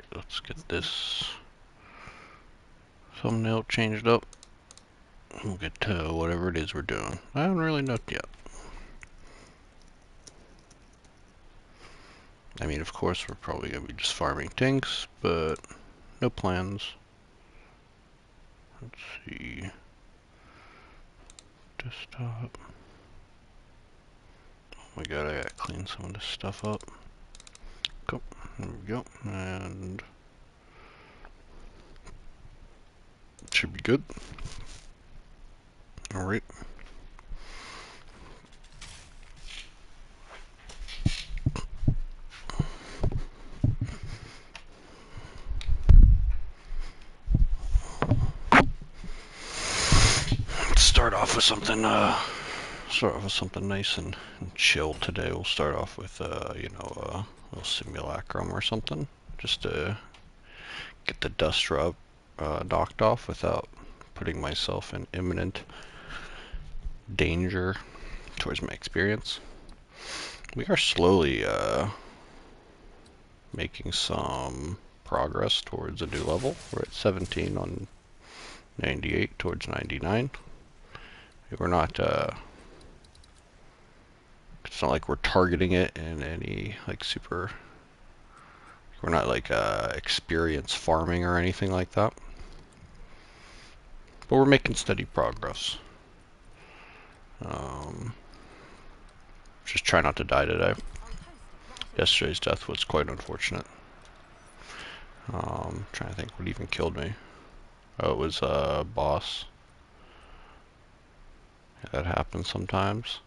Alright, let's get this thumbnail changed up. We'll get to whatever it is we're doing. I haven't really looked yet. I mean, of course, we're probably going to be just farming Tinks, but no plans. Let's see. Desktop. Oh my god, I gotta clean some of this stuff up. Cool. There we go. And should be good. Alright. Start off with something nice and chill today. We'll start off with a little simulacrum or something, just to get the dust knocked off without putting myself in imminent danger towards my experience. We are slowly making some progress towards a new level. We're at 17 on 98 towards 99. We're not it's not like we're targeting it in any like super, we're not like experience farming or anything like that, but we're making steady progress. Just try not to die today. Yesterday's death was quite unfortunate. Trying to think what even killed me. Oh, it was boss. Yeah, that happens sometimes.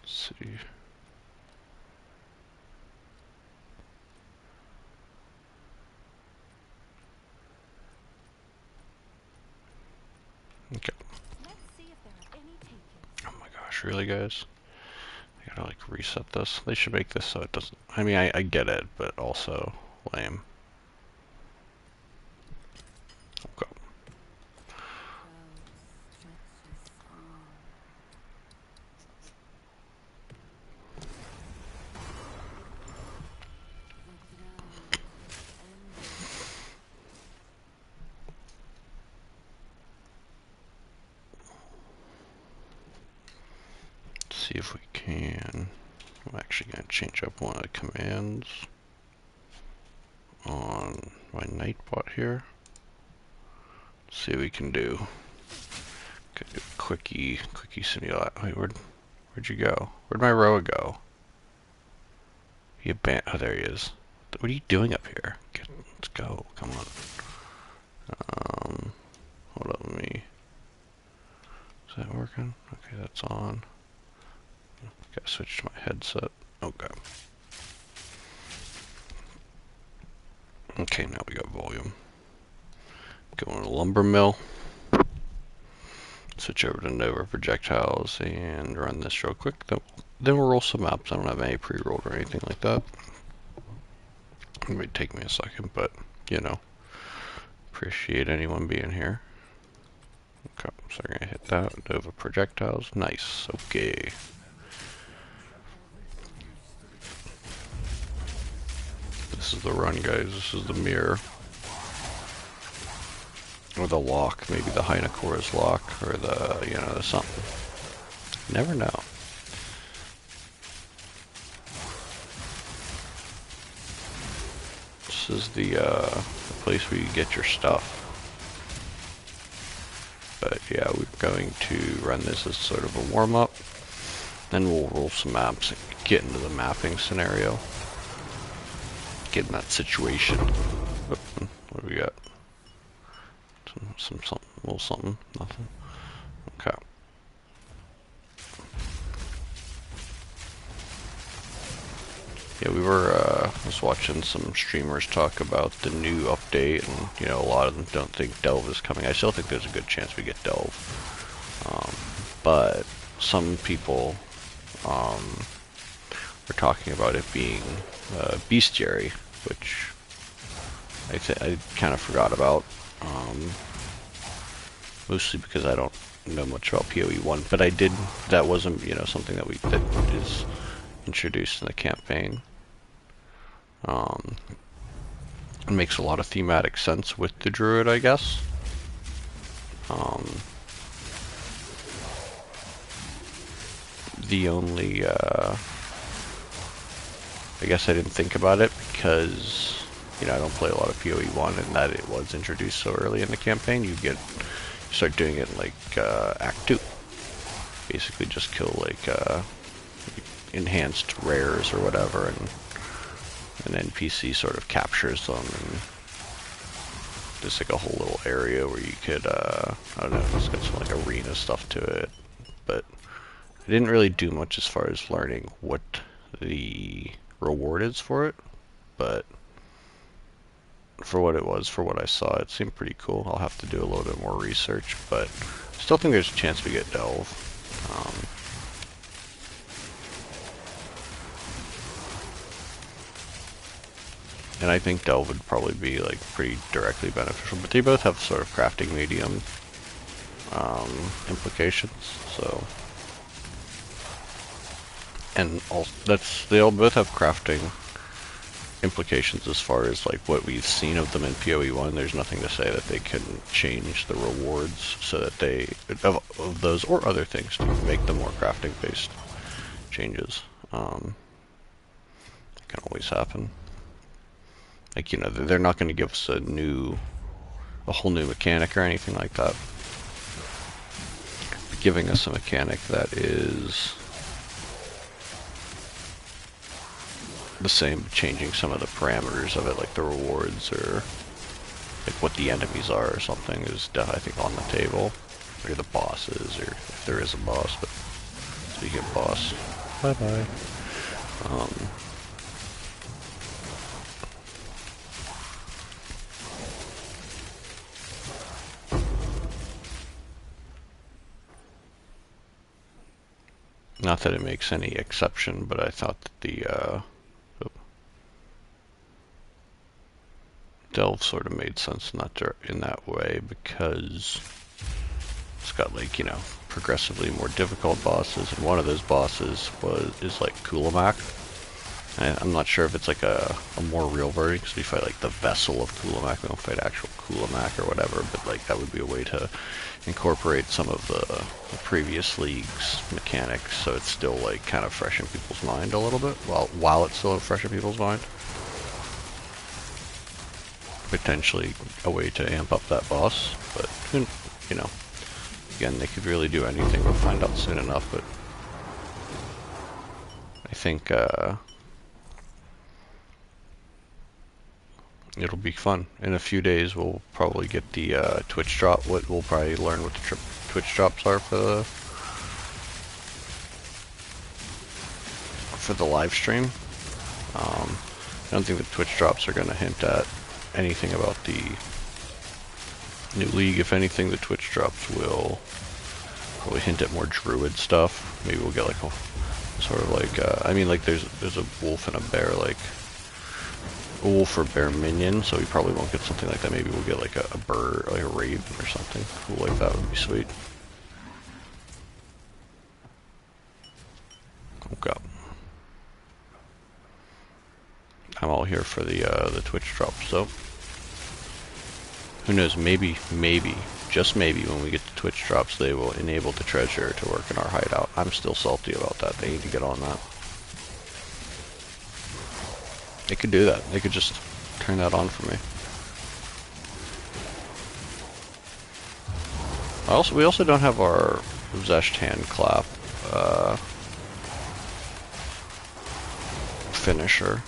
Let's see. Okay. Oh my gosh, really, guys? I gotta like reset this. They should make this so it doesn't. I mean, I get it, but also lame. Okay. See if we can. I'm actually going to change up one of the commands on my Nightbot here. See what we can do. Could do a quickie simulate. Wait, where'd you go? Where'd my Roa go? Oh, there he is. What are you doing up here? Let's go. Come on. Hold on, is that working? Okay, that's on. Gotta switch to my headset. Okay. Okay, now we got volume. Go in a lumber mill. Switch over to Nova projectiles and run this real quick. Then we'll roll some maps. I don't have any pre-rolled or anything like that. It might take me a second, but you know, appreciate anyone being here. Okay, so we're gonna hit that. Nova projectiles. Nice. Okay. This is the run, guys. This is the mirror. Or the lock. Maybe the Hynocore's lock. Or the, the something. Never know. This is the place where you get your stuff. But yeah, we're going to run this as sort of a warm-up. Then we'll roll some maps and get into the mapping scenario. Get in that situation. What do we got? Something, a little something, nothing. Okay. Yeah, we were, I was watching some streamers talk about the new update, and, a lot of them don't think Delve is coming. I still think there's a good chance we get Delve. But some people, are talking about it being, bestiary, which I kind of forgot about. mostly because I don't know much about PoE 1, but I did, that wasn't, you know, something that that is introduced in the campaign. It makes a lot of thematic sense with the Druid, I guess. The only, I guess I didn't think about it because, you know, I don't play a lot of PoE 1, and that it was introduced so early in the campaign. You start doing it in, like, Act 2. Basically just kill, like, enhanced rares or whatever, and an NPC sort of captures them, and there's like a whole little area where you could, I don't know, it's got some like arena stuff to it, but I didn't really do much as far as learning what the reward is for it, but for what it was, for what I saw, it seemed pretty cool. I'll have to do a little bit more research, but I still think there's a chance we get Delve. And I think Delve would probably be like pretty directly beneficial, but they both have sort of crafting medium implications. So, and they all both have crafting implications as far as like what we've seen of them in PoE 1. There's nothing to say that they can change the rewards so that they of those or other things to make them more crafting based changes. It can always happen. Like, you know, they're not going to give us a whole new mechanic or anything like that. But giving us a mechanic that is the same, changing some of the parameters of it, like the rewards or like what the enemies are or something, is I think on the table. Or the bosses, or if there is a boss. But speaking of boss, bye-bye. Not that it makes any exception, but I thought that the Delve sort of made sense in that way, because it's got, like, you know, progressively more difficult bosses, and one of those bosses is like Kulamak. And I'm not sure if it's like a more real version, because we fight like the vessel of Kulamak. We don't fight actual Kulamak or whatever, but like that would be a way to incorporate some of the previous league's mechanics, so it's still like kind of fresh in people's mind a little bit, while it's still fresh in people's mind. Potentially a way to amp up that boss, but you know, again, they could really do anything. We'll find out soon enough, but I think it'll be fun. In a few days, we'll probably get the Twitch drop. We'll probably learn what the Twitch drops are for the live stream. I don't think the Twitch drops are going to hint at anything about the new league. If anything, the Twitch drops will probably hint at more Druid stuff. Maybe we'll get like a sort of like I mean, like there's a wolf and a bear, like a wolf or bear minion, so we probably won't get something like that. Maybe we'll get like a bird, like a raven or something cool like that. Would be sweet. Okay. I'm all here for the Twitch drop, so who knows, maybe, just maybe, when we get the Twitch drops, they will enable the treasure to work in our hideout. I'm still salty about that. They need to get on that. They could do that. They could just turn that on for me. We also don't have our Zesht hand clap finisher.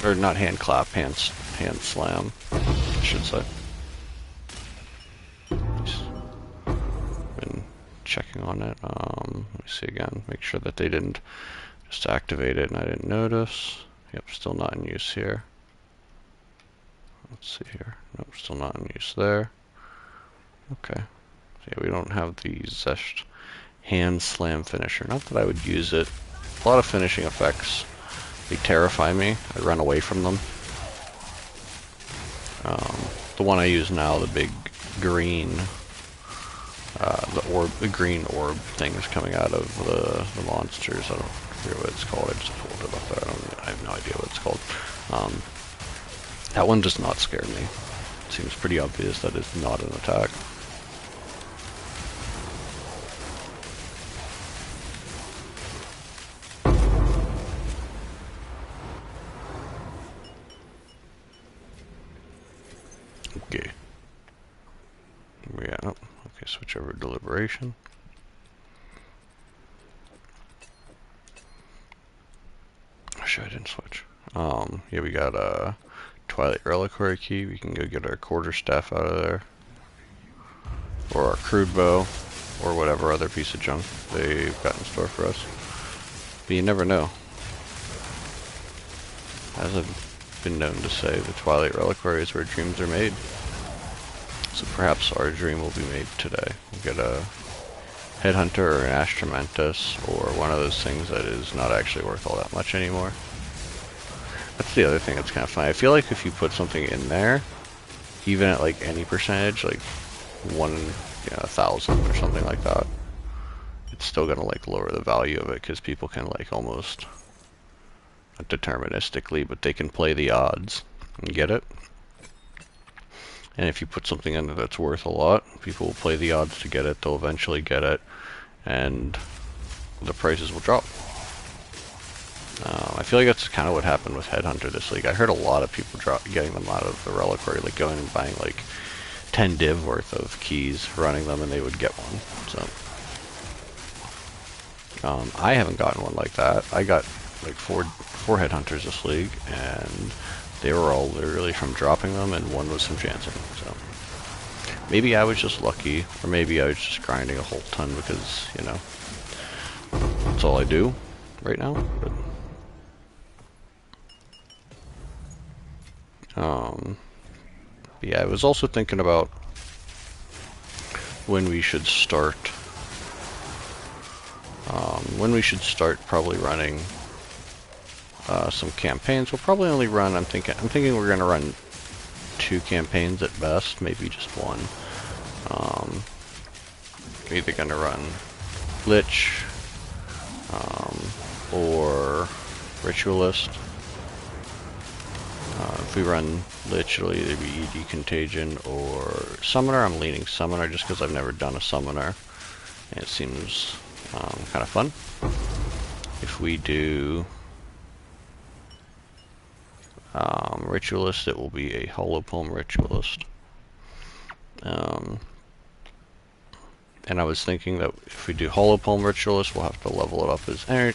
Or not hand clap, hand slam, I should say. Been checking on it. Let me see again. Make sure that they didn't just activate it and I didn't notice. Yep, still not in use here. Let's see here. Nope, still not in use there. Okay. So yeah, we don't have the Zesht hand slam finisher. Not that I would use it. A lot of finishing effects, they terrify me. I run away from them. The one I use now, the big green the green orb things coming out of the monsters. I don't forget what it's called. I just pulled it up there. I have no idea what it's called. That one does not scare me. It seems pretty obvious that it's not an attack. Okay. Yeah. Okay. Switch over to deliberation. Actually, I didn't switch. Yeah, we got a Twilight Reliquary Key. We can go get our quarterstaff out of there, or our crude bow, or whatever other piece of junk they've got in store for us. But you never know. As I've been known to say, the Twilight Reliquary is where dreams are made. So perhaps our dream will be made today. We'll get a Headhunter or an Astromantis, or one of those things that is not actually worth all that much anymore. That's the other thing that's kind of funny. I feel like if you put something in there, even at like any percentage, like 1,000 or something like that, it's still gonna like lower the value of it because people can like almost, not deterministically, but they can play the odds and get it. And if you put something in there that's worth a lot, people will play the odds to get it. They'll eventually get it, and the prices will drop. I feel like that's kind of what happened with Headhunter this league. I heard a lot of people getting them out of the Reliquary, like going and buying like 10 div worth of keys, running them, and they would get one. So I haven't gotten one like that. I got like four Headhunters this league, and they were all literally from dropping them, and one was from chancing. So maybe I was just lucky, or maybe I was just grinding a whole ton because, you know, that's all I do right now. But yeah, I was also thinking about when we should start. Probably running some campaigns. We'll probably only run. I'm thinking we're gonna run 2 campaigns at best, maybe just one. We're either gonna run Lich or Ritualist. If we run Lich, it'll either be ED Contagion or Summoner. I'm leaning Summoner just because I've never done a Summoner, and it seems kind of fun. If we do Ritualist, it will be a Hollow Palm Ritualist. And I was thinking that if we do Hollow Palm Ritualist, we'll have to level it up as we'll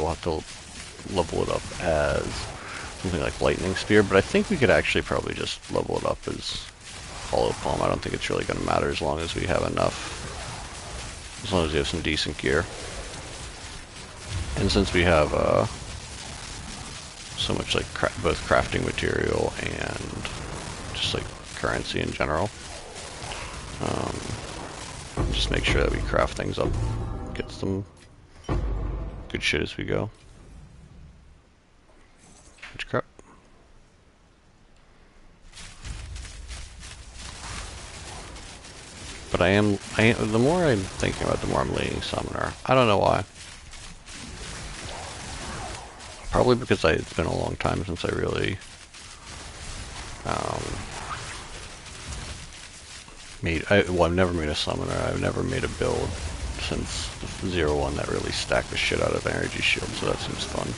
have to level it up as something like Lightning Spear, but I think we could actually probably just level it up as Hollow Palm. I don't think it's really going to matter as long as we have enough, as long as we have some decent gear. And since we have so much like both crafting material and just like currency in general, just make sure that we craft things up, get some good shit as we go. Which crap? But the more I'm thinking about it, the more I'm leaning Summoner. I don't know why. Probably because it's been a long time since I really I've never made a Summoner. I've never made a build since the 0-1 that really stacked the shit out of Energy Shield, so that seems fun.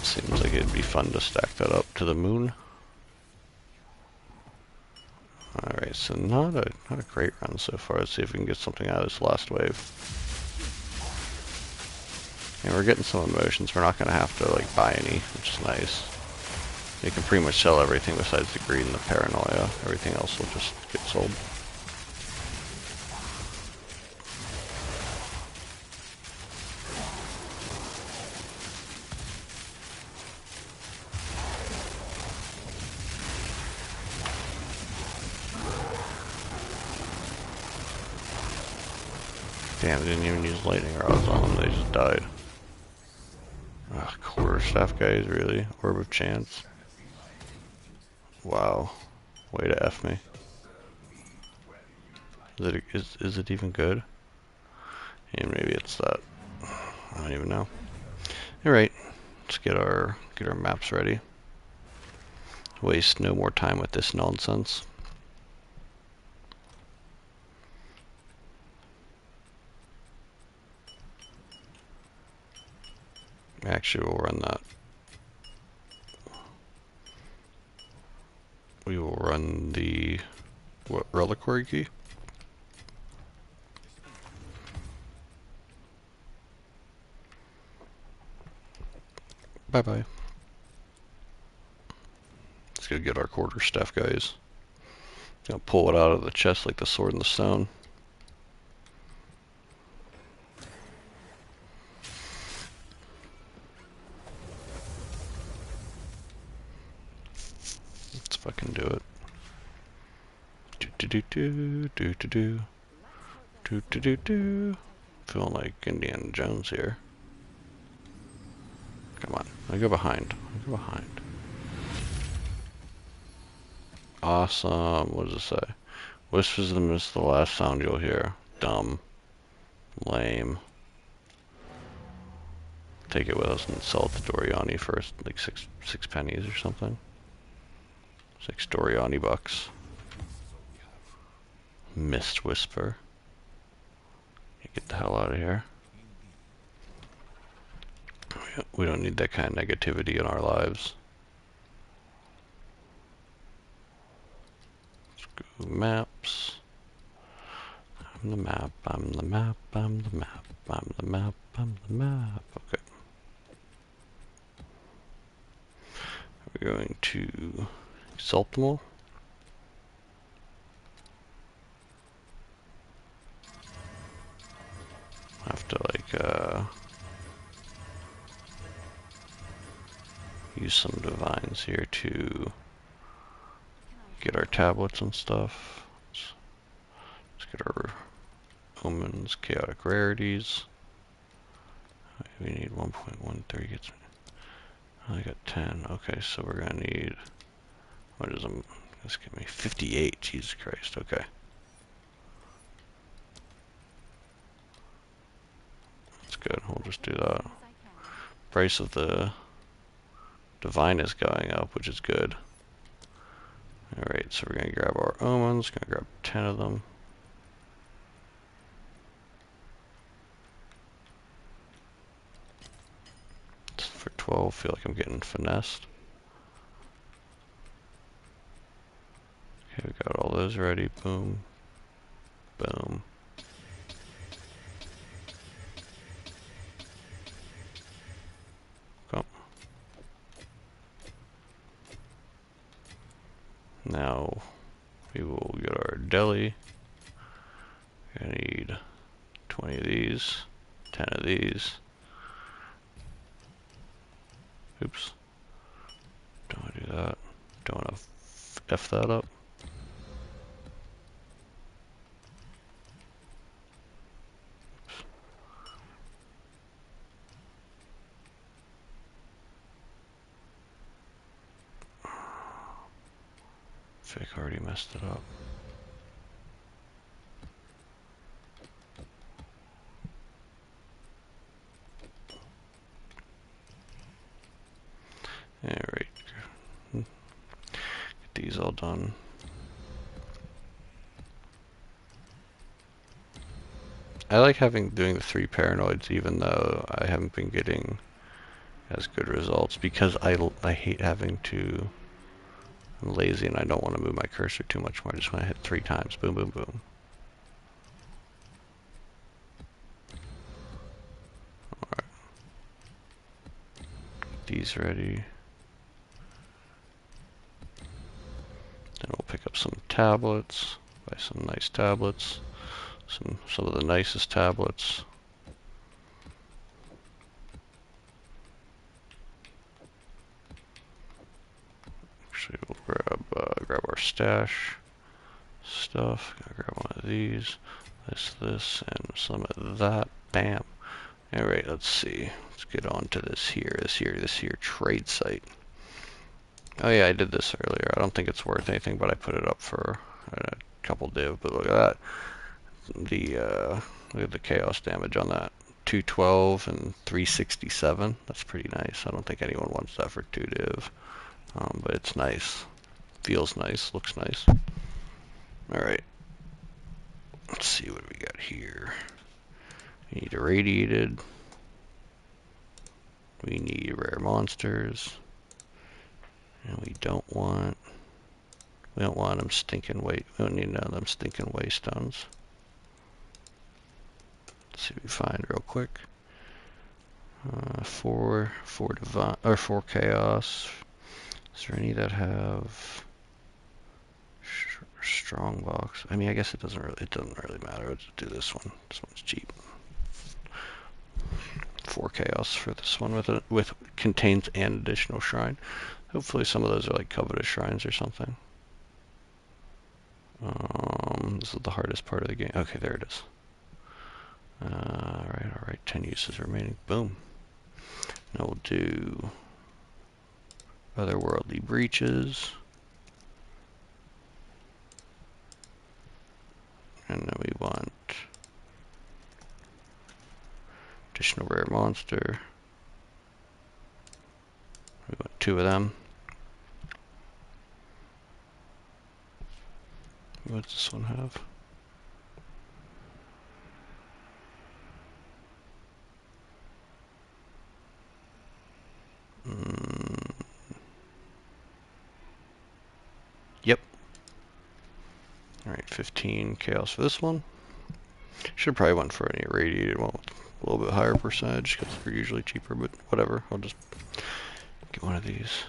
Seems like it'd be fun to stack that up to the moon. Alright, so not a great run so far. Let's see if we can get something out of this last wave. And we're getting some emotions. We're not going to have to like buy any, which is nice. You can pretty much sell everything besides the greed and the paranoia. Everything else will just get sold. Damn, they didn't even use lightning rods on them, they just died. Quarterstaff guys, really? Orb of Chance? Wow. Way to F me. Is it even good? Yeah, maybe it's that. I don't even know. Alright, let's get our maps ready. Waste no more time with this nonsense. Actually, we'll run that. We will run the what, reliquary key? Bye bye. Let's go get our quarterstaff guys. Gonna pull it out of the chest like the sword in the stone. Let's fucking do it. Do do do do do do do do do do do. Feeling like Indiana Jones here. Come on, I go behind. I go behind. Awesome. What does it say? Whispers of them is the last sound you'll hear. Dumb. Lame. Take it with us and sell it to Doriani for like six pennies or something. 6 Doriani bucks. Mist Whisper. Get the hell out of here. We don't need that kind of negativity in our lives. Let's go maps. I'm the map, I'm the map, I'm the map, I'm the map, I'm the map. Okay. We're going to exalt them all. Have to like use some divines here to get our tablets and stuff. Let's get our omens, chaotic rarities. We need 1.13 gets me. I got 10. Okay, so we're gonna need, what is them? This give me 58. Jesus Christ. Okay. That's good. We'll just do that. Price of the divine is going up, which is good. Alright, so we're gonna grab our omens, gonna grab 10 of them. For 12, feel like I'm getting finessed. Okay, we got all those ready. Boom. Boom. Go. Now we will get our deli. We're gonna need 20 of these, 10 of these. Oops. Don't want to do that. Don't want to F that up. Fake already messed it up. Alright. Get these all done. I like doing the 3 paranoids even though I haven't been getting as good results because I hate having to, I'm lazy and I don't want to move my cursor too much more. I just want to hit 3 times. Boom, boom, boom. Alright. These ready. Then we'll pick up some tablets. Buy some nice tablets. Some of the nicest tablets. Actually, we'll grab our stash stuff. Gonna grab one of these, this, and some of that. Bam. All right, let's see. Let's get on to this here trade site. Oh yeah, I did this earlier. I don't think it's worth anything, but I put it up for a couple div. But look at that. Look at the chaos damage on that. 212 and 367. That's pretty nice. I don't think anyone wants that for 2 div. But it's nice. Feels nice. Looks nice. Alright. Let's see what we got here. We need irradiated. We need rare monsters. And we don't want them stinking we don't need none of them stinking waystones. Let's see what we find real quick. 4 divine or 4 chaos. Is there any that have strong box? I mean, I guess it doesn't really matter. Let's do this one. This one's cheap. 4 chaos for this one with contains an additional shrine. Hopefully some of those are like covetous shrines or something. This is the hardest part of the game. Okay, there it is. Alright, 10 uses remaining. Boom. Now we'll do otherworldly breaches. And then we want additional rare monster. We want 2 of them. What does this one have? Yep. Alright, 15 chaos for this one. Should probably went for any irradiated one with a little bit higher percentage because they're usually cheaper, but whatever. I'll just get one of these.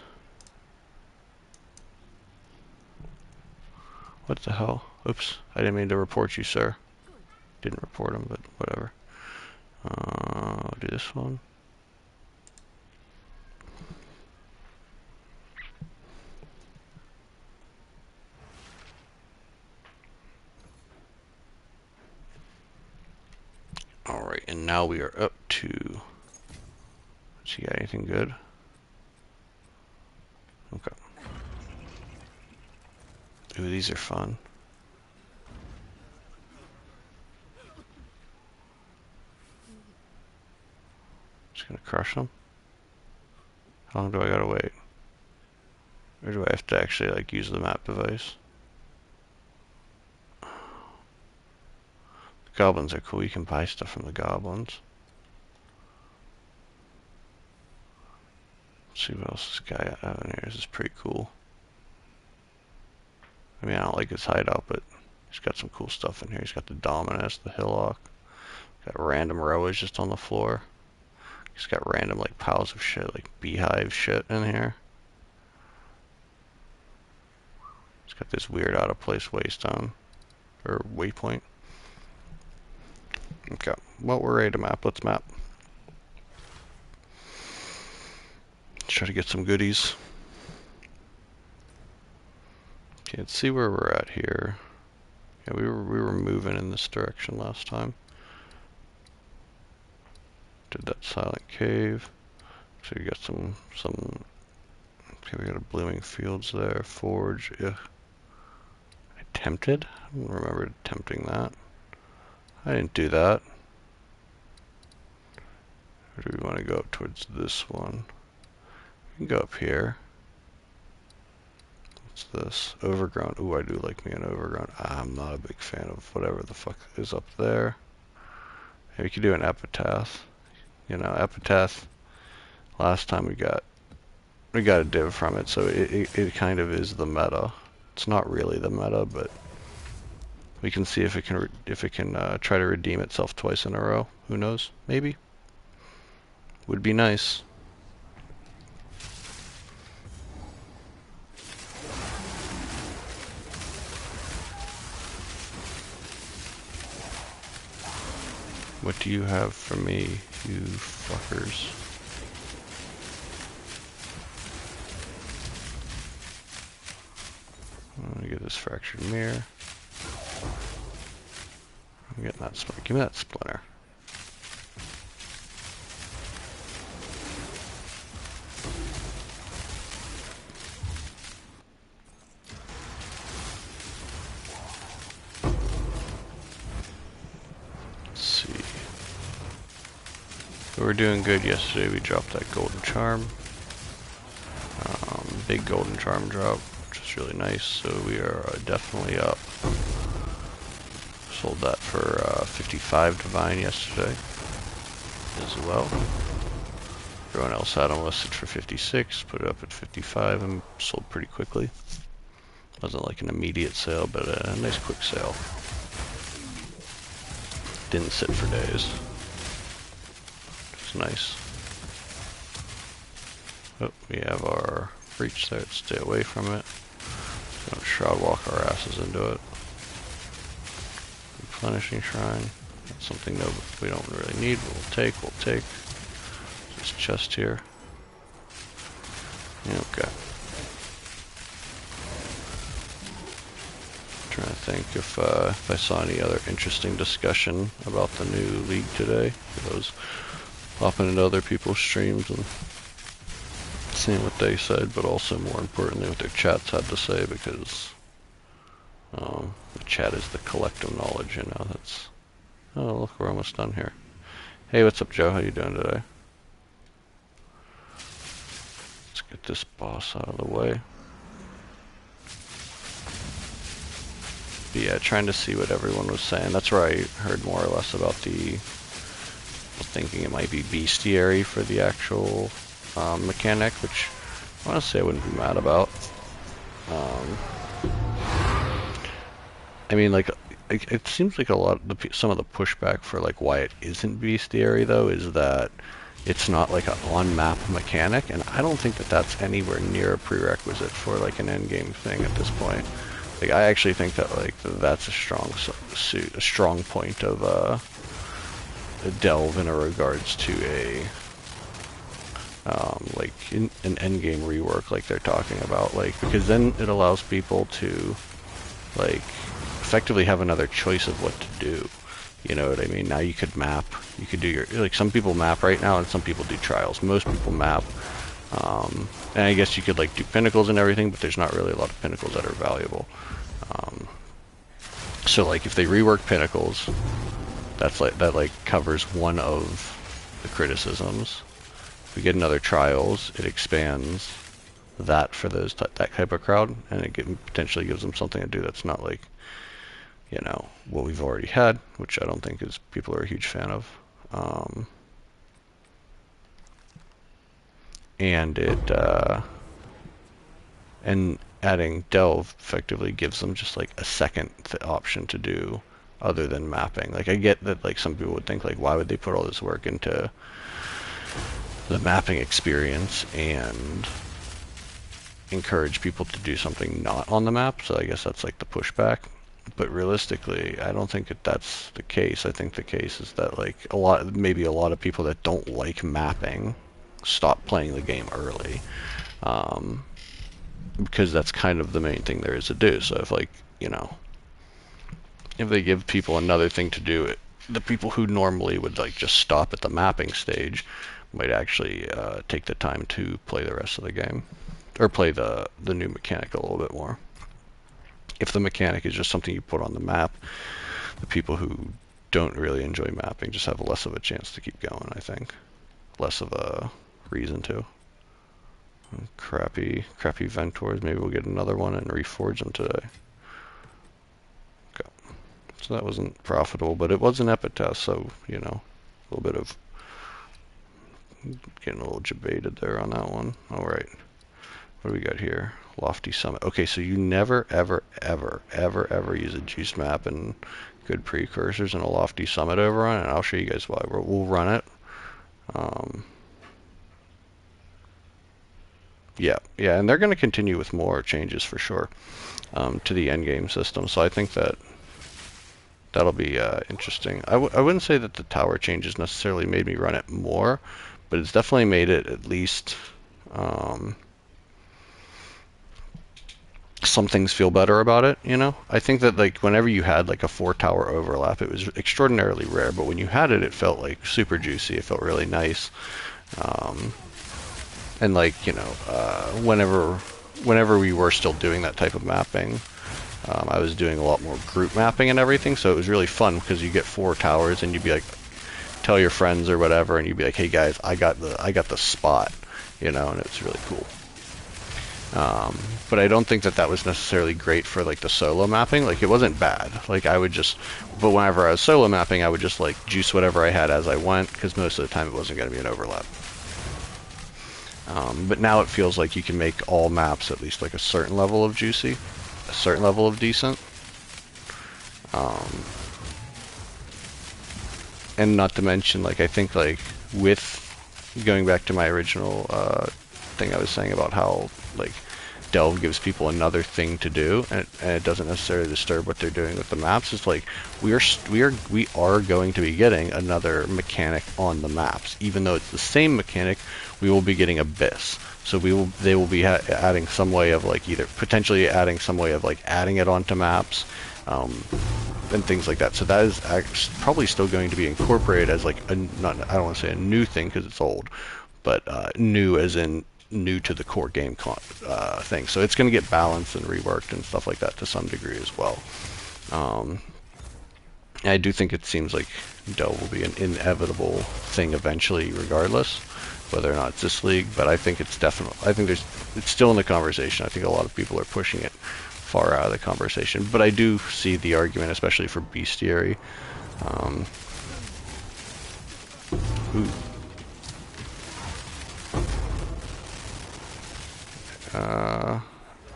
What the hell? Oops, I didn't mean to report you, sir. Didn't report him, but whatever. I'll do this one. Alright, and now we are up to... Let's see, got anything good? Okay. Ooh, these are fun. Just gonna crush them. How long do I gotta wait? Or do I have to actually like use the map device? The goblins are cool. You can buy stuff from the goblins. Let's see what else this guy has in here. This is pretty cool. I mean, I don't like his hideout, but he's got some cool stuff in here. He's got the Dominus, the Hillock. Got random rowers just on the floor. He's got random like piles of shit, like beehive shit in here. He's got this weird out of place waystone or waypoint. Okay, well, we're ready to map. Let's map. Let's try to get some goodies. Okay, let's see where we're at here. Yeah, we were moving in this direction last time. Did that silent cave. So we got some okay, we got a blooming fields there. Forge, yeah. I tempted? I don't remember attempting that. I didn't do that. Or do we want to go up towards this one? We can go up here. What's this? Overgrown. Ooh, I do like me an overgrown. I'm not a big fan of whatever the fuck is up there. Maybe we could do an epitaph. You know, epitaph. Last time we got a div from it, so it kind of is the meta. It's not really the meta, but we can see if it can try to redeem itself twice in a row. Who knows? Maybe. Would be nice. What do you have for me, you fuckers? I'm gonna get this fractured mirror. I'm getting that splinter. Give me that splinter. were doing good yesterday. We dropped that golden charm. Big golden charm drop, which is really nice. So we are definitely up. Sold that for 55 divine yesterday as well. Everyone else had them listed for 56, put it up at 55 and sold pretty quickly. Wasn't like an immediate sale, but a nice quick sale. Didn't sit for days. It's nice. Oh, we have our breach there. Stay away from it. Don't shroud walk our asses into it. Replenishing shrine. That's something that we don't really need. We'll take. This chest here. Okay. Trying to think if I saw any other interesting discussion about the new league today. I was hopping into other people's streams and seeing what they said, but also more importantly what their chats had to say, because the chat is the collective knowledge, you know. That's, oh look, we're almost done here. Hey, what's up, Joe? How you doing today? Let's get this boss out of the way. But yeah, trying to see what everyone was saying. That's where I heard more or less about the, thinking it might be bestiary for the actual mechanic, which honestly I wouldn't be mad about. I mean, like, it seems like some of the pushback for like why it isn't bestiary though is that it's not like an on-map mechanic, and I don't think that that's anywhere near a prerequisite for like an endgame thing at this point. Like, I actually think that like that's a strong point of a delve in regards to a like an endgame rework like they're talking about, like, because then it allows people to like effectively have another choice of what to do. You know what I mean? Now you could map, you could do your, like, some people map right now and some people do trials. Most people map, and I guess you could like do pinnacles and everything, but there's not really a lot of pinnacles that are valuable. So like if they rework pinnacles, that's like, that like covers one of the criticisms. If we get another trials, it expands that for those that type of crowd, and it potentially gives them something to do that's not like, you know, what we've already had, which I don't think is people are a huge fan of. And it and adding delve effectively gives them just like a second option to do other than mapping. Like, I get that like some people would think like, why would they put all this work into the mapping experience and encourage people to do something not on the map? So I guess that's like the pushback. But realistically, I don't think that that's the case. I think the case is that like maybe a lot of people that don't like mapping stop playing the game early, because that's kind of the main thing there is to do. So if, like, you know, if they give people another thing to do, the people who normally would like just stop at the mapping stage might actually take the time to play the rest of the game, or play the new mechanic a little bit more. If the mechanic is just something you put on the map, the people who don't really enjoy mapping just have less of a chance to keep going, I think. Less of a reason to. Crappy Ventors. Maybe we'll get another one and reforge them today. Okay. So that wasn't profitable, but it was an epitaph, so, you know, a little bit of getting a little jebaited there on that one. All right. What do we got here? Lofty Summit. Okay, so you never, ever use a juice map and good precursors in a Lofty Summit overrun, and I'll show you guys why. We'll run it. Yeah, and they're going to continue with more changes for sure to the endgame system. So I think that'll be interesting. I wouldn't say that the tower changes necessarily made me run it more, but it's definitely made it at least some things feel better about it, you know? I think that like whenever you had like a 4-tower overlap, it was extraordinarily rare, but when you had it, it felt like super juicy. It felt really nice. And like, you know, whenever we were still doing that type of mapping, I was doing a lot more group mapping and everything, so it was really fun because you get 4 towers and you'd be like tell your friends or whatever, and you'd be like, hey guys, I got the spot, you know, and it's really cool. But I don't think that that was necessarily great for like the solo mapping. Like it wasn't bad. Like I would just, but whenever I was solo mapping, I would just like juice whatever I had as I went, because most of the time it wasn't going to be an overlap. But now it feels like you can make all maps at least like a certain level of juicy, a certain level of decent. And not to mention, like, I think, like, with going back to my original thing I was saying about how, like, Delve gives people another thing to do, and it doesn't necessarily disturb what they're doing with the maps. It's like we are going to be getting another mechanic on the maps, even though it's the same mechanic. We will be getting Abyss, so they will be adding some way of like either potentially adding some way of like adding it onto maps, and things like that. So that is probably still going to be incorporated as like I don't want to say a new thing because it's old, but new as in new to the core game thing. So it's going to get balanced and reworked and stuff like that to some degree as well. I do think it seems like Delve will be an inevitable thing eventually, regardless whether or not it's this league. But I think it's it's still in the conversation. I think a lot of people are pushing it far out of the conversation. But I do see the argument, especially for bestiary.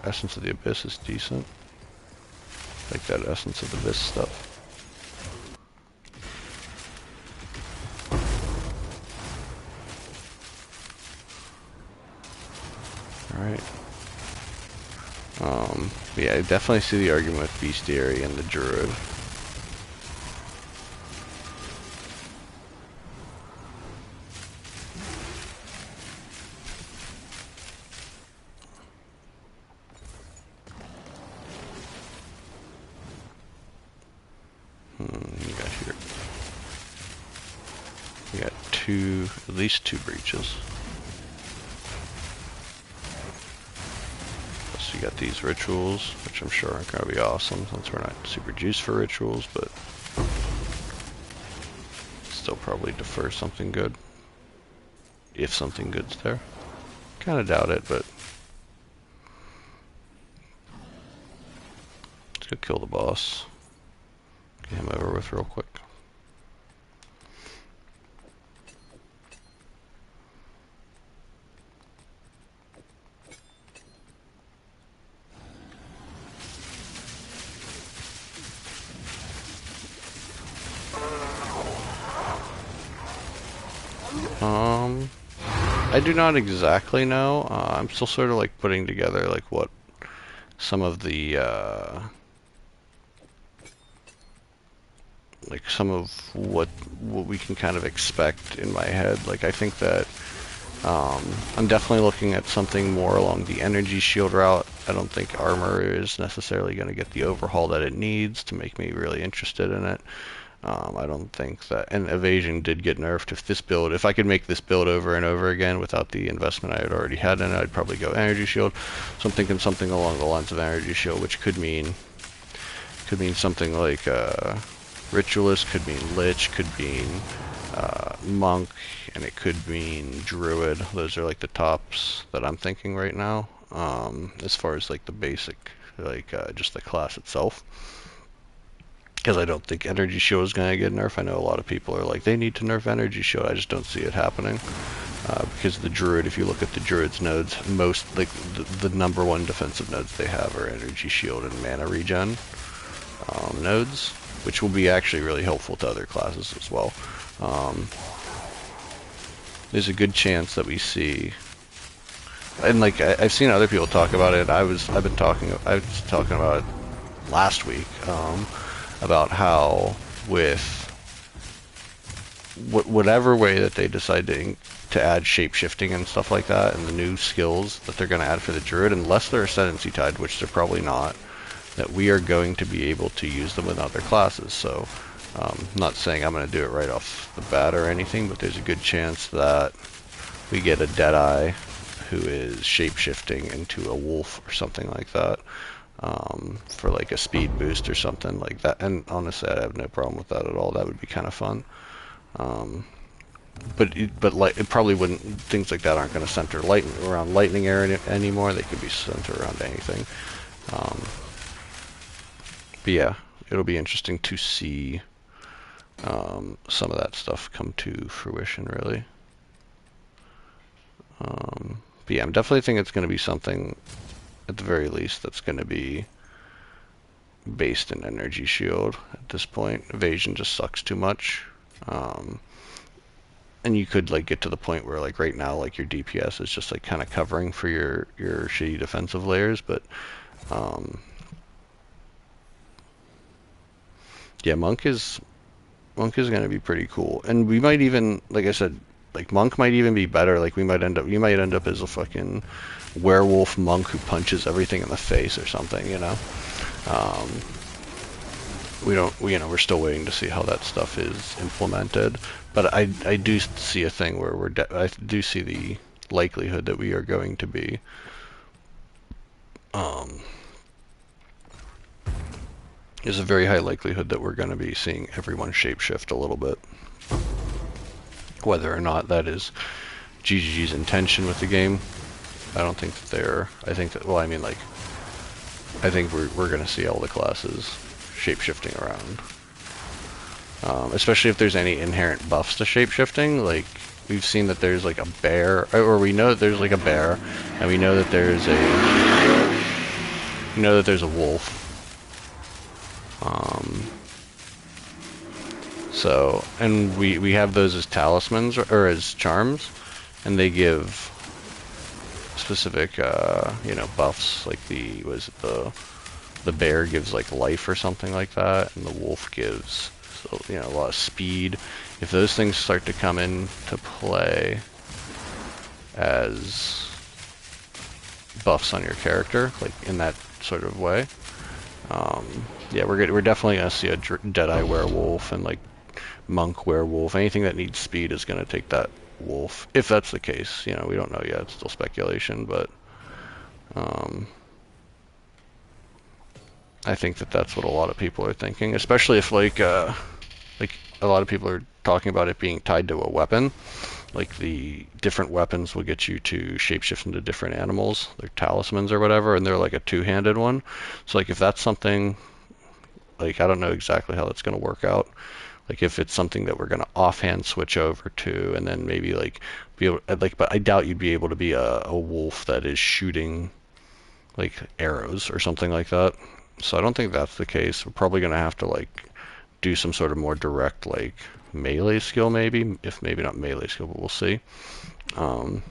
Essence of the Abyss is decent. Like that Essence of the Abyss stuff. Alright. Yeah, I definitely see the argument with bestiary and the Druid. You got here. We got at least two breaches. So you got these rituals, which I'm sure aren't going to be awesome since we're not super juiced for rituals, but still probably defer something good. If something good's there. Kind of doubt it, but let's go kill the boss. Get him over with real quick. I do not exactly know. I'm still sort of like putting together like what some of the like some of what we can kind of expect in my head. Like I think that I'm definitely looking at something more along the energy shield route. I don't think armor is necessarily going to get the overhaul that it needs to make me really interested in it. I don't think that, and evasion did get nerfed. If I could make this build over and over again without the investment I had already had in it, I'd probably go energy shield. So I'm thinking something along the lines of energy shield, which could mean something like ritualist, could mean lich, could mean monk, and it could mean druid. Those are like the tops that I'm thinking right now, as far as like the basic, like just the class itself. Because I don't think energy shield is going to get nerfed. I know a lot of people are like, they need to nerf energy shield. I just don't see it happening. Because the druid, if you look at the druid's nodes, most, like, the number one defensive nodes they have are energy shield and mana regen nodes, which will be actually really helpful to other classes as well. There's a good chance that we see, and like I've seen other people talk about it. I was talking about it last week. About how with whatever way that they decide to add shape-shifting and stuff like that, and the new skills that they're going to add for the druid, unless they're ascendancy tied, which they're probably not, that we are going to be able to use them with other classes. So I'm not saying I'm going to do it right off the bat or anything, but there's a good chance that we get a Deadeye who is shape-shifting into a wolf or something like that. For like a speed boost or something like that. And honestly, I have no problem with that at all. That would be kind of fun. But like it probably wouldn't. Things like that aren't going to center around lightning area anymore. They could be centered around anything. Um, but yeah, it'll be interesting to see some of that stuff come to fruition, really. But yeah, I'm definitely think it's going to be something, at the very least, that's going to be based in energy shield at this point. Evasion just sucks too much. Um, and you could like get to the point where like right now like your DPS is just like kind of covering for your shitty defensive layers, but um, yeah, Monk is going to be pretty cool, and we might even, like I said, like Monk might even be better. Like we might end up as a fucking werewolf monk who punches everything in the face or something, you know. Um, we don't, you know, we're still waiting to see how that stuff is implemented. But I do see a thing where I do see the likelihood that we are going to be um, there's a very high likelihood that we're going to be seeing everyone shapeshift a little bit. Whether or not that is GGG's intention with the game, I don't think that they're. I think that, well, I mean, like, I think we're going to see all the classes shapeshifting around. Especially if there's any inherent buffs to shapeshifting. Like, we've seen that there's like a bear, or we know that there's like a bear, and we know that there's a wolf. So, and we have those as talismans or as charms, and they give specific, you know, buffs. Like the bear gives like life or something like that, and the wolf gives, so, you know, a lot of speed. If those things start to come into play as buffs on your character, like in that sort of way, yeah, we're definitely gonna see a Deadeye werewolf and like monk werewolf. Anything that needs speed is gonna take that wolf. If that's the case, you know, we don't know yet. It's still speculation, but I think that that's what a lot of people are thinking, especially if like a lot of people are talking about it being tied to a weapon. Like the different weapons will get you to shapeshift into different animals, they're talismans or whatever, and they're like a two-handed one. So like if that's something, like I don't know exactly how that's going to work out. Like if it's something that we're going to offhand switch over to, and then maybe like be able, like, but I doubt you'd be able to be a wolf that is shooting like arrows or something like that. So I don't think that's the case. We're probably going to have to like do some sort of more direct like melee skill, maybe, if maybe not melee skill, but we'll see. And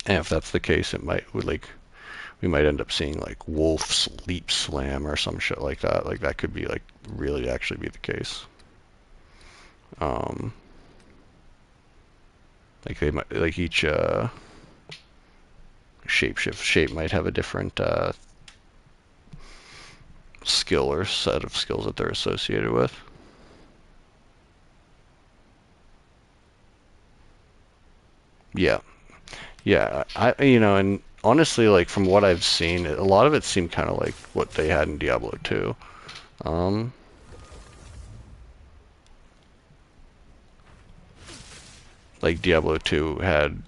if that's the case, it might like we might end up seeing like wolf's leap slam or some shit like that. Like that could be like really actually be the case. Like they might, like each shape might have a different skill or set of skills that they're associated with. Yeah, yeah. You know, and honestly, like from what I've seen, a lot of it seemed kind of like what they had in Diablo 2. Um, like Diablo 2 had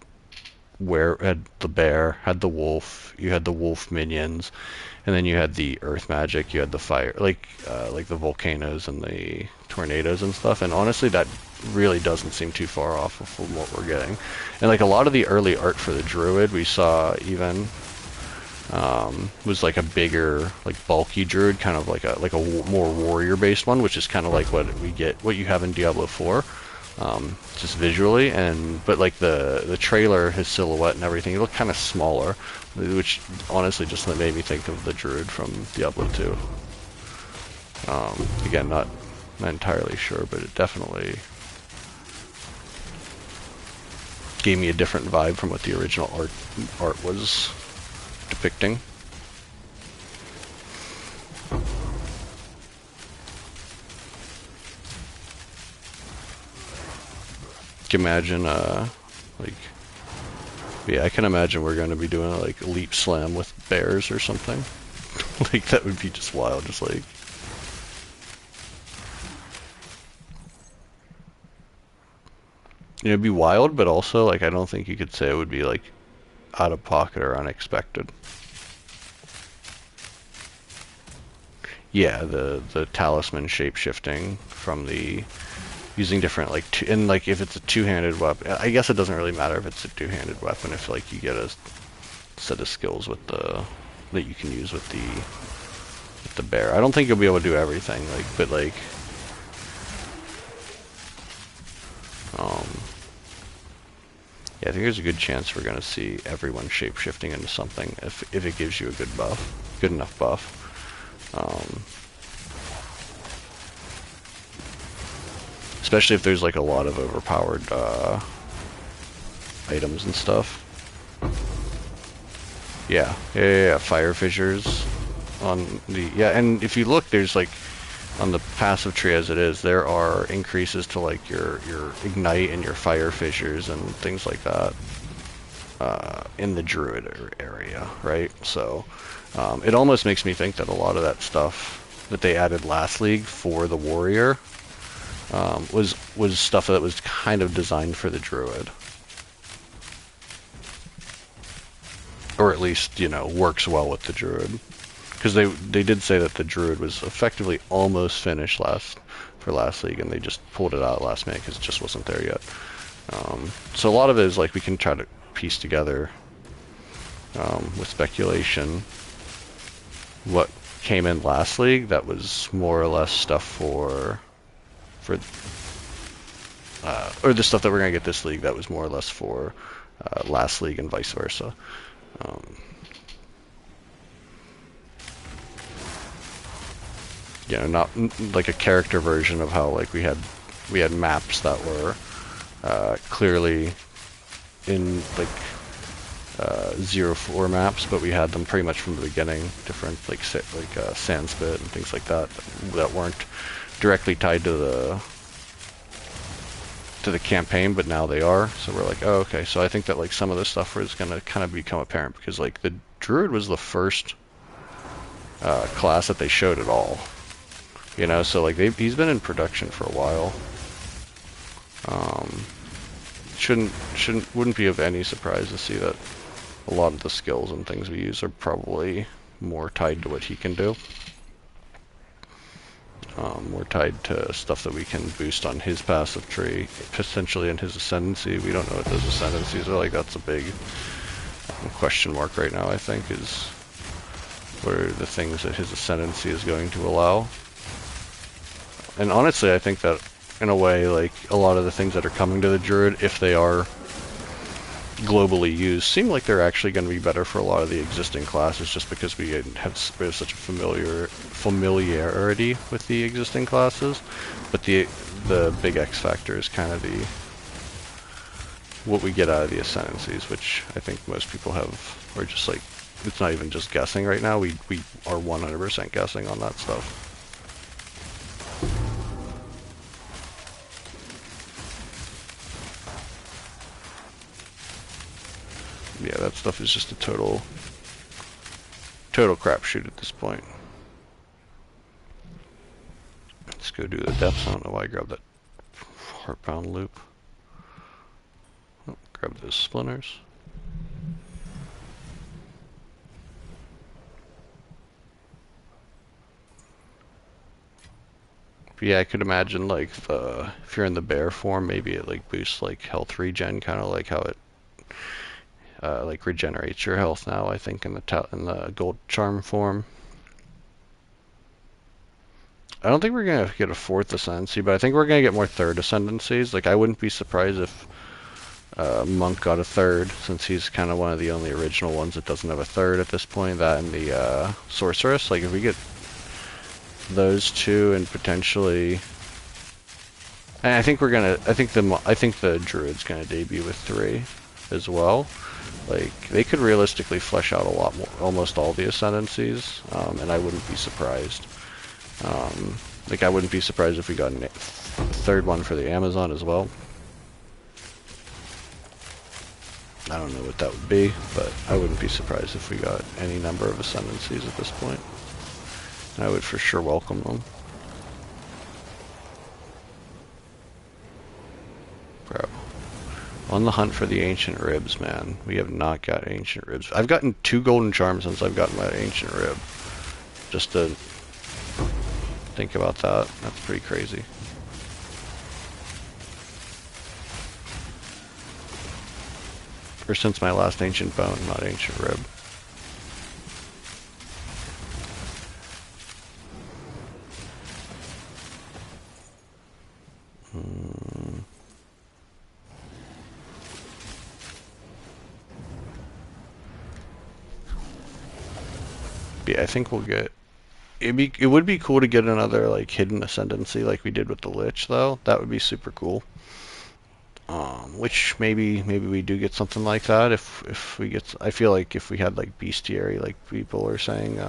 the bear, had the wolf, you had the wolf minions, and then you had the earth magic, you had the fire, like the volcanoes and the tornadoes and stuff. And honestly, that really doesn't seem too far off from what we're getting. And like a lot of the early art for the druid we saw even was like a bigger, like bulky druid, kind of like a more warrior based one, which is kind of like what you have in Diablo 4. Just visually, but like the trailer, his silhouette and everything, he looked kind of smaller, which honestly just made me think of the druid from Diablo 2. Again, not entirely sure, but it definitely gave me a different vibe from what the original art was depicting. Can imagine, like, yeah, I can imagine we're going to be doing like leap slam with bears or something. Like that would be just wild, just like. it'd be wild, but also like I don't think you could say it would be like out of pocket or unexpected. Yeah, the talisman shape shifting from the using different like and like if it's a two-handed weapon, I guess it doesn't really matter if it's a two-handed weapon if like you get a set of skills with the that you can use with the bear. I don't think you'll be able to do everything, like, but like, yeah, I think there's a good chance we're gonna see everyone shape shifting into something if it gives you a good enough buff. Especially if there's like a lot of overpowered items and stuff. Yeah, fire fissures on the, yeah, and if you look, there's like, on the passive tree as it is, there are increases to like your ignite and your fire fissures and things like that in the druid area, right? So it almost makes me think that a lot of that stuff that they added last league for the warrior was stuff that was kind of designed for the druid. Or at least, you know, works well with the druid. Because they did say that the druid was effectively almost finished for last league, and they just pulled it out last minute because it just wasn't there yet. So a lot of it is like we can try to piece together with speculation what came in last league that was more or less stuff for or the stuff that we're gonna get this league that was more or less for last league and vice versa. You know, not like a character version of how like we had maps that were clearly in like 0-4 maps, but we had them pretty much from the beginning, different like Sandspit and things like that that weren't directly tied to the campaign, but now they are. So we're like, oh, okay. So I think that like some of this stuff was gonna kind of become apparent because like the druid was the first class that they showed at all. You know, so like he's been in production for a while. Wouldn't be of any surprise to see that a lot of the skills and things we use are probably more tied to what he can do. More tied to stuff that we can boost on his passive tree, potentially in his ascendancy. We don't know what those ascendancies are like. That's a big question mark right now, I think, is what are the things that his ascendancy is going to allow. And honestly, I think that in a way, like a lot of the things that are coming to the druid, if they are globally used, seem like they're actually going to be better for a lot of the existing classes, just because we have such a familiarity with the existing classes. But the big X factor is kind of what we get out of the ascendancies, which I think most people have. We're just like, it's not even just guessing right now. We are 100% guessing on that stuff. Yeah, that stuff is just a total crapshoot at this point. Let's go do the depths. I don't know why I grabbed that heartbound loop. Oh, grab those splinters. But yeah, I could imagine like if you're in the bear form, maybe it like boosts like health regen, kind of like how it like regenerates your health now, I think, in the gold charm form. I don't think we're gonna get a 4th ascendancy, but I think we're gonna get more 3rd ascendancies. Like I wouldn't be surprised if Monk got a 3rd, since he's kind of one of the only original ones that doesn't have a 3rd at this point. That and the sorceress. Like if we get those two and potentially, and I think the druid's gonna debut with 3 as well. Like they could realistically flesh out a lot more, almost all the ascendancies, and I wouldn't be surprised. Like I wouldn't be surprised if we got a 3rd one for the Amazon as well. I don't know what that would be, but I wouldn't be surprised if we got any number of ascendancies at this point. And I would for sure welcome them. Crap. On the hunt for the ancient ribs, man. We have not got ancient ribs. I've gotten 2 golden charms since I've gotten my ancient rib. Just to think about that. That's pretty crazy. Or since my last ancient bone, not ancient rib. Yeah, I think we'll get... It would be cool to get another like hidden ascendancy like we did with the Lich, though. That would be super cool. Which maybe we do get something like that if we get. I feel like if we had like bestiary, like people are saying.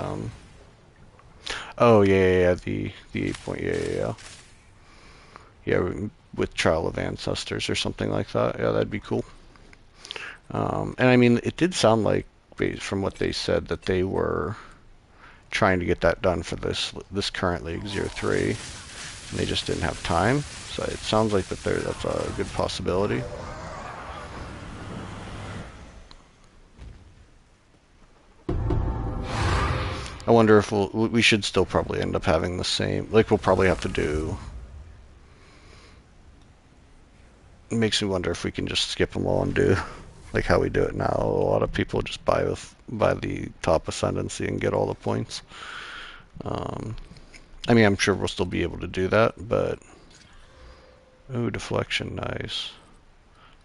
Oh yeah, the 8 point, yeah, with Trial of Ancestors or something like that. Yeah, that'd be cool. And I mean, it did sound like, from what they said, that they were trying to get that done for this current League 03, and they just didn't have time. So it sounds like that's a good possibility. I wonder if we should still probably end up having the same, like we'll probably have to do. It makes me wonder if we can just skip them all and do like how we do it now. A lot of people just buy the top ascendancy and get all the points. I mean, I'm sure we'll still be able to do that, but ooh, deflection, nice.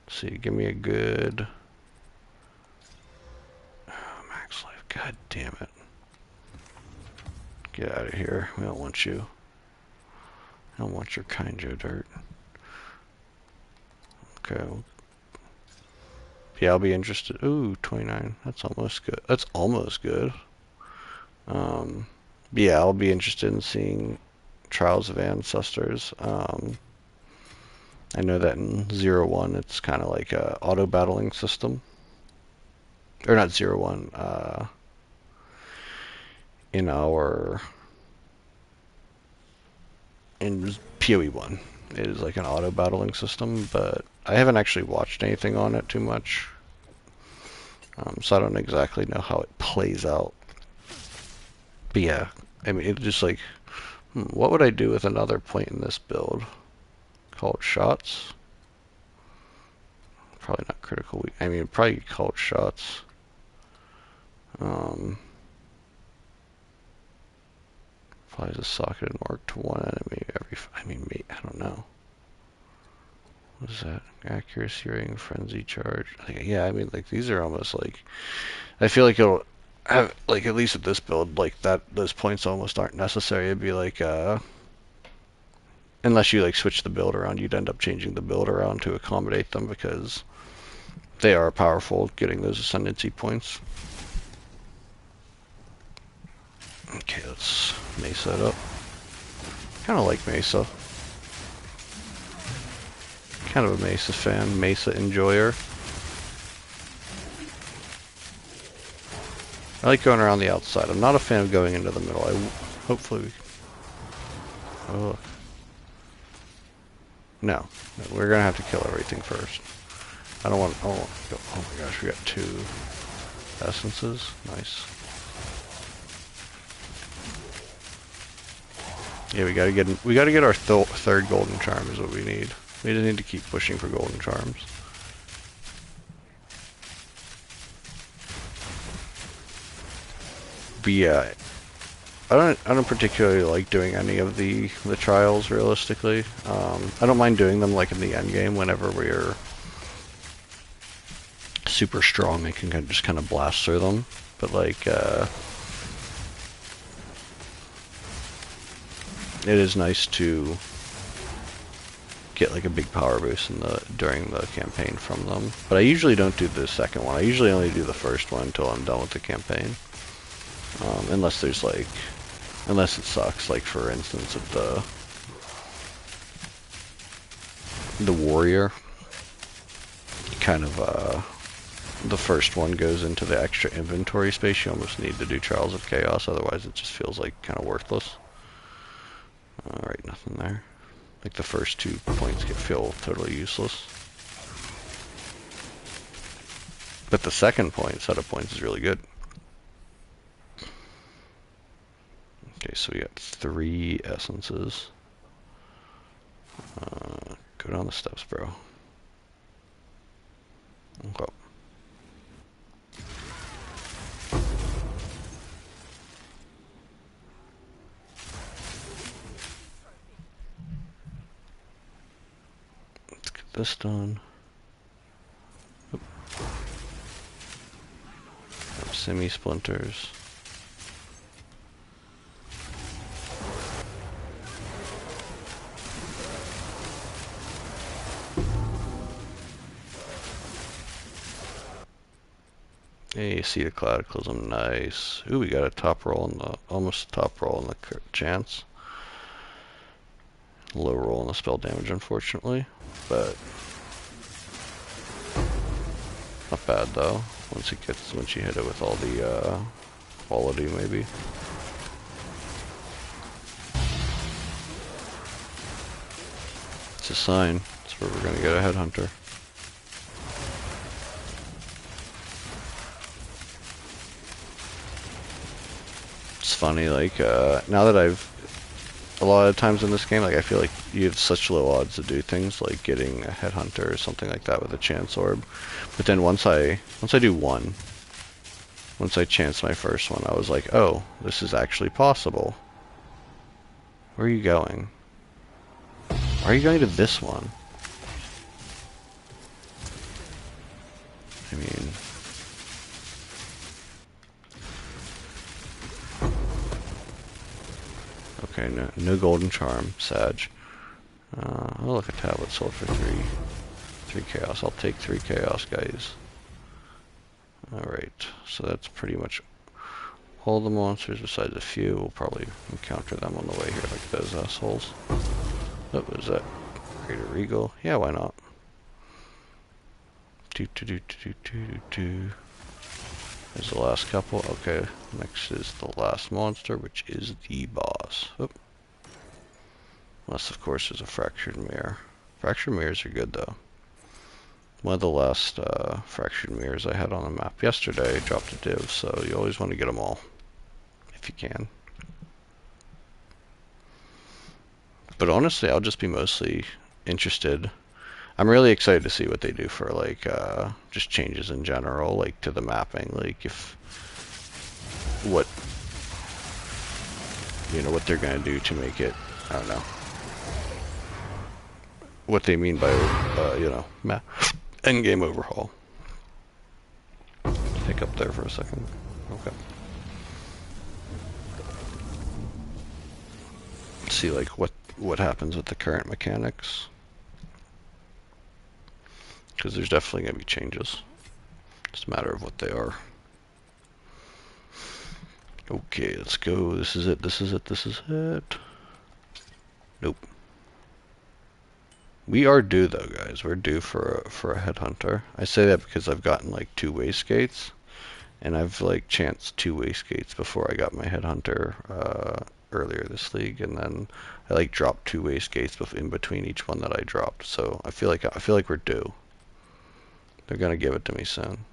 Let's see, give me a good max life. God damn it! Get out of here. We don't want you. I don't want your kind Joe dirt. Okay. Yeah, I'll be interested. Ooh, 29. That's almost good. That's almost good. Yeah, I'll be interested in seeing Trials of Ancestors. I know that in 0-1 it's kind of like a auto battling system. Or not 0-1, in PoE 1 it is like an auto battling system, but I haven't actually watched anything on it too much. So I don't exactly know how it plays out. But yeah, I mean, it's just like, what would I do with another point in this build? Called shots? Probably not critical. I mean, probably called shots. Probably the socketed mark to one enemy every. I mean, I don't know. What is that? Accuracy rating, frenzy charge. Yeah, I mean, like these are almost like. I feel like it'll have, like, at least with this build, like that those points almost aren't necessary. It'd be like unless you like switch the build around, you'd end up changing the build around to accommodate them because they are powerful getting those ascendancy points. Okay, let's Mesa it up. Kind of like Mesa. Kind of a Mesa fan, Mesa enjoyer. I like going around the outside. I'm not a fan of going into the middle. Hopefully we... Oh. No, we're gonna have to kill everything first. I don't want to go. Oh my gosh, we got 2 essences. Nice. Yeah, we gotta get our third golden charm is what we need. We just need to keep pushing for golden charms. But yeah, I don't particularly like doing any of the trials realistically. I don't mind doing them like in the end game whenever we're super strong. I can just kind of blast through them. But like, it is nice to get like a big power boost during the campaign from them. But I usually don't do the second one. I usually only do the first one until I'm done with the campaign. Unless there's like, unless it sucks, like for instance of the warrior, kind of the first one goes into the extra inventory space. You almost need to do Trials of Chaos, otherwise it just feels like kind of worthless. Alright, nothing there. Like the first 2 points feel totally useless. But the second set of points is really good. Okay, so we got 3 essences. Go down the steps, bro. Okay. Let's get this done. Semi-splinters. Hey, Seed of Cataclysm, nice. Ooh, we got a top roll in the, almost top roll in the chance. Low roll in the spell damage, unfortunately, but not bad though. Once you hit it with all the quality, maybe. It's a sign. That's where we're gonna get a headhunter. It's funny, like, now that a lot of times in this game, like, I feel like you have such low odds to do things, like getting a headhunter or something like that with a chance orb. But then once I do one, once I chance my first one, I was like, oh, this is actually possible. Where are you going? Why are you going to this one? I mean... Okay, no golden charm, Sag. Oh, look, a tablet sold for 3 chaos. I'll take 3 chaos, guys. Alright, so that's pretty much all the monsters besides a few. We'll probably encounter them on the way here, like those assholes. What was that? Greater Regal? Yeah, why not? There's the last couple. Okay, next is the last monster, which is the boss. Oh. Unless, of course, there's a Fractured Mirror. Fractured Mirrors are good, though. One of the last Fractured Mirrors I had on the map yesterday dropped a div, so you always want to get them all, if you can. But honestly, I'll just be mostly interested. I'm really excited to see what they do for, like, just changes in general, like, to the mapping, like, what they're going to do to make it, I don't know, what they mean by, endgame overhaul. Pick up there for a second. Okay. See, like, what happens with the current mechanics. Because there's definitely going to be changes. It's a matter of what they are. Okay, let's go. This is it. This is it. This is it. Nope. We are due, though, guys. We're due for a headhunter. I say that because I've gotten, like, 2 wastegates. And I've, like, chanced 2 wastegates before I got my headhunter earlier this league. And then I, like, dropped 2 wastegates in between each one that I dropped. So I feel like we're due. They're gonna give it to me soon.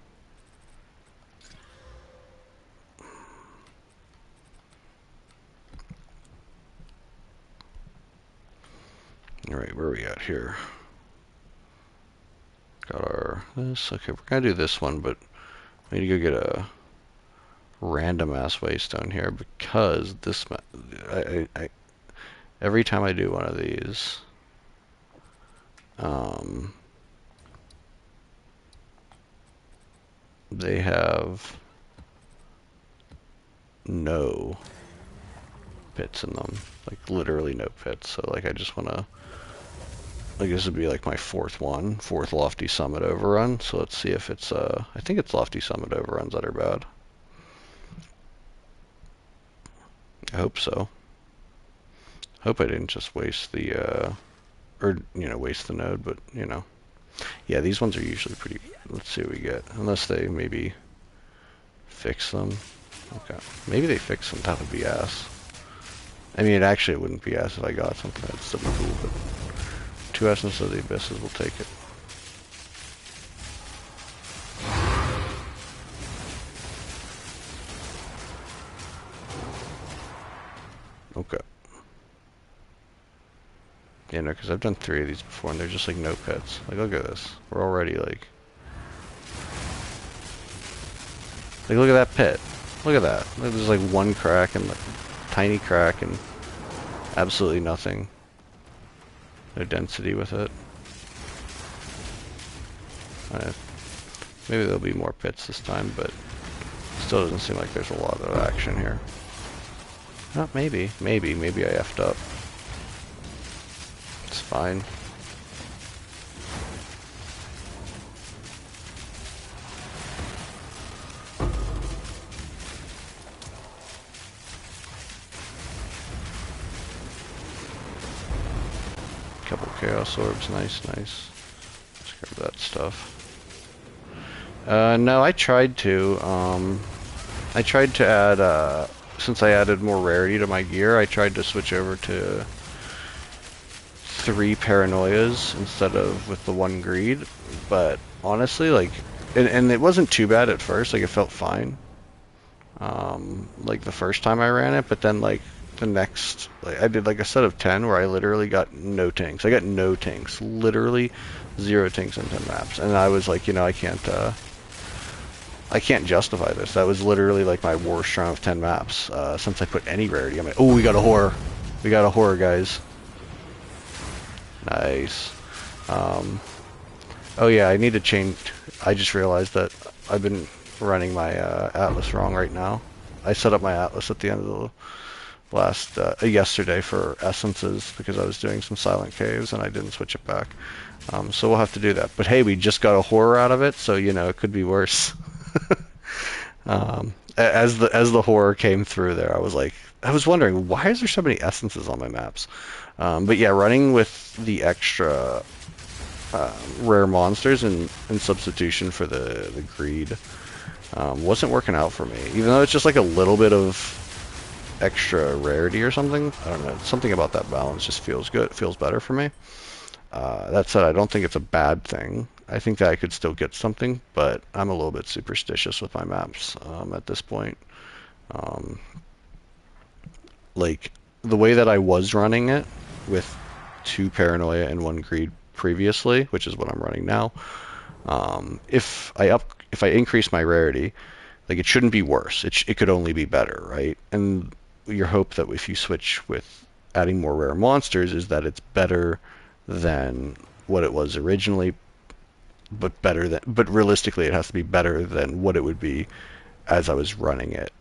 Alright, where are we at here? Got our this. Okay, we're gonna do this one, but we need to go get a random ass waystone here because this I every time I do one of these, they have no pits in them, like literally no pits. So like I just want to, like, this would be like my fourth Lofty Summit overrun. So let's see if it's I think it's Lofty Summit overruns that are bad. I hope so. Hope I didn't just waste the waste the node, but yeah, these ones are usually pretty. Let's see what we get, unless they maybe fix them. Okay, maybe they fix them. That would be ass. I mean, actually, it wouldn't be ass if I got something. That'd still be cool, but 2 Essence of the Abysses will take it. Okay. Yeah, no, because I've done 3 of these before, and they're just like no pits. Like, look at this. We're already like... Like, look at that pit. Look at that. There's like one crack and like tiny crack and absolutely nothing. No density with it. Maybe there'll be more pits this time, but still doesn't seem like there's a lot of action here. Oh, maybe I effed up. It's fine. Couple chaos orbs, nice. Let's grab that stuff. No, I tried to. I tried to add, since I added more rarity to my gear, I tried to switch over to 3 paranoias instead of with the 1 greed. But honestly, like, and it wasn't too bad at first. Like, it felt fine. Like the first time I ran it, but then like the next, like I did like a set of 10 where I literally got no tinks. I got no tinks, literally 0 tinks in 10 maps, and I was like, you know, I can't justify this. That was literally like my worst run of 10 maps since I put any rarity. I'm like, oh, we got a horror. We got a horror, guys. Nice. Oh yeah, I need to change. I just realized that I've been running my Atlas wrong right now. I set up my Atlas at the end of the last yesterday for essences because I was doing some silent caves and I didn't switch it back. So we'll have to do that. But hey, we just got a horror out of it, so you know it could be worse. As the horror came through there, I was like, I was wondering why is there so many essences on my maps. But yeah, running with the extra rare monsters in substitution for the greed wasn't working out for me. Even though it's just like a little bit of extra rarity or something. I don't know. Something about that balance just feels good. It feels better for me. That said, I don't think it's a bad thing. I think that I could still get something, but I'm a little bit superstitious with my maps at this point. Like, the way that I was running it with 2 paranoia and 1 greed previously, which is what I'm running now, if I increase my rarity, like it shouldn't be worse. It could only be better, right? And your hope that if you switch with adding more rare monsters is that it's better than what it was originally, but realistically it has to be better than what it would be as I was running it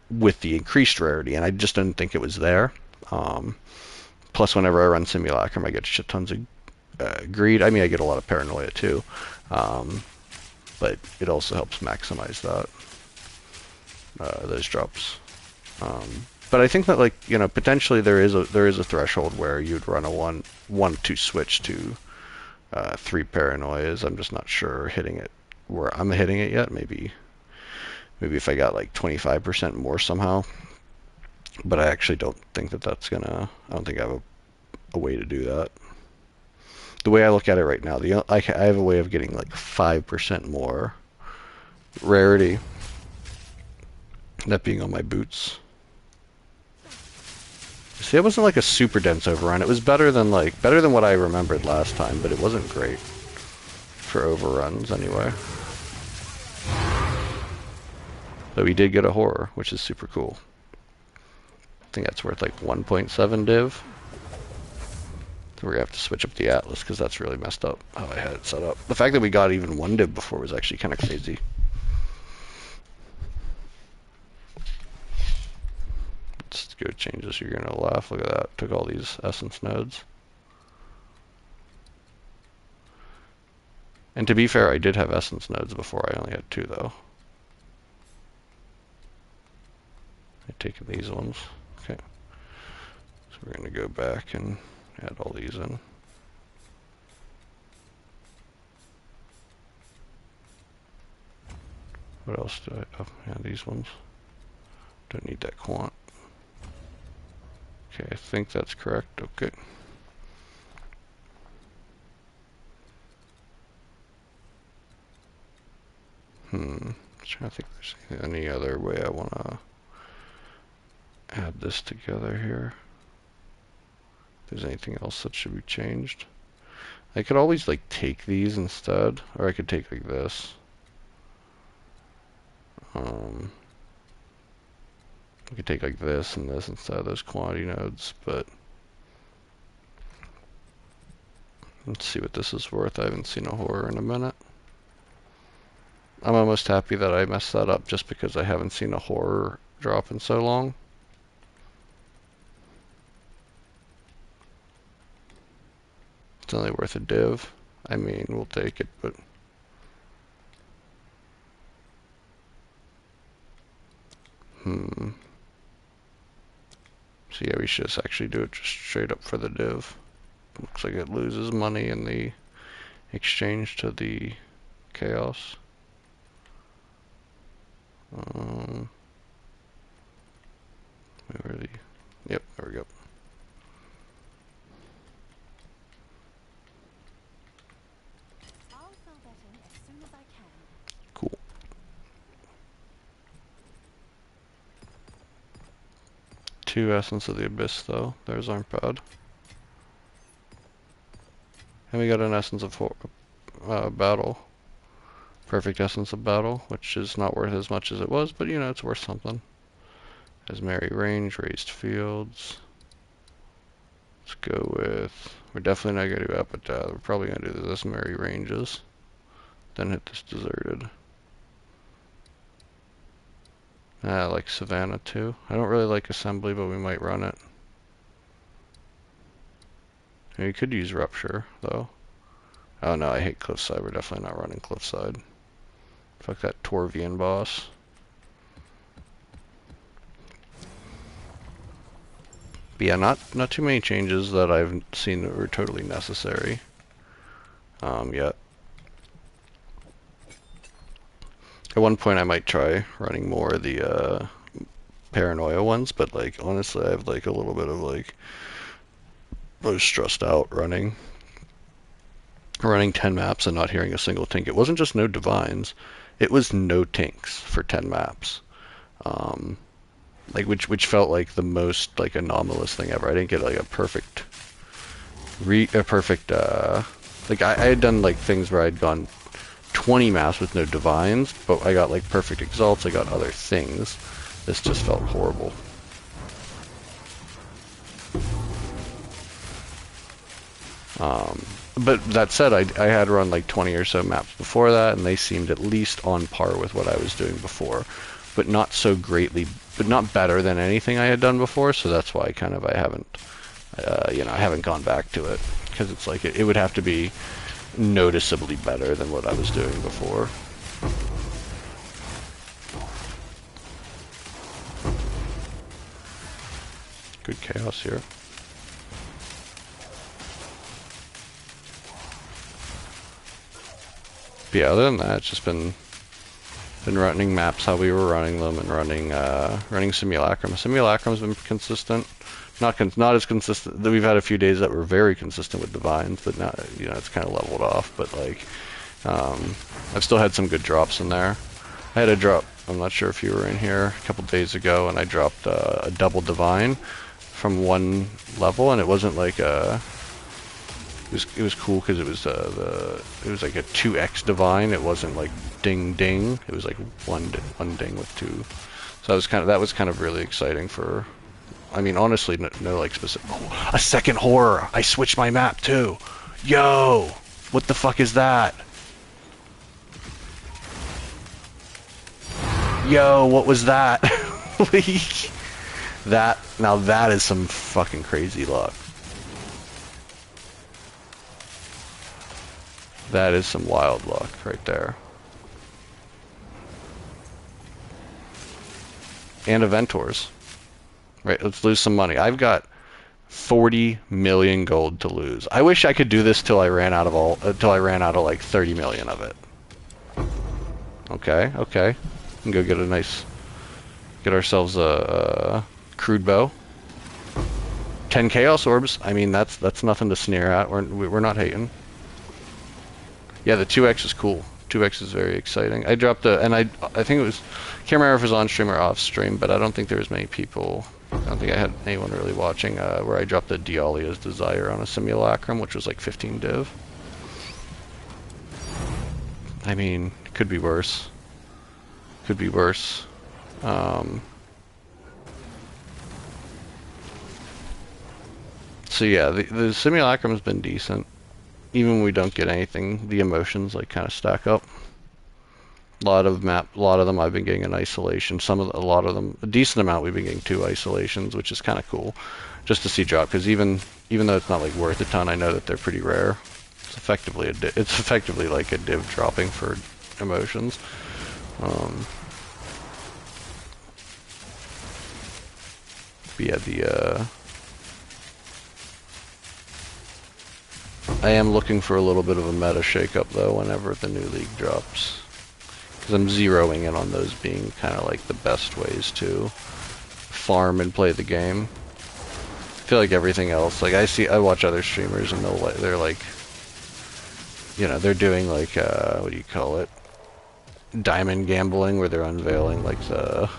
with the increased rarity, and I just didn't think it was there. Plus, whenever I run Simulacrum, I get shit tons of greed. I mean, I get a lot of paranoia too, but it also helps maximize that those drops. But I think that, like, you know, potentially there is a threshold where you'd run a one to switch to 3 paranoias. I'm just not sure hitting it where I'm hitting it yet. Maybe if I got like 25% more somehow. But I actually don't think that that's gonna. I don't think I have a way to do that. The way I look at it right now, I have a way of getting like 5% more rarity. That being on my boots. See, it wasn't like a super dense overrun. It was better than what I remembered last time, but it wasn't great for overruns anyway. But we did get a horror, which is super cool. I think that's worth like 1.7 div. So we're gonna have to switch up the Atlas because that's really messed up how I had it set up. The fact that we got even 1 div before was actually kind of crazy. Let's go change this. You're gonna laugh. Look at that. Took all these essence nodes. And to be fair, I did have essence nodes before. I only had 2 though. I've taken these ones. Okay. So we're gonna go back and add all these in. What else do I? Oh, yeah, these ones. Don't need that quant. Okay, I think that's correct. Okay. I'm trying to think if there's any other way I want to add this together here. If there's anything else that should be changed. I could always like take these instead, or I could take like this. I could take like this and this instead of those quantity nodes, but let's see what this is worth. I haven't seen a horror in a minute. I'm almost happy that I messed that up just because I haven't seen a horror drop in so long. It's only worth a div. I mean, we'll take it, but so yeah, we should just actually do it just straight up for the div. Looks like it loses money in the exchange to the chaos. Yep, there we go. Cool. Two Essence of the Abyss though. Those aren't bad. And we got an Essence of Battle. Perfect Essence of Battle, which is not worth as much as it was, but you know, it's worth something. Asmeri Range, Raised Fields. Let's go with... We're definitely not going to do Epitaph. We're probably going to do the Asmeri Ranges. Then hit this Deserted. I like Savannah too. I don't really like Assembly, but we might run it. We could use Rupture, though. Oh no, I hate Cliffside. We're definitely not running Cliffside. Fuck that Torvian boss. But yeah, not too many changes that I've seen that were totally necessary yet. At one point I might try running more of the Paranoia ones, but like honestly I have like a little bit of like I was stressed out running 10 maps and not hearing a single Tink. It wasn't just no Divines, it was no Tinks for 10 maps. Like which felt like the most like anomalous thing ever. I didn't get like a perfect like I had done like things where I'd gone 20 maps with no Divines, but I got like perfect exalts, I got other things. This just felt horrible. But that said, I had run like 20 or so maps before that, and they seemed at least on par with what I was doing before, but not so greatly, but not better than anything I had done before. So that's why I haven't, I haven't gone back to it, because it's like it would have to be noticeably better than what I was doing before. Good chaos here. But yeah, other than that, it's just been running maps how we were running them, and running Simulacrum. Simulacrum's been consistent, not as consistent. We've had a few days that were very consistent with Divines, but now it's kind of leveled off. But like, I've still had some good drops in there. I had a drop. I'm not sure if you were in here a couple days ago, and I dropped a double Divine from one level, and it wasn't like a. It was cool because it was like a 2x Divine. It wasn't like ding ding. It was like one ding with two. So that was kind of really exciting for. I mean, honestly, no like specific. Oh, a second horror. I switched my map too. Yo, what the fuck is that? Yo, what was that? That is some fucking crazy luck. That is some wild luck right there. And Eventors. Right, let's lose some money. I've got 40 million gold to lose. I wish I could do this till I ran out of like 30 million of it. Okay. We can go get ourselves a crude bow. 10 chaos orbs. I mean, that's nothing to sneer at. We're not hating. Yeah, the 2x is cool. 2x is very exciting. I dropped and I think it was, can't remember if it was on stream or off stream, but I don't think there was many people I don't think I had anyone really watching, where I dropped a Dialia's Desire on a Simulacrum, which was like 15 div. I mean, it could be worse. Could be worse. So yeah, the Simulacrum's been decent. Even when we don't get anything, the emotions like kind of stack up. A lot of them I've been getting in isolation. A lot of them, a decent amount we've been getting 2 isolations, which is kind of cool, just to see drop. Because even though it's not like worth a ton, I know that they're pretty rare. It's effectively like a div dropping for emotions. But yeah, I am looking for a little bit of a meta shakeup though whenever the new league drops. Because I'm zeroing in on those being kind of like the best ways to farm and play the game. I feel like everything else, like I watch other streamers and they're like, you know, they're doing like, what do you call it? Diamond gambling, where they're unveiling like the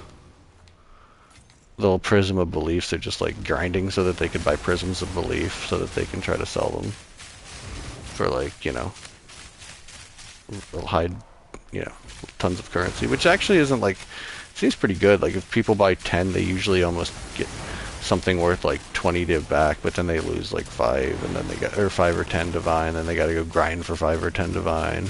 little prism of beliefs. They're just like grinding so that they could buy prisms of belief so that they can try to sell them for like, you know, high, you know, tons of currency, which actually isn't like, seems pretty good. Like if people buy 10, they usually almost get something worth like 20 div back, but then they lose like 5, and then they got, or 5 or 10 divine, then they got to go grind for 5 or 10 divine.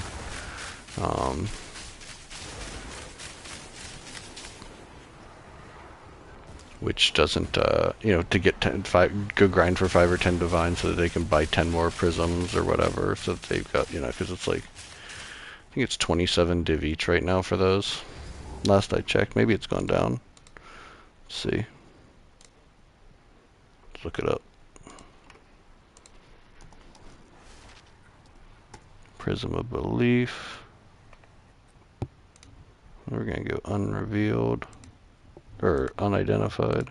Which doesn't, you know, to get 5, go grind for 5 or 10 divine so that they can buy 10 more prisms or whatever, so that they've got, you know, because it's like, I think it's 27 div each right now for those. Last I checked, maybe it's gone down. Let's see. Let's look it up. Prism of Belief. We're gonna go unrevealed. Or unidentified.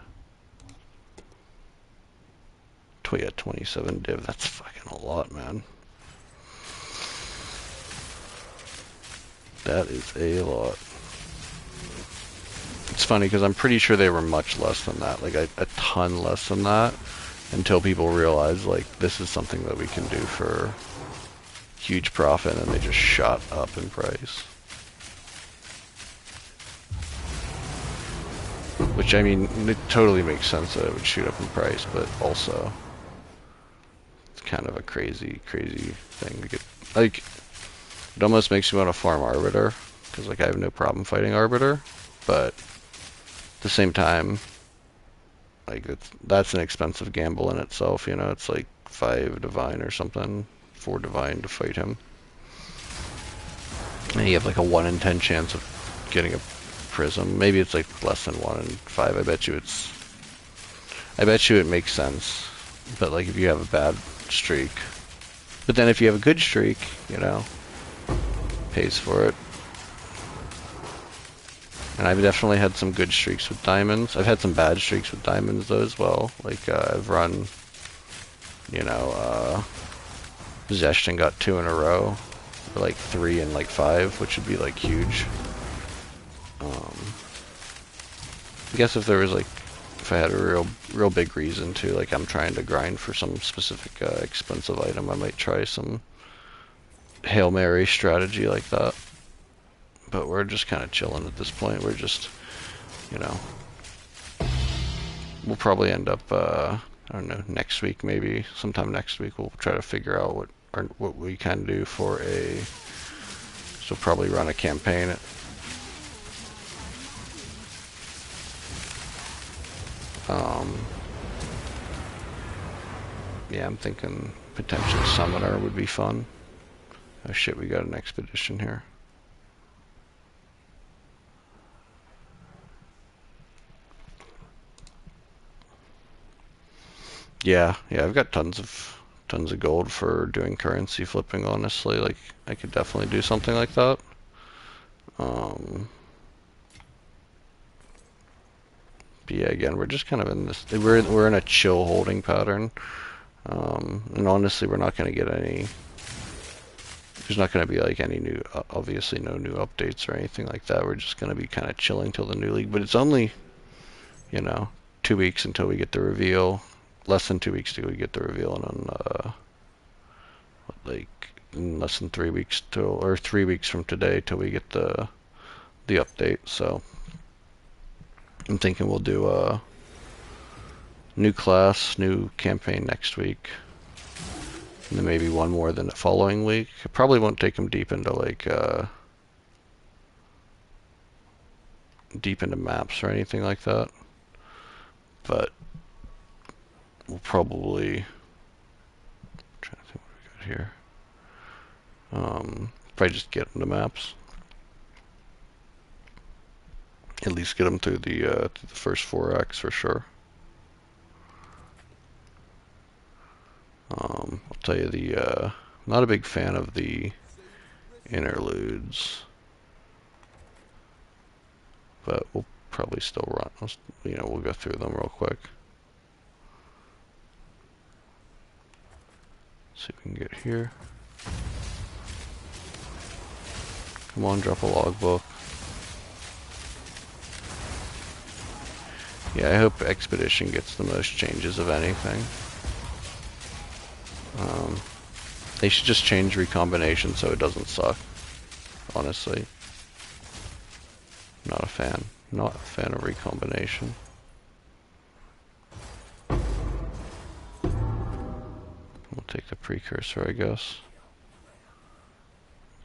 Yeah, 27 div. That's fucking a lot, man. That is a lot. It's funny because I'm pretty sure they were much less than that, like a ton less than that, until people realize like this is something that we can do for huge profit, and they just shot up in price. Which, I mean, it totally makes sense that it would shoot up in price, but also it's kind of a crazy thing to get. Like, it almost makes me want to farm Arbiter, because like I have no problem fighting Arbiter, but at the same time, like that's an expensive gamble in itself, you know. It's like 5 divine or something, 4 divine to fight him, and you have like a 1 in 10 chance of getting a prism. Maybe it's like less than 1 in 5. I bet you it makes sense. But like if you have a bad streak, but then if you have a good streak, you know, pays for it. And I've definitely had some good streaks with diamonds. I've had some bad streaks with diamonds though as well. Like I've run, you know, Zesht and got 2 in a row, or like 3 and like 5, which would be like huge. I guess if there was like, if I had a real big reason to, like I'm trying to grind for some specific expensive item, I might try some Hail Mary strategy like that. But we're just kind of chilling at this point. We're just, you know, we'll probably end up, I don't know, next week maybe, sometime next week we'll try to figure out what we can do for a, so probably run a campaign. Yeah, I'm thinking potential summoner would be fun. Oh shit, we got an expedition here. Yeah, I've got tons of gold for doing currency flipping, honestly. Like I could definitely do something like that. But yeah, again, we're just kind of in this, we're in a chill holding pattern. And honestly, we're not going to get any, there's not going to be like any new, obviously no new updates or anything like that. We're just going to be kind of chilling till the new league, but it's only, you know, 2 weeks until we get the reveal. Less than 2 weeks till we get the reveal, and then like less than 3 weeks till, or 3 weeks from today till we get the update. So I'm thinking we'll do a new class, new campaign next week, and then maybe one more than the following week. It probably won't take them deep into like deep into maps or anything like that, but we'll probably, I'm trying to think what we got here. Probably just get into maps. At least get them through the first 4 acts for sure. I'll tell you, not a big fan of the interludes, but we'll probably still run. We'll go through them real quick. See if we can get here. Come on, drop a logbook. Yeah, I hope Expedition gets the most changes of anything. They should just change recombination so it doesn't suck. Honestly. Not a fan. Not a fan of recombination. We'll take the precursor, I guess.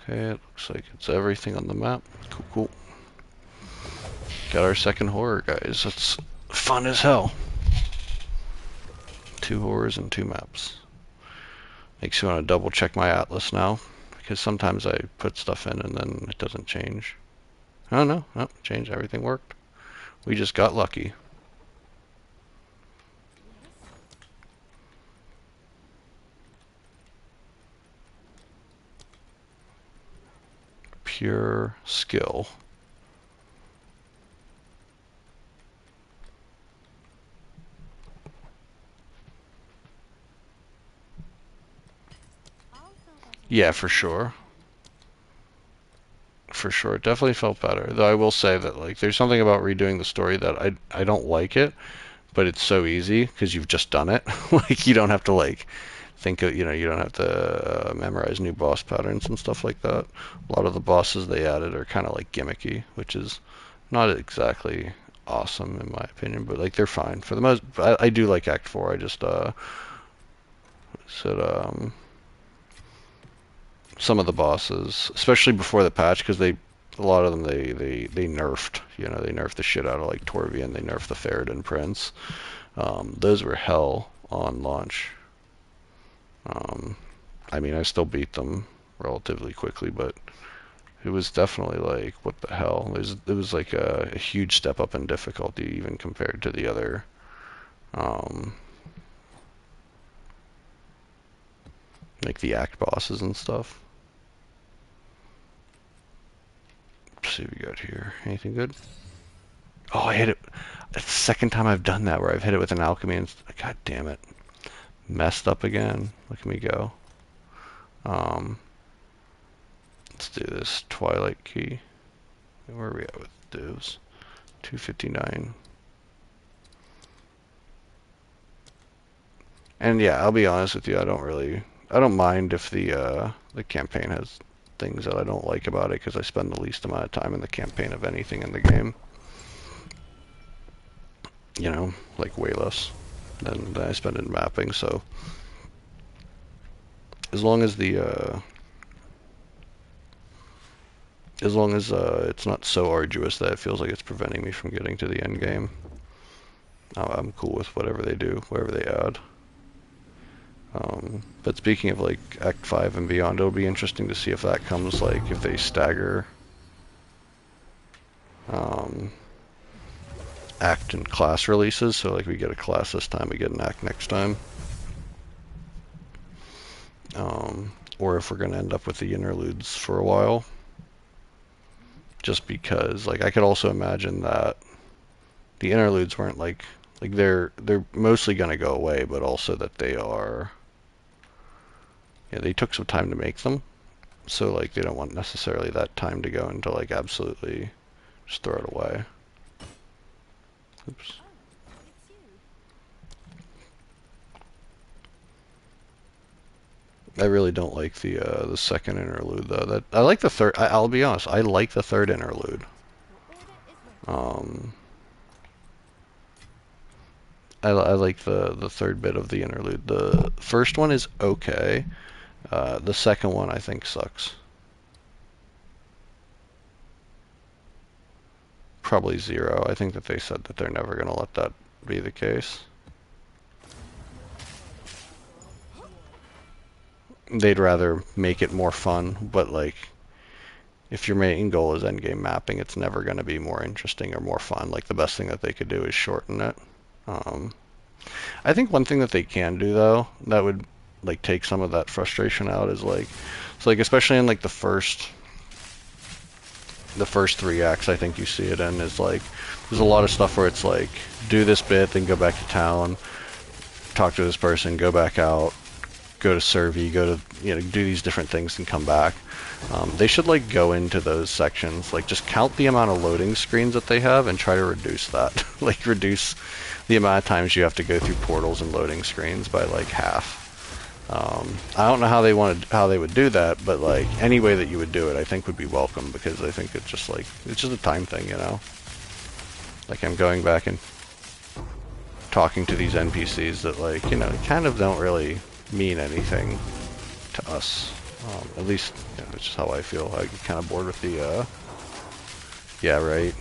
Okay, it looks like it's everything on the map. Cool, cool. Got our second horror, guys. That's fun as hell. 2 horrors and 2 maps. Makes you want to double check my atlas now, because sometimes I put stuff in and then it doesn't change. Oh no, no, changed, everything worked. We just got lucky. Pure skill. Yeah, for sure. For sure, it definitely felt better. Though I will say that like there's something about redoing the story that I don't like it, but it's so easy because you've just done it. Like you don't have to like think of, you don't have to memorize new boss patterns and stuff like that. A lot of the bosses they added are kind of like gimmicky, which is not exactly awesome in my opinion, but like they're fine for the most. I do like Act 4. I just said some of the bosses, especially before the patch, because a lot of them they nerfed. They nerfed the shit out of like Torvian. They nerfed the Ferrodin Prince. Those were hell on launch. I mean, I still beat them relatively quickly, but it was definitely like, what the hell? It was like a huge step up in difficulty, even compared to the other, like the act bosses and stuff. Let's see what we got here. Anything good? Oh, I hit it. It's the second time I've done that where I've hit it with an alchemy and god damn it. Messed up again. Look at me go. Let's do this Twilight Key. Where are we at with divs? 259. And yeah, I'll be honest with you, I don't mind if the campaign has things that I don't like about it, because I spend the least amount of time in the campaign of anything in the game. Like way less than I spend in mapping, so as long as it's not so arduous that it feels like it's preventing me from getting to the end game, I'm cool with whatever they do, whatever they add. But speaking of like Act 5 and beyond, it'll be interesting to see if that comes, like if they stagger act and class releases, so like we get a class this time, we get an act next time. Or if we're going to end up with the interludes for a while. Just because, like, I could also imagine that the interludes weren't like they're mostly going to go away, but also that they took some time to make them, so like they don't want necessarily that time to go into like absolutely just throw it away. Oops. I really don't like the second interlude though. That I like the third. I'll be honest. I like the third interlude. Um, I like the third bit of the interlude. The first one is okay. The second one I think sucks. Probably 0. I think that they said that they're never gonna let that be the case. They'd rather make it more fun, but like if your main goal is endgame mapping, it's never going to be more interesting or more fun. Like the best thing that they could do is shorten it. Um, I think one thing that they can do though that would like take some of that frustration out is like, so like especially in like the first 3 acts, I think you see it in is like there's a lot of stuff where it's like do this bit, then go back to town, talk to this person, go back out, go to Survey, go to, do these different things and come back. They should like go into those sections, like just count the amount of loading screens that they have and try to reduce that. Like reduce the amount of times you have to go through portals and loading screens by like half. I don't know how they would do that, but like any way that you would do it, I think would be welcome because I think it's just a time thing, Like I'm going back and talking to these NPCs that like, kind of don't really mean anything to us. At least, it's just how I feel. I get kind of bored with the, yeah, right.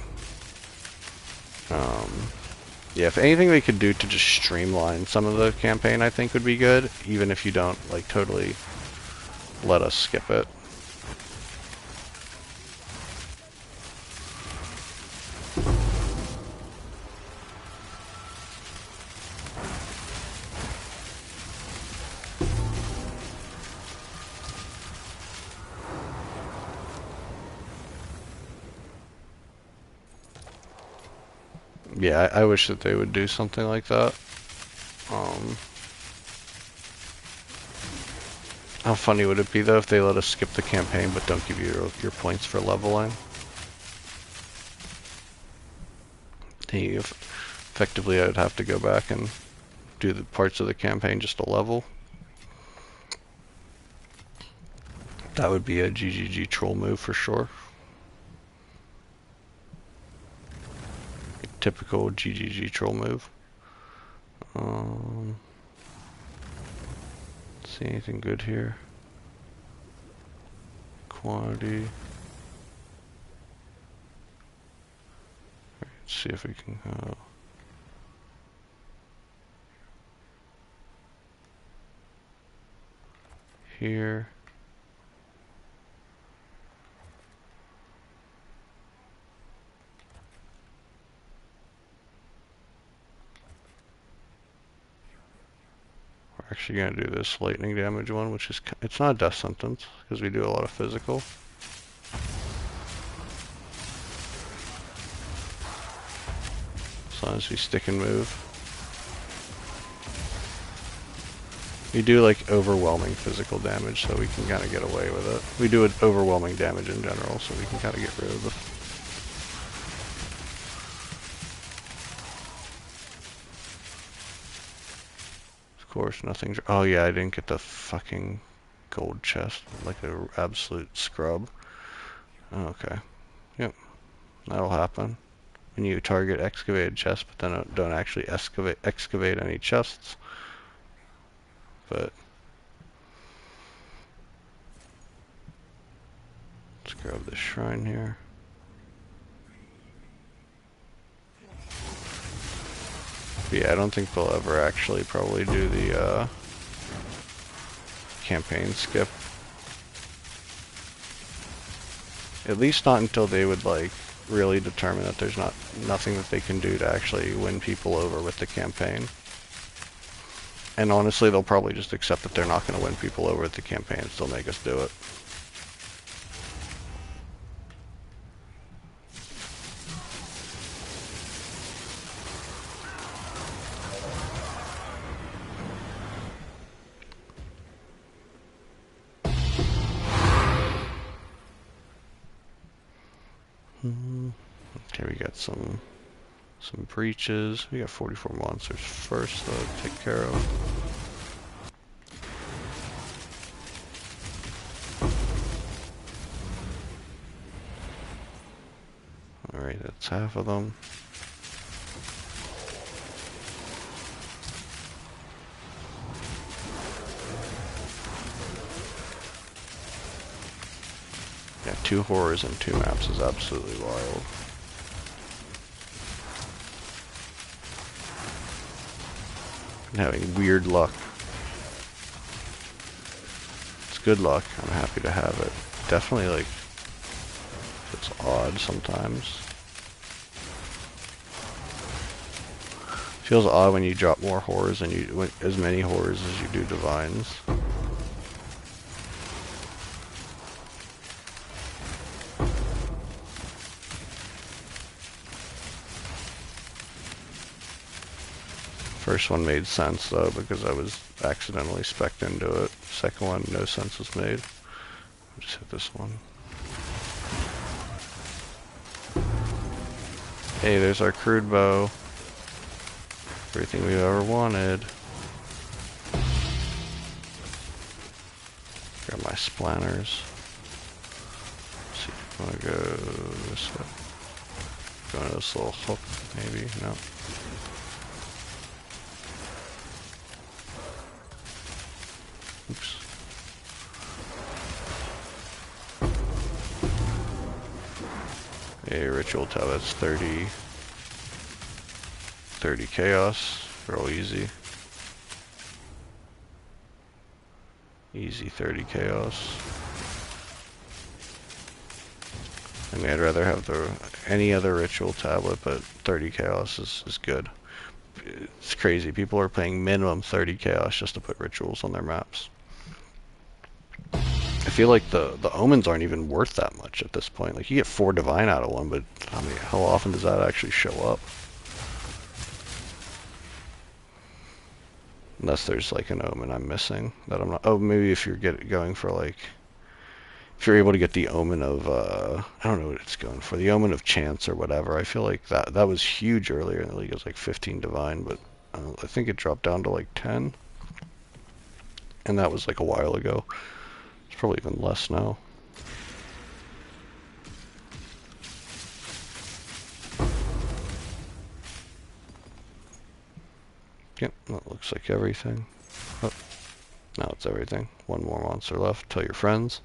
Yeah, if anything they could do to just streamline some of the campaign, I think would be good, even if you don't, like, totally let us skip it. Yeah, I wish that they would do something like that. How funny would it be, though, if they let us skip the campaign but don't give you your points for leveling? Effectively, I would have to go back and do the parts of the campaign just to level. That would be a GGG troll move for sure. Typical GGG troll move. See anything good here? Quantity. Let's see if we can go. Here. We're actually going to do this lightning damage one, which is, it's not a death sentence, because we do a lot of physical. As long as we stick and move. We do like overwhelming physical damage, so we can kind of get away with it. We do overwhelming damage in general, so we can kind of get rid of the... Of course, nothing's... Oh yeah, I didn't get the fucking gold chest, like an absolute scrub. Okay. Yep. That'll happen. When you target excavated chests, but then don't actually excavate any chests. But let's grab this shrine here. But yeah, I don't think they'll ever actually probably do the campaign skip. At least not until they would like really determine that there's nothing that they can do to actually win people over with the campaign. And honestly, they'll probably just accept that they're not going to win people over with the campaign and still make us do it. Okay, we got some breaches. We got 44 monsters first, though, to take care of. Alright, that's half of them. Yeah, 2 horrors and 2 maps is absolutely wild. I'm having weird luck. It's good luck. I'm happy to have it. Definitely, like, it's odd sometimes. Feels odd when you drop more horrors and as many horrors as you do divines. First one made sense though because I was accidentally spec'd into it. Second one, no sense was made. Just hit this one. Hey, there's our crude bow. Everything we've ever wanted. Grab my splanners. Let's see if I want to go this way. Go into this little hook, maybe? No. Oops. A ritual tab, that's 30 chaos, real easy. Easy 30 chaos. I mean, I'd rather have any other ritual tablet, but 30 chaos is good. It's crazy. People are paying minimum 30 chaos just to put rituals on their maps. I feel like the omens aren't even worth that much at this point. Like, you get 4 divine out of one, but I mean, how often does that actually show up? Unless there's like an omen I'm missing that I'm not. Oh, maybe if you're going for like, if you're able to get the omen of I don't know what it's going for, the omen of chance or whatever. I feel like that was huge earlier in the league. It was like 15 divine, but I think it dropped down to like 10, and that was like a while ago. It's probably even less now. Yep, that looks like everything. Oh, now it's everything. One more monster left. Tell your friends.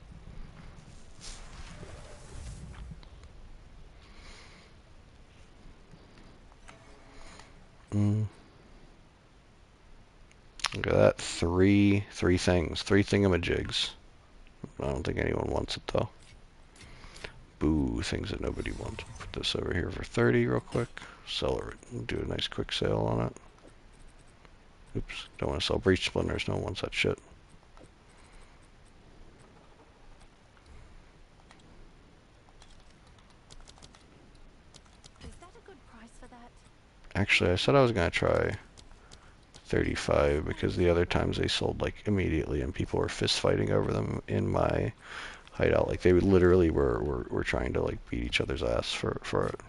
Look at that. Three things. 3 thingamajigs. I don't think anyone wants it though. Boo, things that nobody wants. Put this over here for 30 real quick. Sell it. Do a nice quick sale on it. Oops, don't want to sell breach splinters. No one wants that shit. Is that a good price for that? Actually, I said I was going to try 35 because the other times they sold like immediately and people were fist fighting over them in my hideout. Like they literally were trying to like beat each other's ass for it.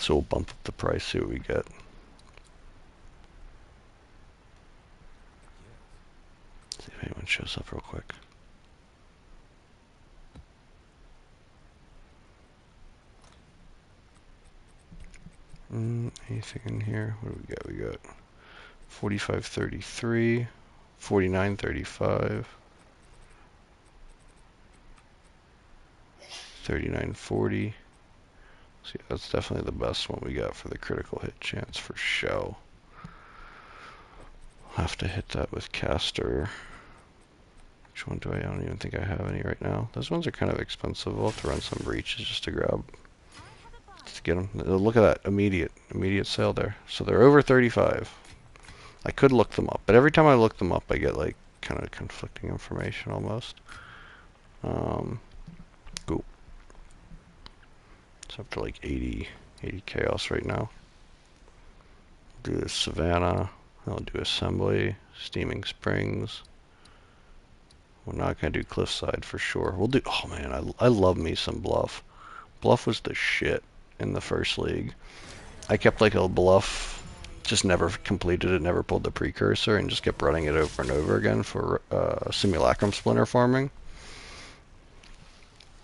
So we'll bump up the price, see what we get. See if anyone shows up real quick. Anything in here? What do we got? We got 45.33, 49.35, 39.40. See, that's definitely the best one we got for the critical hit chance for show. I'll have to hit that with caster. Which one do I don't even think I have any right now. Those ones are kind of expensive. We'll have to run some breaches just to grab. To get them. Look at that. Immediate sale there. So they're over 35. I could look them up, but every time I look them up, I get like kind of conflicting information almost. Cool. It's up to like 80 chaos right now. Do this Savannah. I'll do Assembly, Steaming Springs. We're not going to do Cliffside for sure. We'll do, oh man, I love me some Bluff. Bluff was the shit in the first league. I kept like a Bluff just never completed it, never pulled the precursor, and just kept running it over and over again for simulacrum splinter farming.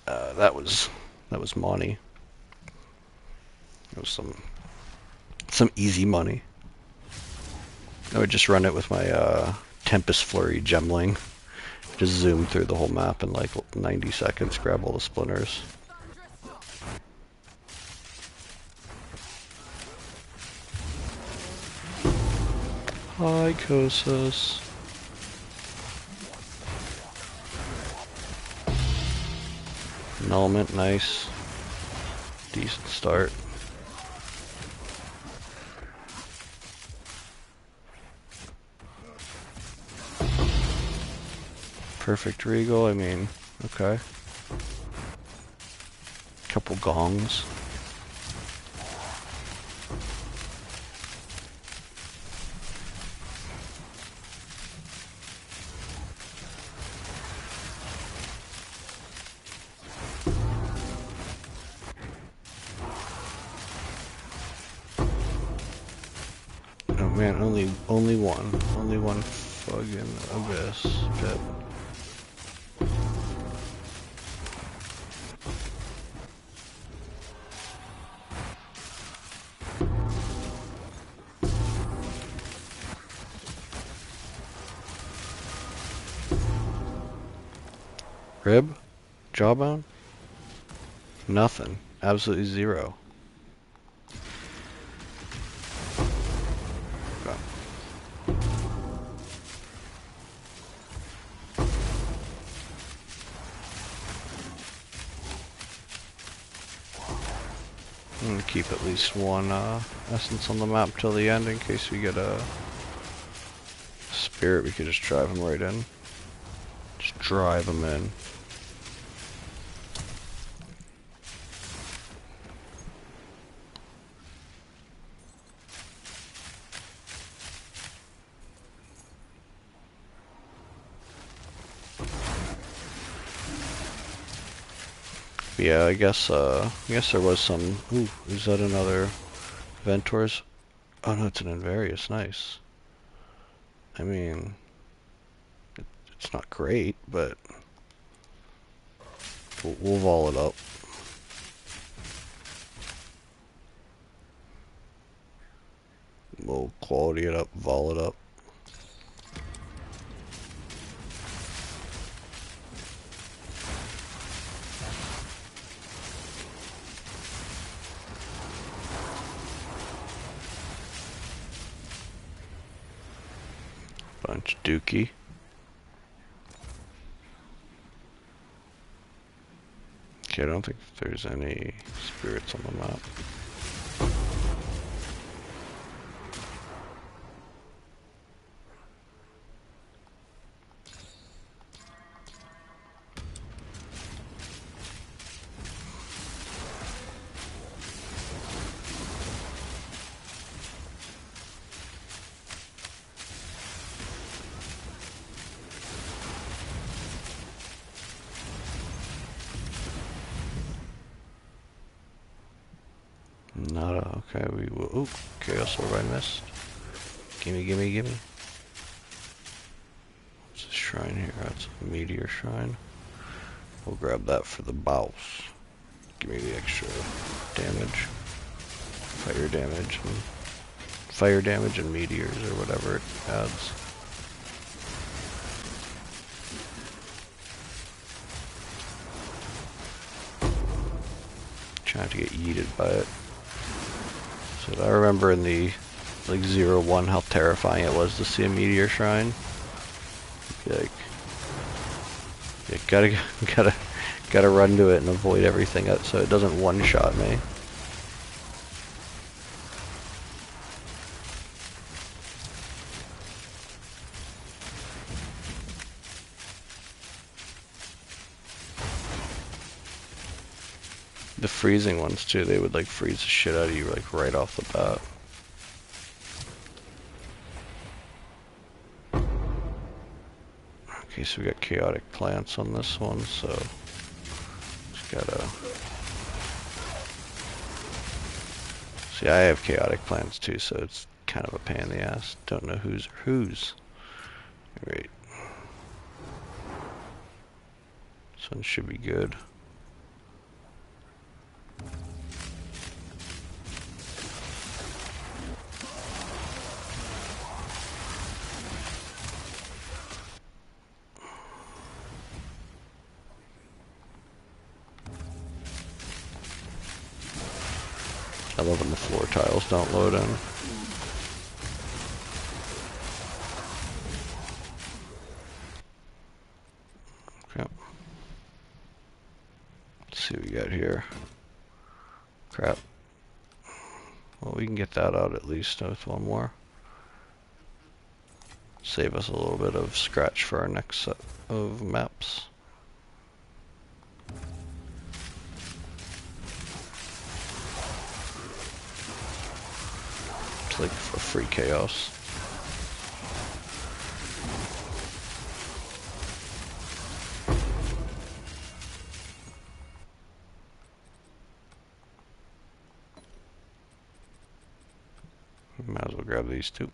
That was money. It was some easy money. I would just run it with my Tempest Flurry gemling. Just zoom through the whole map in like 90 seconds, grab all the splinters. Hi, Kosas. Annulment, nice. Decent start. Perfect Regal, I mean, okay. Couple gongs. Oh man, only one fucking abyss pit. Rib? Jawbone? Nothing. Absolutely zero. Okay. I'm gonna keep at least one essence on the map till the end in case we get a spirit. We could just drive him right in. Just drive him in. Yeah, I guess there was some. Ooh, is that another Ventor's? Oh no, it's an Invarious. Nice. I mean, it's not great, but we'll vol it up. We'll quality it up, vol it up. Bunch dookie. Okay, I don't think there's any spirits on the map. Nada. Okay, we will. Ooh, Chaos Orb I missed. Gimme, gimme, gimme. What's this shrine here? That's a meteor shrine. We'll grab that for the boss. Give me the extra damage. Fire damage and meteors or whatever it adds. Trying to get yeeted by it. So I remember in the like 0-1 how terrifying it was to see a meteor shrine. Like, you gotta run to it and avoid everything so it doesn't one-shot me. The freezing ones too, they would like freeze the shit out of you like right off the bat. Okay, so we got chaotic plants on this one, so just gotta see. I have chaotic plants too, so it's kind of a pain in the ass. Don't know whose or whose. Alright. This one should be good. I love when the floor tiles don't load in. Okay. Let's see what we got here. Crap. Well, we can get that out at least with one more. Save us a little bit of scratch for our next set of maps. It's like for free chaos. Might as well grab these two.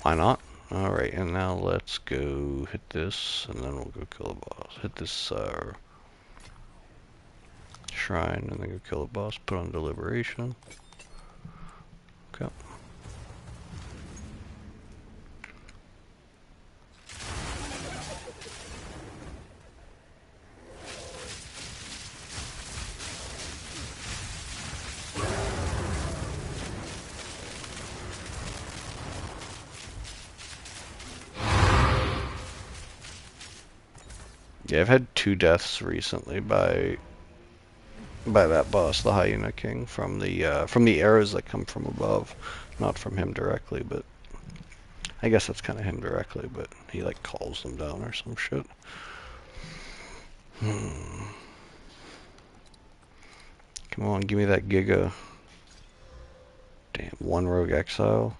Why not? Alright, and now let's go hit this, and then we'll go kill the boss. Hit this shrine, and then go kill the boss. Put on deliberation. Okay. Yeah, I've had 2 deaths recently by that boss, the Hyena King, from the arrows that come from above, not from him directly, but I guess that's kind of him directly, but he like calls them down or some shit. Come on, give me that Giga. Damn, 1 rogue exile.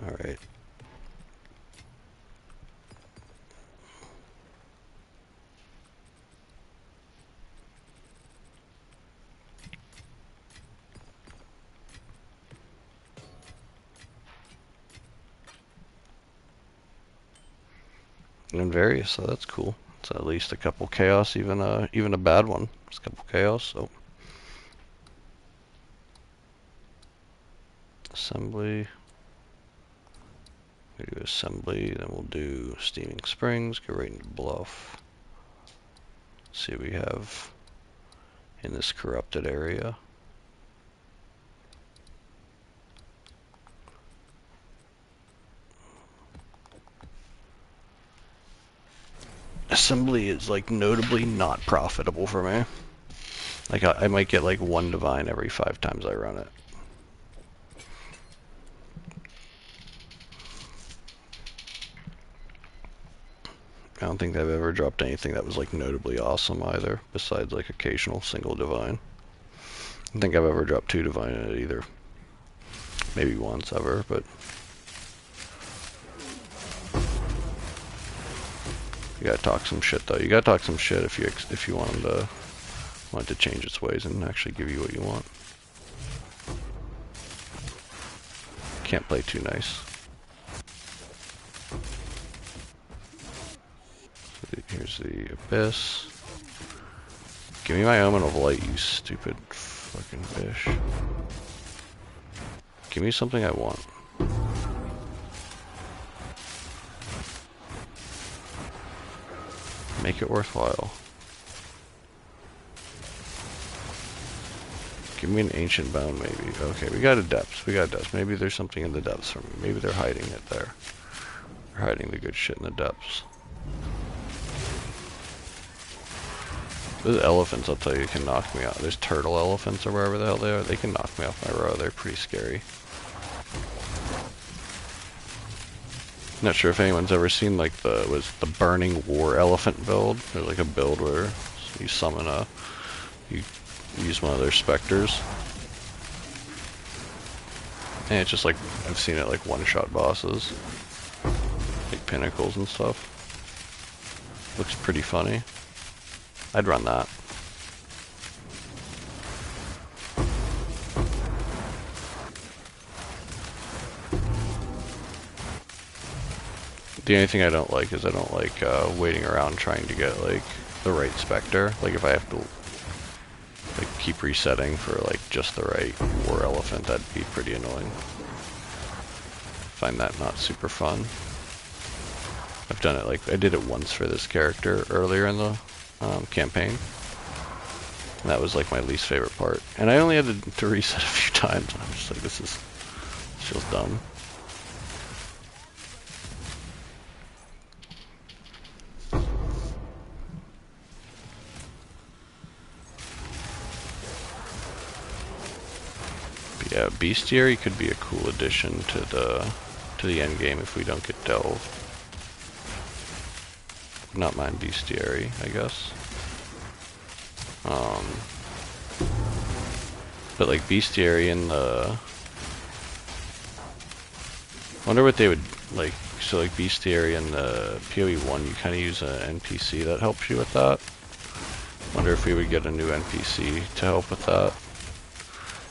Alright. And various, so that's cool. It's at least a couple chaos, even a bad one. It's a couple chaos, so. Assembly. We do assembly, then we'll do Steaming Springs, go right into Bluff. See what we have in this corrupted area. Assembly is like notably not profitable for me. Like I might get like 1 divine every 5 times I run it. I don't think I've ever dropped anything that was like notably awesome either, besides like occasional single divine. I don't think I've ever dropped 2 divine in it either. Maybe once ever, but you gotta talk some shit though. You gotta talk some shit if you want them to change its ways and actually give you what you want. Can't play too nice. Here's the Abyss. Give me my Omen of Light, you stupid fucking fish. Give me something I want. Make it worthwhile. Give me an Ancient Bound, maybe. Okay, we got a depth. We got depths. Maybe there's something in the depths from me. Maybe they're hiding it there. They're hiding the good shit in the depths. Those elephants, I'll tell you, can knock me out. There's turtle elephants or wherever the hell they are. They can knock me off my row. They're pretty scary. Not sure if anyone's ever seen like the Burning War elephant build. There's like a build where you summon you use one of their specters. And it's just like, I've seen it like one-shot bosses. Like pinnacles and stuff. Looks pretty funny. I'd run that. The only thing I don't like is I don't like waiting around trying to get like the right specter. Like if I have to like keep resetting for like just the right war elephant, that'd be pretty annoying. Find that not super fun. I've done it like I did it once for this character earlier in the campaign. And that was like my least favorite part. And I only had to reset a few times. And I'm just like, this feels dumb. But yeah, Bestiary could be a cool addition to the end game if we don't get delved. Not mind Bestiary, I guess. But like Bestiary in the... wonder what they would like. So like Bestiary in the PoE 1, you kind of use an NPC that helps you with that. Wonder if we would get a new NPC to help with that.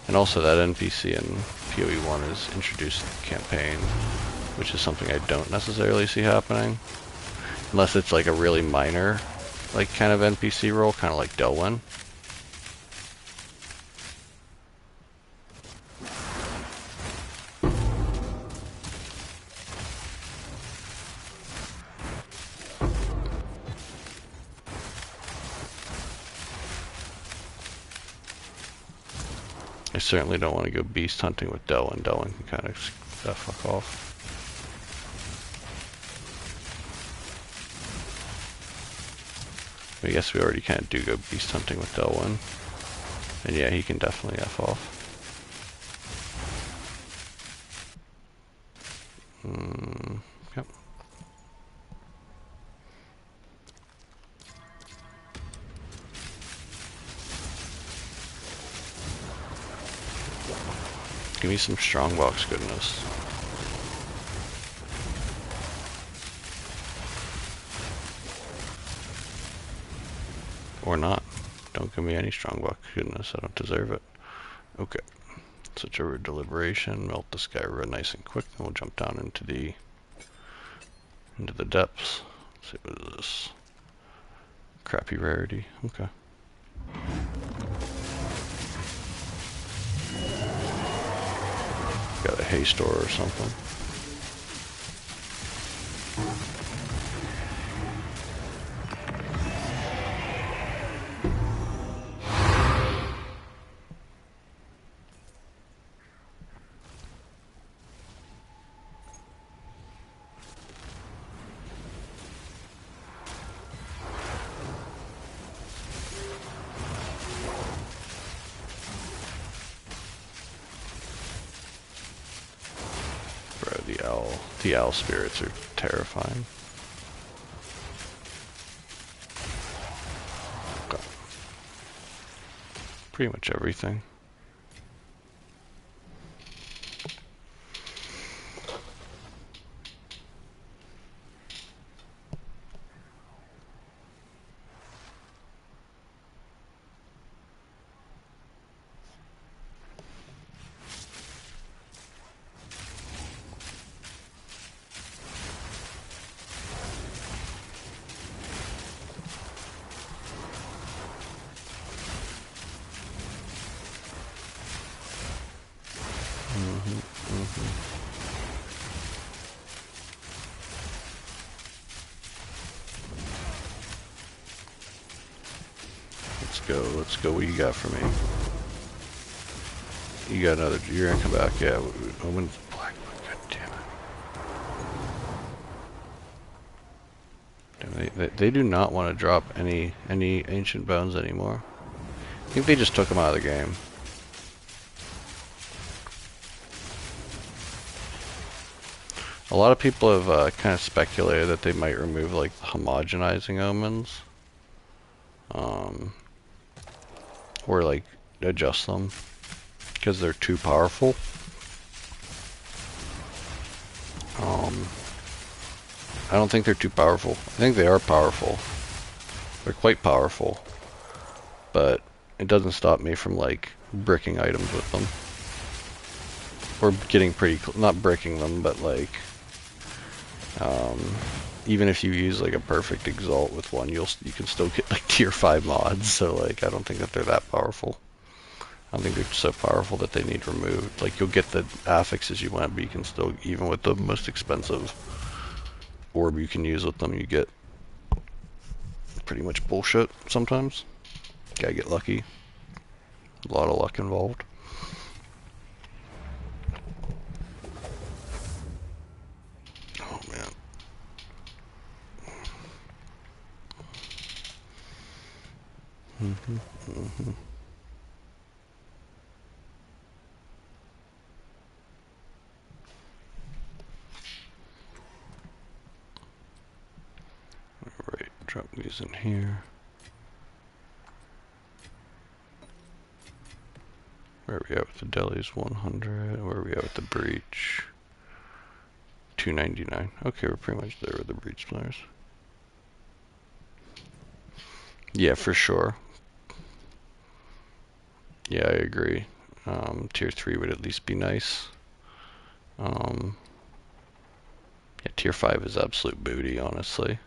And also that NPC in PoE 1 is introduced in the campaign, which is something I don't necessarily see happening. Unless it's like a really minor, like kind of NPC role, kind of like Delwyn. I certainly don't want to go beast hunting with Delwyn. Delwyn can kind of fuck off. I guess we already kind of do go beast hunting with Delwyn. And yeah, he can definitely F off. Yep. Give me some strongbox goodness. Or not. Don't give me any strongbox goodness, I don't deserve it. Okay. Switch over to deliberation, melt this guy real nice and quick, then we'll jump down into the depths. Let's see, what is this? Crappy rarity. Okay. Got a hay store or something. The owl spirits are terrifying. Okay. Pretty much everything. Let's go. What you got for me? You got another. You're gonna come back. Yeah. When black. God damn it. They do not want to drop any ancient bones anymore. I think they just took them out of the game. A lot of people have kind of speculated that they might remove like the homogenizing omens. Or like adjust them because they're too powerful. I don't think they're too powerful. I think they are powerful. They're quite powerful, but it doesn't stop me from like bricking items with them, or getting pretty not bricking them, but like Even if you use like a perfect exalt with one, you can still get like tier 5 mods. So like I don't think that they're that powerful. I don't think they're so powerful that they need removed. Like you'll get the affixes you want, but you can still, even with the most expensive orb you can use with them, you get pretty much bullshit sometimes. Gotta get lucky. A lot of luck involved. Oh man. Alright, drop these in here. Where are we at with the delis? 100. Where are we at with the breach? 299. Okay, we're pretty much there with the breach players. Yeah, for sure. Yeah, I agree. Tier 3 would at least be nice. Yeah, tier 5 is absolute booty, honestly.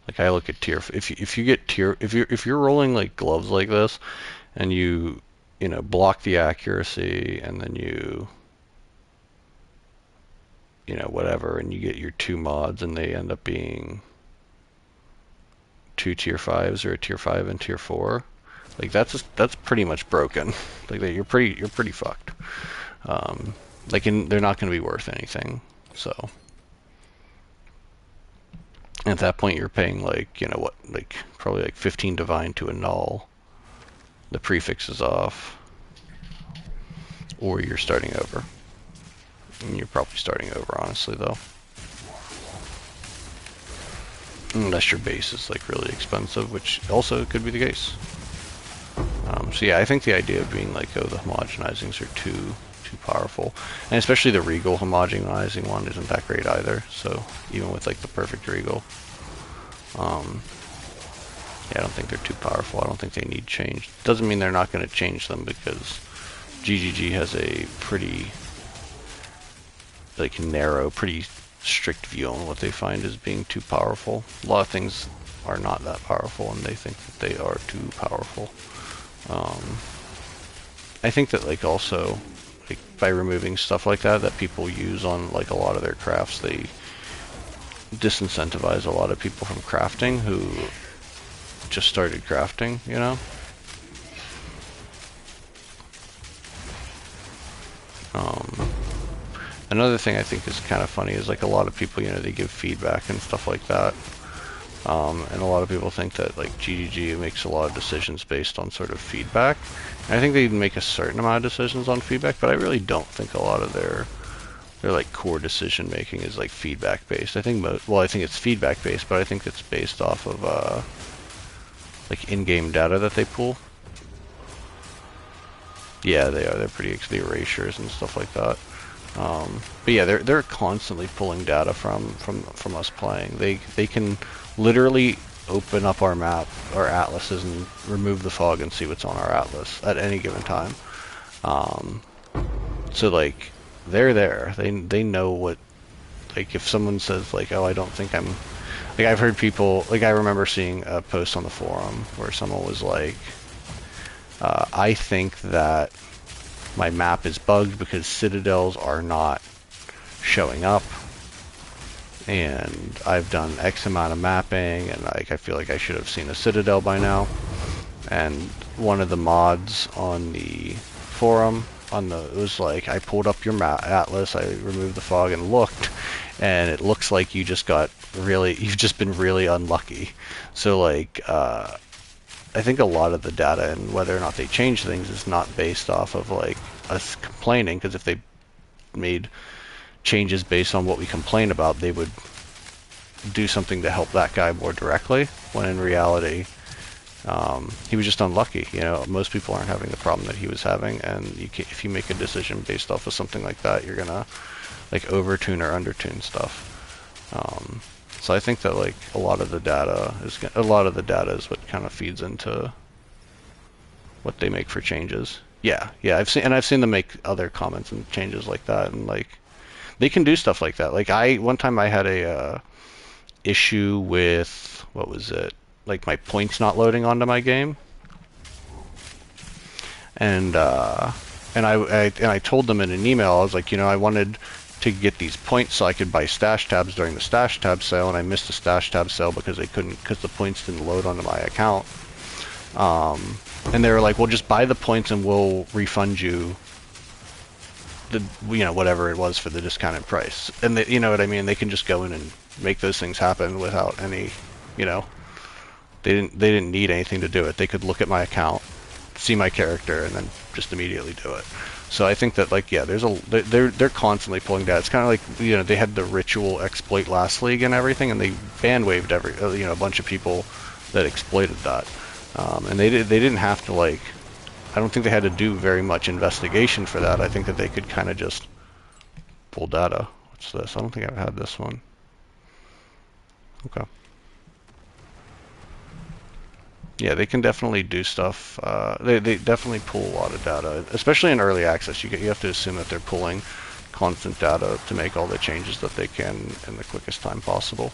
Like I look at tier, if you get tier, if you're rolling like gloves like this, and you know block the accuracy, and then you know whatever, and you get your 2 mods, and they end up being 2 tier 5s or a tier 5 and tier 4, like that's pretty much broken. Like that, you're pretty fucked. Like they're not going to be worth anything. So at that point, you're paying like, you know what, like probably like 15 divine to annul. The prefix is off, or you're starting over. And you're probably starting over, honestly, though. Unless your base is like really expensive, which also could be the case. So yeah, I think the idea of being like, oh, the homogenizings are too powerful, and especially the regal homogenizing one isn't that great either. So even with like the perfect regal, yeah, I don't think they're too powerful. I don't think they need change. Doesn't mean they're not going to change them, because GGG has a pretty like narrow, pretty strict view on what they find as being too powerful. A lot of things are not that powerful, and they think that they are too powerful. I think that like also like by removing stuff like that people use on like a lot of their crafts, they disincentivize a lot of people from crafting who just started crafting, you know? Another thing I think is kind of funny is like a lot of people, you know, they give feedback and stuff like that. And a lot of people think that like GGG makes a lot of decisions based on sort of feedback. And I think they make a certain amount of decisions on feedback, but I really don't think a lot of their like core decision making is like feedback based. I think I think it's feedback based, but I think it's based off of like in-game data that they pull. Yeah, they are. They're pretty the erasures and stuff like that. But yeah, they're constantly pulling data from us playing. They can literally open up our map, our atlases, and remove the fog and see what's on our atlas at any given time. So like they're there. They know what, like if someone says like, oh, I don't think I'm, like I've heard people, like I remember seeing a post on the forum where someone was like, I think that my map is bugged because citadels are not showing up, and I've done X amount of mapping, and like I feel like I should have seen a citadel by now. And one of the mods on the forum it was like, I pulled up your atlas, I removed the fog and looked, and it looks like you've just been really unlucky. So like I think a lot of the data and whether or not they change things is not based off of like us complaining, because if they made changes based on what we complain about, they would do something to help that guy more directly, when in reality he was just unlucky. You know, most people aren't having the problem that he was having, and if you make a decision based off of something like that, you're gonna like overtune or undertune stuff. So I think that like a lot of the data is what kind of feeds into what they make for changes. Yeah, I've seen them make other comments and changes like that, and like They can do stuff like that. Like one time I had a issue with, what was it? Like my points not loading onto my game. And I told them in an email, I was like, I wanted to get these points so I could buy stash tabs during the stash tab sale, and I missed the stash tab sale because the points didn't load onto my account. And they were like, well, just buy the points and we'll refund you the, whatever it was for the discounted price. And you know what I mean? They can just go in and make those things happen without any, they didn't need anything to do it. They could look at my account, see my character, and then just immediately do it. So I think that, like, yeah, they're constantly pulling data. It's kind of like, they had the ritual exploit last league and everything, and they ban waived a bunch of people that exploited that. And they didn't have to, like, I don't think they had to do very much investigation for that. I think that they could kind of just pull data. What's this? I don't think I've had this one. Okay. Yeah, they can definitely do stuff. They definitely pull a lot of data, especially in early access. You have to assume that they're pulling constant data to make all the changes that they can in the quickest time possible.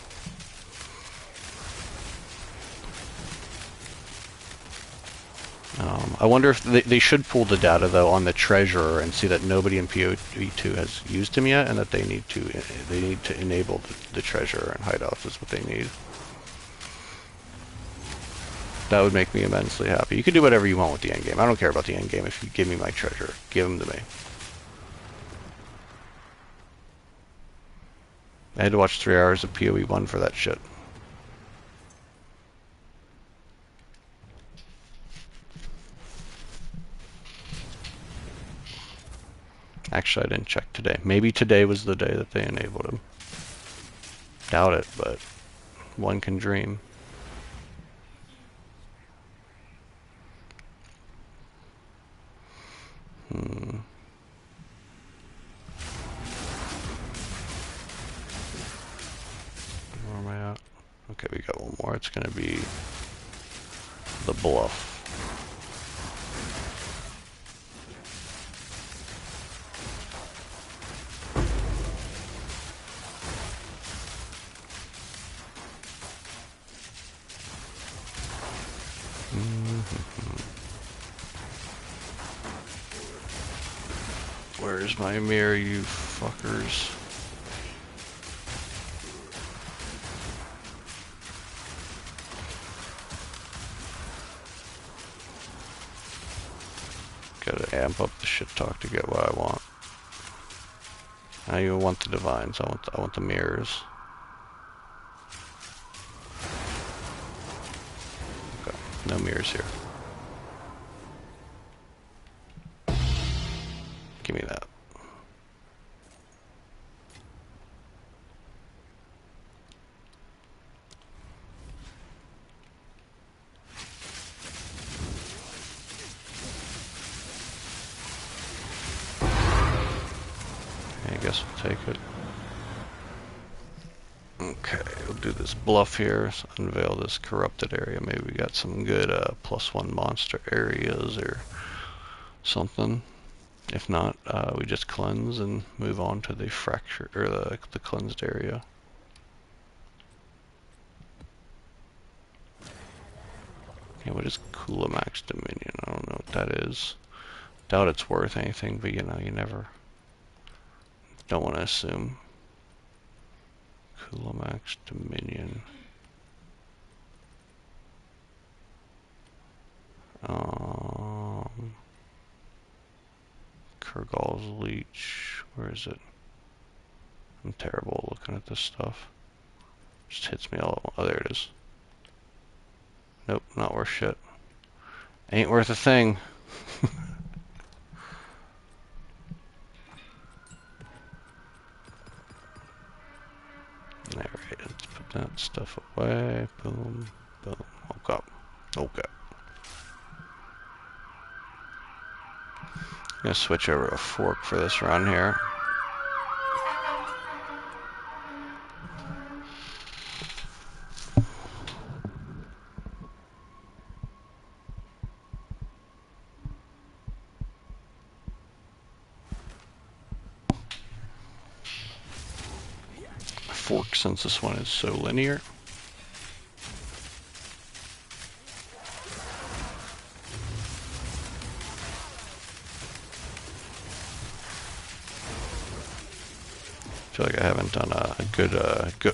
I wonder if they should pull the data, though, on the treasurer and see that nobody in PoE2 has used him yet, and that they need to enable the treasurer and hideouts is what they need. That would make me immensely happy. You can do whatever you want with the endgame. I don't care about the endgame. If you give me my treasure, give them to me. I had to watch 3 hours of PoE 1 for that shit. Actually, I didn't check today. Maybe today was the day that they enabled him. Doubt it, but one can dream. Where am I at? Okay, we got one more. It's going to be the bluff. Where's my mirror, you fuckers? Gotta amp up the shit talk to get what I want. I even want the divines. I want the mirrors. Okay, no mirrors here. Give me that. I guess we'll take it. Okay, we'll do this bluff here. Let's unveil this corrupted area. Maybe we got some good +1 monster areas or something. If not, we just cleanse and move on to the fracture or the cleansed area. Okay, what is Kulamax Dominion? I don't know what that is. Doubt it's worth anything, but you never don't want to assume. Kulamax Dominion. Kurgal's Leech. Where is it? I'm terrible looking at this stuff. Just hits me all at once. Oh, there it is. Nope, not worth shit. Ain't worth a thing. Alright, let's put that stuff away. Boom, boom. Okay. Okay. I'm gonna switch over to fork for this run here. fork since this one is so linear. I feel like I haven't done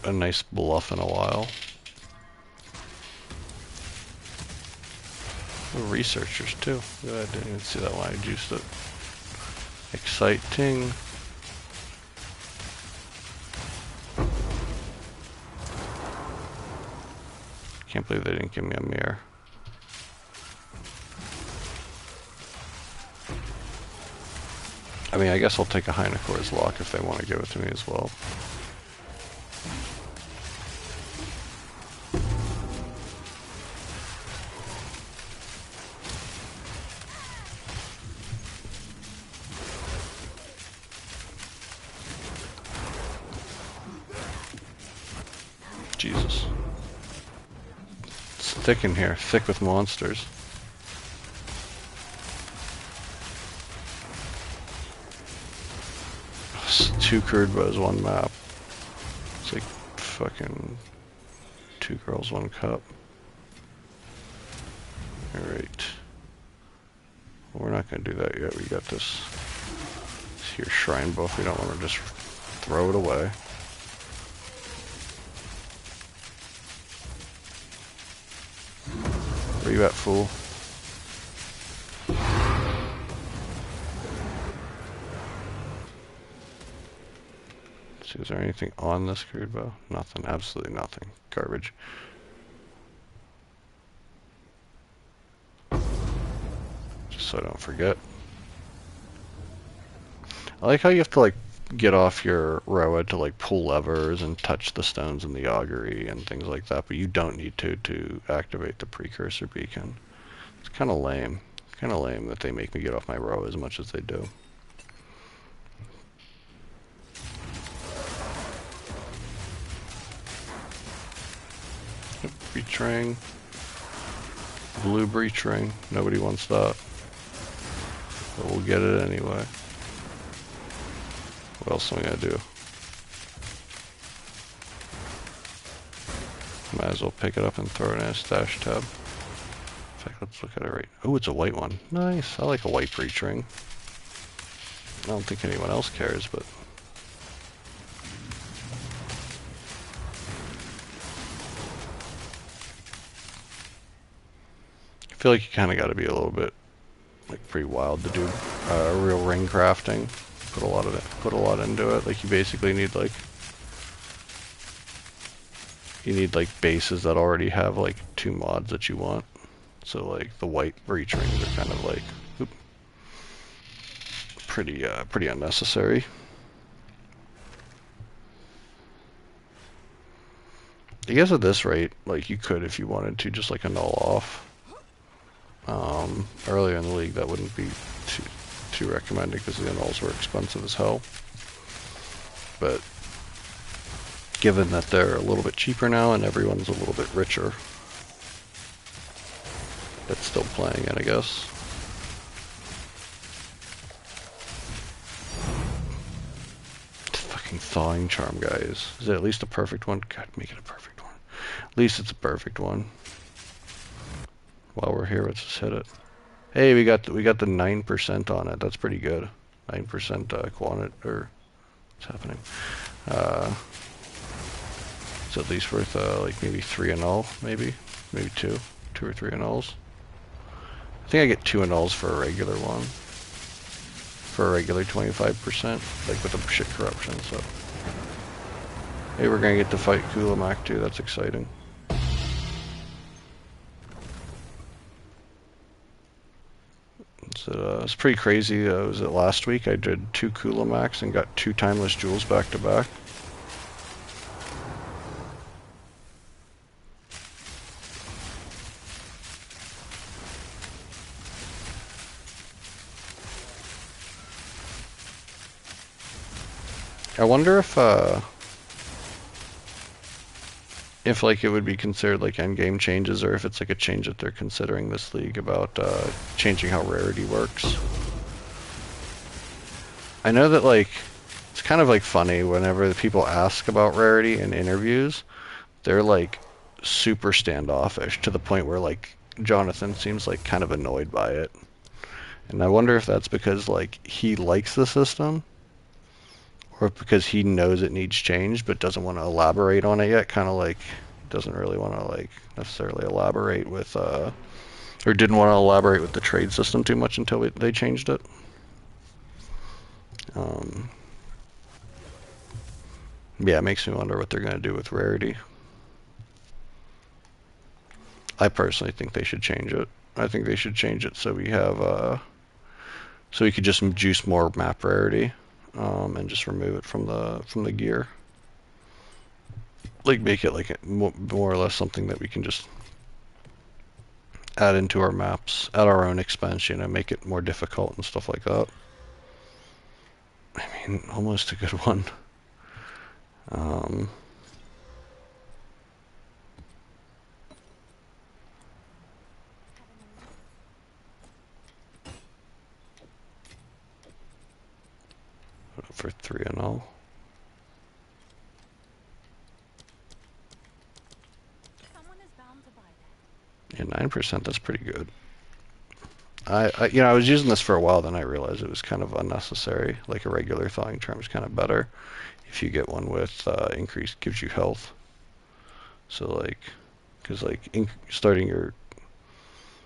a nice bluff in a while. Oh, researchers too. Good, I didn't even see that one. I juiced it. Exciting. Can't believe they didn't give me a mirror. I mean, I guess I'll take a Heinekor's Lock if they want to give it to me as well. Jesus. It's thick in here, thick with monsters. It's 2 crude bows, 1 map. It's like fucking 2 girls, 1 cup. Alright. Well, we're not gonna do that yet, we got this here shrine buff, we don't want to just throw it away. Where you at, fool? Let's see, is there anything on this crude bow? Nothing, absolutely nothing. Garbage. Just so I don't forget. I like how you have to like get off your Roa to like pull levers and touch the stones in the augury and things like that, but you don't need to activate the precursor beacon. It's kind of lame. Kind of lame that they make me get off my Roa as much as they do. Breach ring. Blue breach ring. Nobody wants that. But we'll get it anyway. What else am I gonna do? Might as well pick it up and throw it in a stash tab. In fact, let's look at it right. Oh, it's a white one. Nice. I like a white breach ring. I don't think anyone else cares, but... I feel like you kind of got to be a little bit, like, pretty wild to do real ring crafting. Put a lot into it. Like, you basically need like bases that already have like 2 mods that you want. So like the white breach rings are kind of like pretty unnecessary. I guess at this rate, like you could, if you wanted to, just like annul off. Earlier in the league, that wouldn't be too recommended because the annulls were expensive as hell. But given that they're a little bit cheaper now and everyone's a little bit richer, it's still playing it, I guess. Fucking thawing charm, guys. Is it at least a perfect one? God, make it a perfect one. At least it's a perfect one. While we're here, let's just hit it. Hey, we got the 9% on it. That's pretty good. 9% quantity, or what's happening? It's at least worth like maybe 3 annul, maybe 2 or 3 annulls. I think I get 2 annulls for a regular one. For a regular 25%, like with the shit corruption. So, hey, we're gonna get to fight Kulamak too. That's exciting. It's pretty crazy. Was it last week? I did 2 Kulamaks and got 2 timeless jewels back to back. I wonder if like it would be considered like endgame changes, or if it's like a change that they're considering this league about changing how rarity works. I know that like It's kind of like funny whenever the people ask about rarity in interviews, they're like super standoffish to the point where like Jonathan seems like kind of annoyed by it. And I wonder if that's because like he likes the system or because he knows it needs change but doesn't want to elaborate on it yet, kind of like doesn't really want to like necessarily elaborate with or didn't want to elaborate with the trade system too much until they changed it. Um, yeah, it makes me wonder what they're going to do with rarity. I personally think they should change it. I think they should change it so we have so we could just juice more map rarity and just remove it from the gear. Like make it like more or less something that we can just add into our maps at our own expense, you know, make it more difficult and stuff like that. I mean, almost a good one. Um, for 3-0. Yeah, 9%, that's pretty good. You know, I was using this for a while, then I realized it was kind of unnecessary. Like a regular thawing charm is kind of better if you get one with increase, gives you health. So like, because like starting your,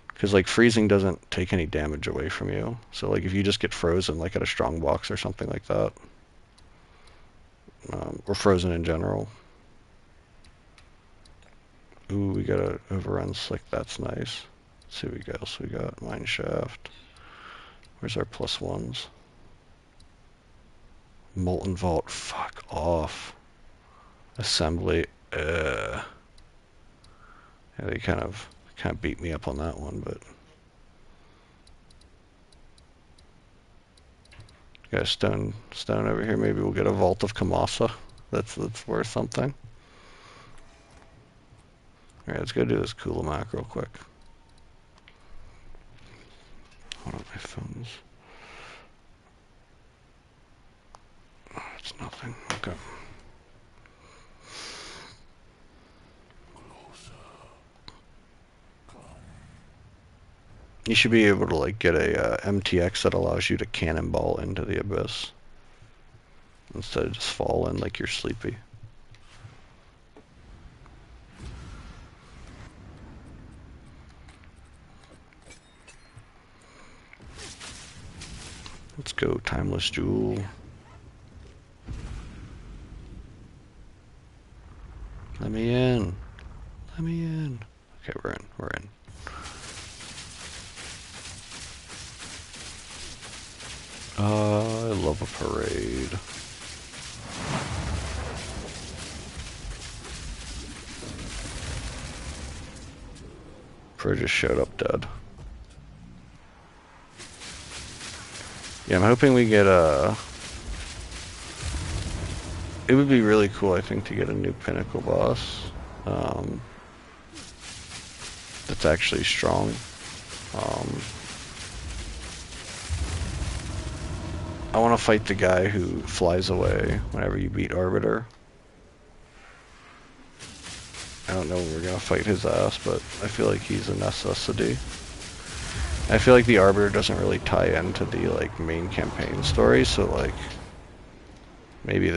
because like freezing doesn't take any damage away from you. So like if you just get frozen like at a strong box or something like that, or frozen in general. Ooh, we got a overrun slick. That's nice. Let's see what else we got. Mine shaft. Where's our +1s? Molten Vault. Fuck off. Assembly. Yeah, they kind of beat me up on that one, but got a stone over here. Maybe we'll get a Vault of Kamasa. That's worth something. All right, let's go do this Kulamak real quick. Hold on, my phone's. Oh, it's nothing. Okay. You should be able to like get a MTX that allows you to cannonball into the abyss instead of just fall in like you're sleepy. Let's go, Timeless Jewel. Let me in. Let me in. Okay, we're in. We're in. I love a parade. Pro just showed up dead. Yeah, I'm hoping we get a... It would be really cool, I think, to get a new Pinnacle boss. That's actually strong. I want to fight the guy who flies away whenever you beat Arbiter. I don't know when we're going to fight his ass, but I feel like he's a necessity. I feel like the Arbiter doesn't really tie into the like main campaign story, so like maybe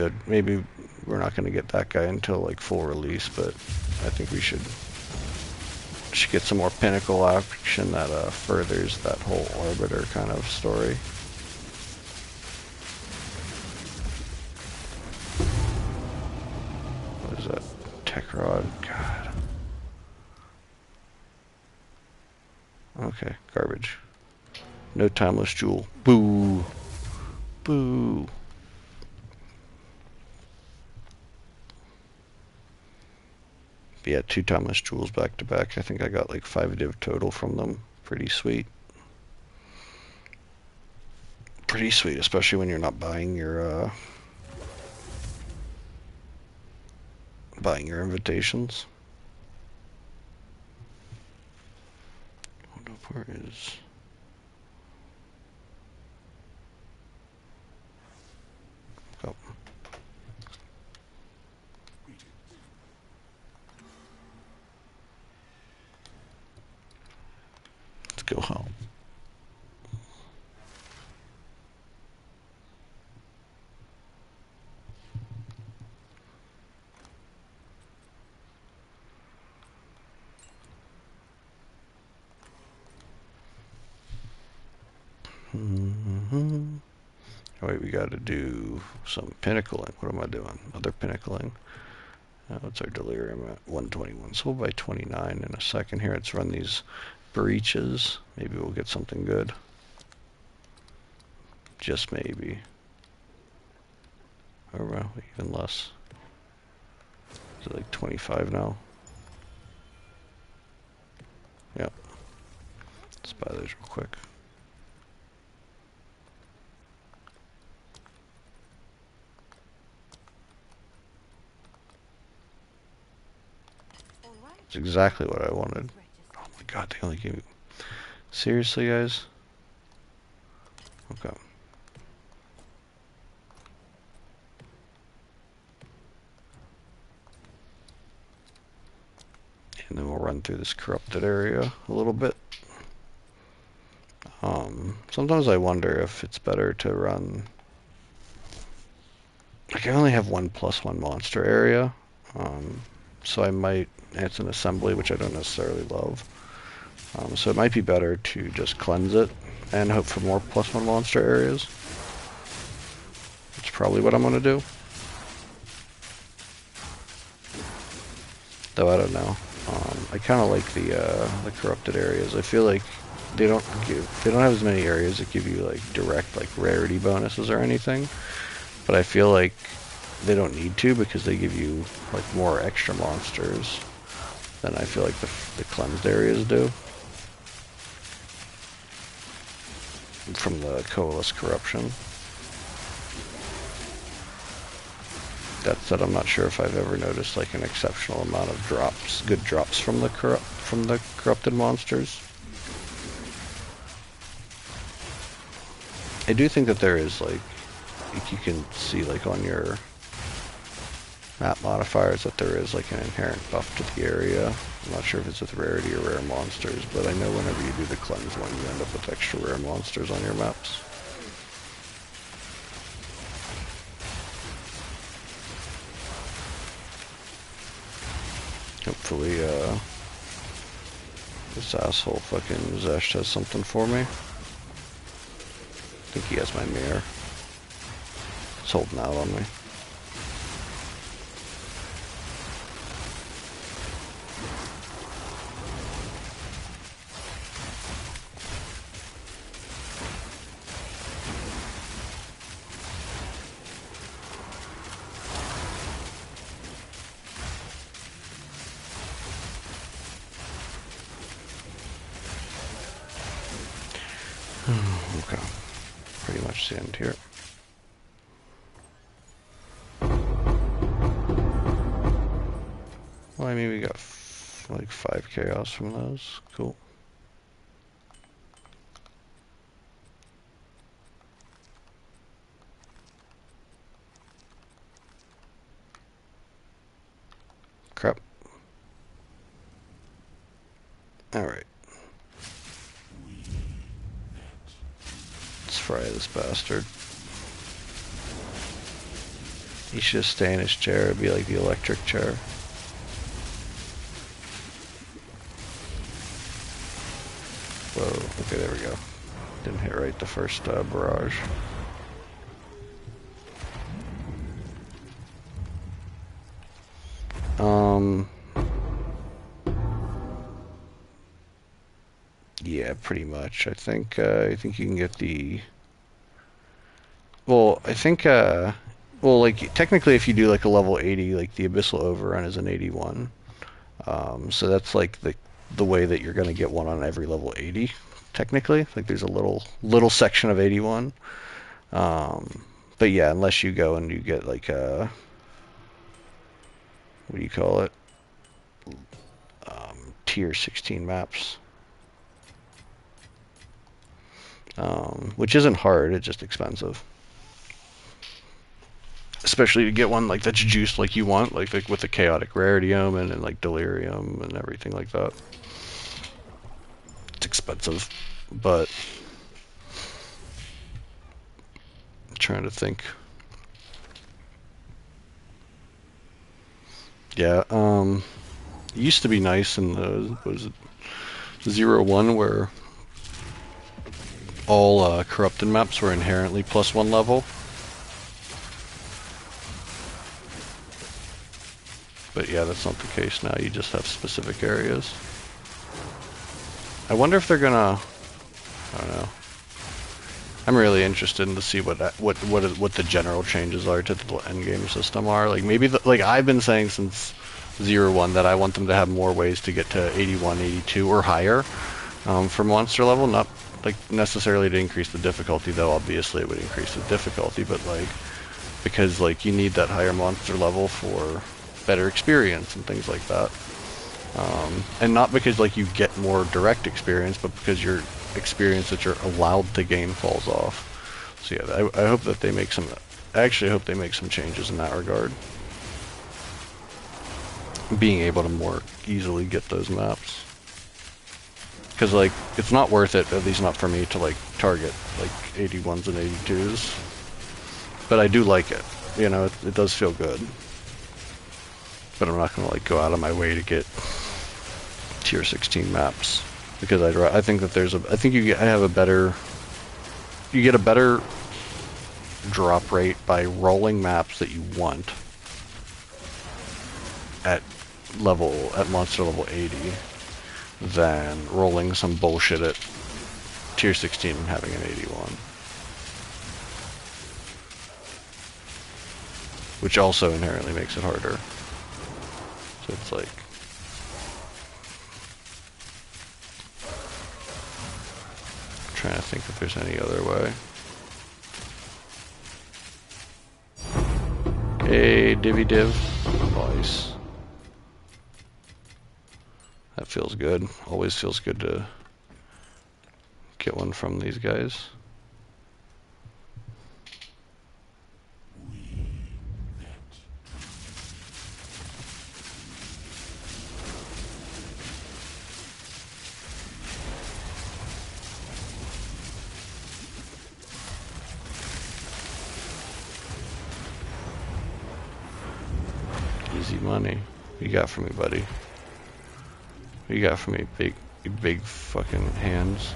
we're not going to get that guy until like full release, but I think we should get some more Pinnacle action that furthers that whole Arbiter kind of story. What is that? Tech Rod? God. Okay, garbage. No Timeless Jewel. Boo. Boo. But yeah, 2 Timeless Jewels back to back. I think I got like 5 div total from them. Pretty sweet. Pretty sweet, especially when you're not buying your invitations. Hold up, where is... Oh. go home. Oh, wait, we got to do some pinnacling. What am I doing? Other pinnacling. What's our delirium at? 121. So we'll buy 29 in a second here. Let's run these breaches. Maybe we'll get something good. Just maybe. Or well, even less. Is it like 25 now? Yep. Let's buy those real quick. It's exactly what I wanted. Oh my god, they only gave me... Seriously, guys? Okay. And then we'll run through this corrupted area a little bit. Sometimes I wonder if it's better to run... Like, I only have 1+1 monster area. So I might... It's an assembly, which I don't necessarily love. So it might be better to just cleanse it and hope for more +1 monster areas. That's probably what I'm going to do. Though I don't know. I kind of like the corrupted areas. I feel like they don't have as many areas that give you like direct like rarity bonuses or anything. But I feel like they don't need to because they give you like more extra monsters than I feel like the cleansed areas do. From the Coalesce corruption. That said, I'm not sure if I've ever noticed like an exceptional amount of drops, good drops from the corrupted monsters. I do think that there is like you can see like on your map modifiers that there is like an inherent buff to the area. I'm not sure if it's with rarity or rare monsters, but I know whenever you do the cleanse one, you end up with extra rare monsters on your maps. Hopefully, this asshole fucking Zesh has something for me. I think he has my mirror. It's holding out on me. Okay, pretty much the end here. Well, I mean, we got like 5 chaos from those. Cool. Crap. Alright. Let's fry this bastard. He should just stay in his chair. It'd be like the electric chair. Whoa, okay, there we go. Didn't hit right the first barrage. Yeah, pretty much. I think you can get the... Well, I think, well, like, technically if you do like a level 80, like the Abyssal Overrun is an 81. So that's like the way that you're going to get one on every level 80, technically. Like there's a little section of 81. But yeah, unless you go and you get like a... What do you call it? Tier 16 maps. Which isn't hard, it's just expensive. Especially to get one like that's juiced like you want, like with the chaotic rarity omen and like delirium and everything like that. It's expensive, but I'm trying to think. Yeah, it used to be nice in the, what was it, 0-1, where all corrupted maps were inherently +1 level. But yeah, that's not the case now. You just have specific areas. I wonder if they're gonna, I don't know. I'm really interested in to see what the general changes are to the endgame system are. Like maybe like I've been saying since 0-1 that I want them to have more ways to get to 81, 82 or higher for monster level. Not like necessarily to increase the difficulty, though. Obviously, it would increase the difficulty, but like because like you need that higher monster level for better experience and things like that. And not because like you get more direct experience, but because your experience that you're allowed to gain falls off. So yeah, I hope that they make some. I actually hope they make some changes in that regard. Being able to more easily get those maps, because like it's not worth it, at least not for me, to like target like 81s and 82s. But I do like it. You know, it does feel good. But I'm not gonna like go out of my way to get tier 16 maps, because I think that I think you get a better drop rate by rolling maps that you want at monster level 80 than rolling some bullshit at tier 16 and having an 81, which also inherently makes it harder. So it's like, trying to think if there's any other way. Hey, divvy div. Nice. That feels good. Always feels good to get one from these guys. Easy money. What you got for me, buddy? What you got for me, big fucking hands?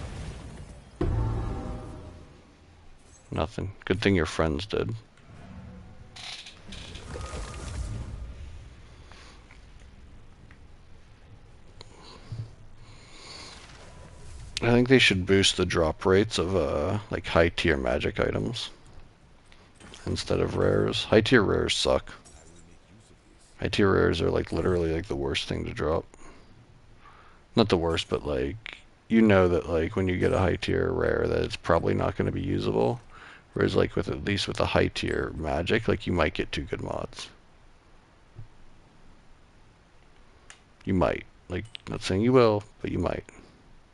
Nothing. Good thing your friends did. I think they should boost the drop rates of like high tier magic items instead of rares. High tier rares suck. High tier rares are like literally like the worst thing to drop. Not the worst, but like you know that like when you get a high tier rare that it's probably not going to be usable. Whereas like with at least with a high tier magic, like you might get 2 good mods. You might. Like, not saying you will, but you might.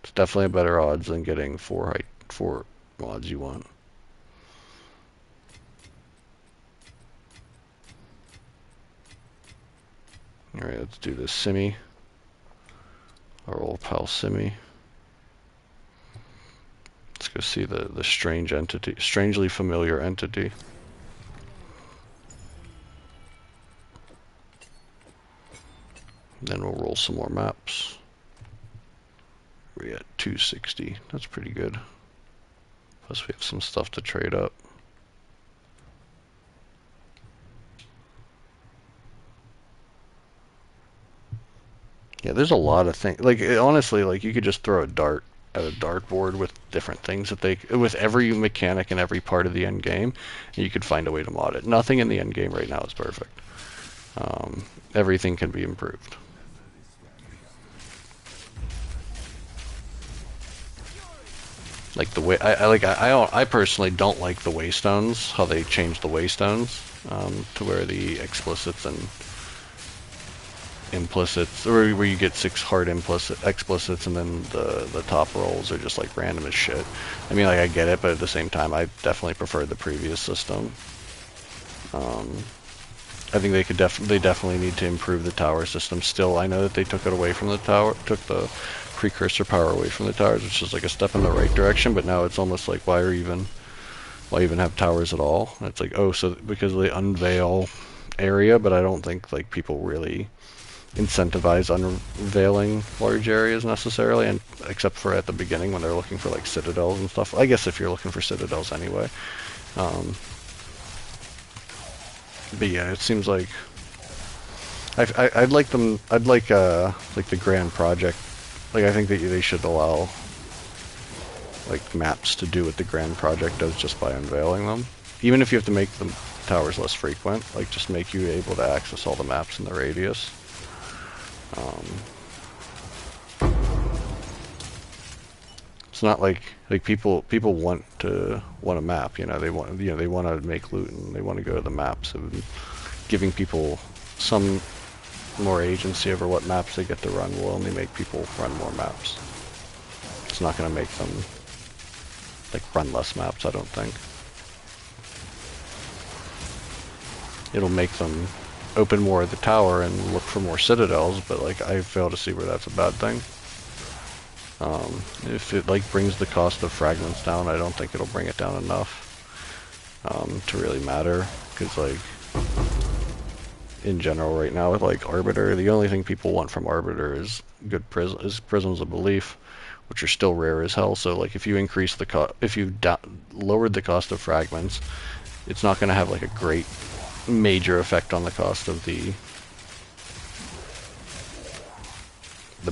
It's definitely a better odds than getting 4 mods you want. Alright, let's do this Simi. Our old pal Simi. Let's go see the strange entity, strangely familiar entity. Then we'll roll some more maps. We're at 260. That's pretty good. Plus we have some stuff to trade up. Yeah, there's a lot of things. Like, honestly, like, you could just throw a dart at a dartboard with different things with every mechanic in every part of the end game, and you could find a way to mod it. Nothing in the end game right now is perfect. Everything can be improved. Like the way I personally don't like the waystones, how they changed the waystones to where the explicits and implicits, or where you get 6 hard explicits and then the top rolls are just like random as shit. I mean, like, I get it, but at the same time I definitely prefer the previous system. I think they definitely need to improve the tower system still. I know that they took it away from the tower, took the precursor power away from the towers, which is like a step in the right direction, but now it's almost like why even have towers at all? And it's like, oh, so because they unveil area, but I don't think like people really incentivize unveiling large areas necessarily, and except for at the beginning when they're looking for like citadels and stuff. I guess if you're looking for citadels anyway. But yeah, it seems like I'd like them. I'd like the grand project. Like I think that they should allow like maps to do what the grand project does just by unveiling them. Even if you have to make the towers less frequent, like just make you able to access all the maps in the radius. It's not like people want a map, you know, they want to make loot and they want to go to the maps, and giving people some more agency over what maps they get to run will only make people run more maps. It's not going to make them like run less maps, I don't think. It'll make them open more of the tower and look for more citadels, but like I fail to see where that's a bad thing. If it like brings the cost of fragments down, I don't think it'll bring it down enough to really matter, because like in general right now with like Arbiter, the only thing people want from Arbiter is good prisms of belief, which are still rare as hell. So like if you increase the if you lowered the cost of fragments, it's not going to have like a great major effect on the cost of the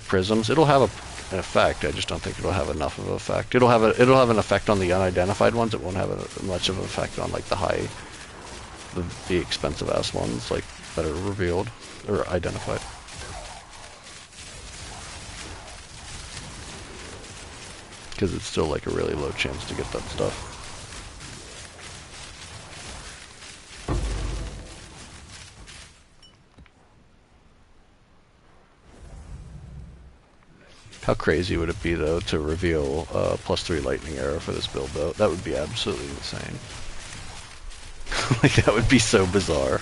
prisms. It'll have an effect. I just don't think it'll have enough of an effect. It'll have an effect on the unidentified ones. It won't have much of an effect on like the expensive ass ones like that are revealed or identified. Because it's still like a really low chance to get that stuff. How crazy would it be, though, to reveal +3 lightning arrow for this build, though? That would be absolutely insane. Like, that would be so bizarre.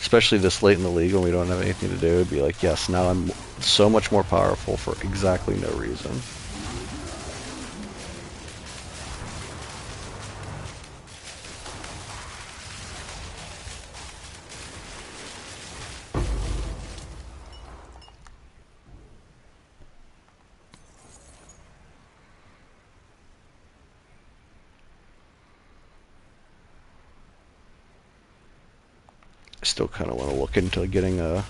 Especially this late in the league when we don't have anything to do. It'd be like, yes, now I'm so much more powerful for exactly no reason. Still kind of want to look into getting a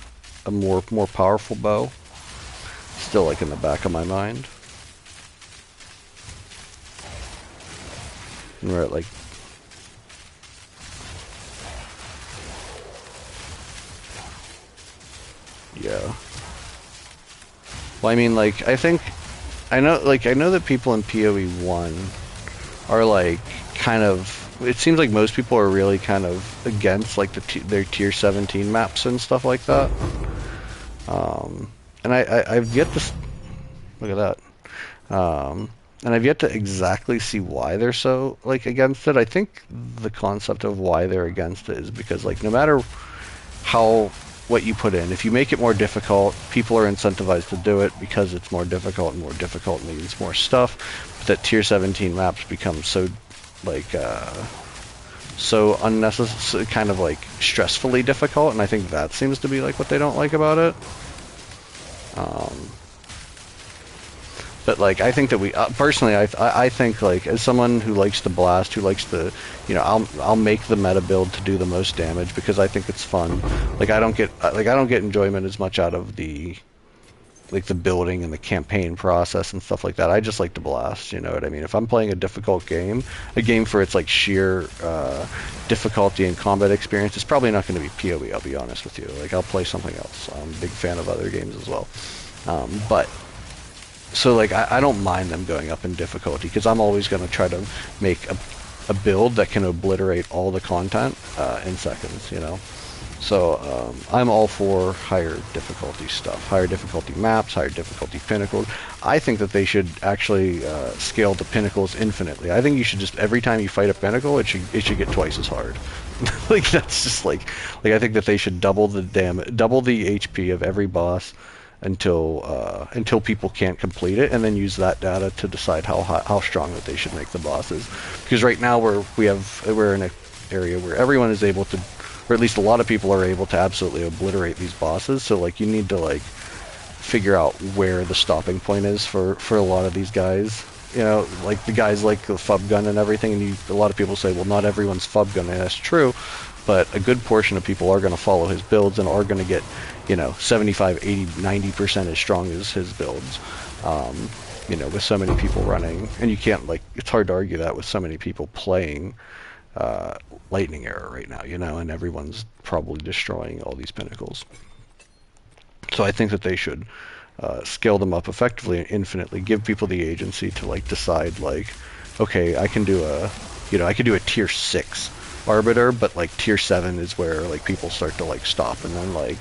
more powerful bow. Still like in the back of my mind. And we're at like yeah. Well, I mean, like I know that people in PoE 1 are like kind of. It seems like most people are really kind of against like their tier 17 maps and stuff like that. And I've yet to look at that. And I've yet to exactly see why they're so like against it. I think the concept of why they're against it is because like no matter what you put in, if you make it more difficult, people are incentivized to do it because it's more difficult, and more difficult means more stuff. But that tier 17 maps become so like so unnecessary, kind of like stressfully difficult, and I think that seems to be like what they don't like about it. But like I think that we personally, I think like as someone who likes to blast, who likes to, you know, I'll make the meta build to do the most damage because I think it's fun. Like I don't get enjoyment as much out of the building and the campaign process and stuff like that. I just like to blast, you know what I mean? If I'm playing a difficult game, a game for its like sheer difficulty and combat experience, it's probably not going to be PoE, I'll be honest with you. Like I'll play something else. I'm a big fan of other games as well. But so like I don't mind them going up in difficulty because I'm always going to try to make a build that can obliterate all the content in seconds, you know? So I'm all for higher difficulty stuff, higher difficulty maps, higher difficulty pinnacles. I think that they should actually scale the pinnacles infinitely. I think you should just, every time you fight a pinnacle, it should get twice as hard. Like that's just like I think that they should double the double the HP of every boss until people can't complete it, and then use that data to decide how strong that they should make the bosses. Because right now we're in an area where everyone is able to, or at least a lot of people are able to absolutely obliterate these bosses. So like you need to like figure out where the stopping point is for a lot of these guys. You know, like the guys like the FUB gun and everything, and a lot of people say, well, not everyone's FUB gun, and that's true, but a good portion of people are going to follow his builds and are going to get, you know, 75, 80, 90% as strong as his builds, you know, with so many people running. And you can't, like, it's hard to argue that with so many people playing Lightning Era right now, you know, and everyone's probably destroying all these pinnacles. So I think that they should scale them up effectively and infinitely, give people the agency to like decide like, okay, I can do a tier 6 arbiter, but like tier 7 is where like people start to like stop, and then like,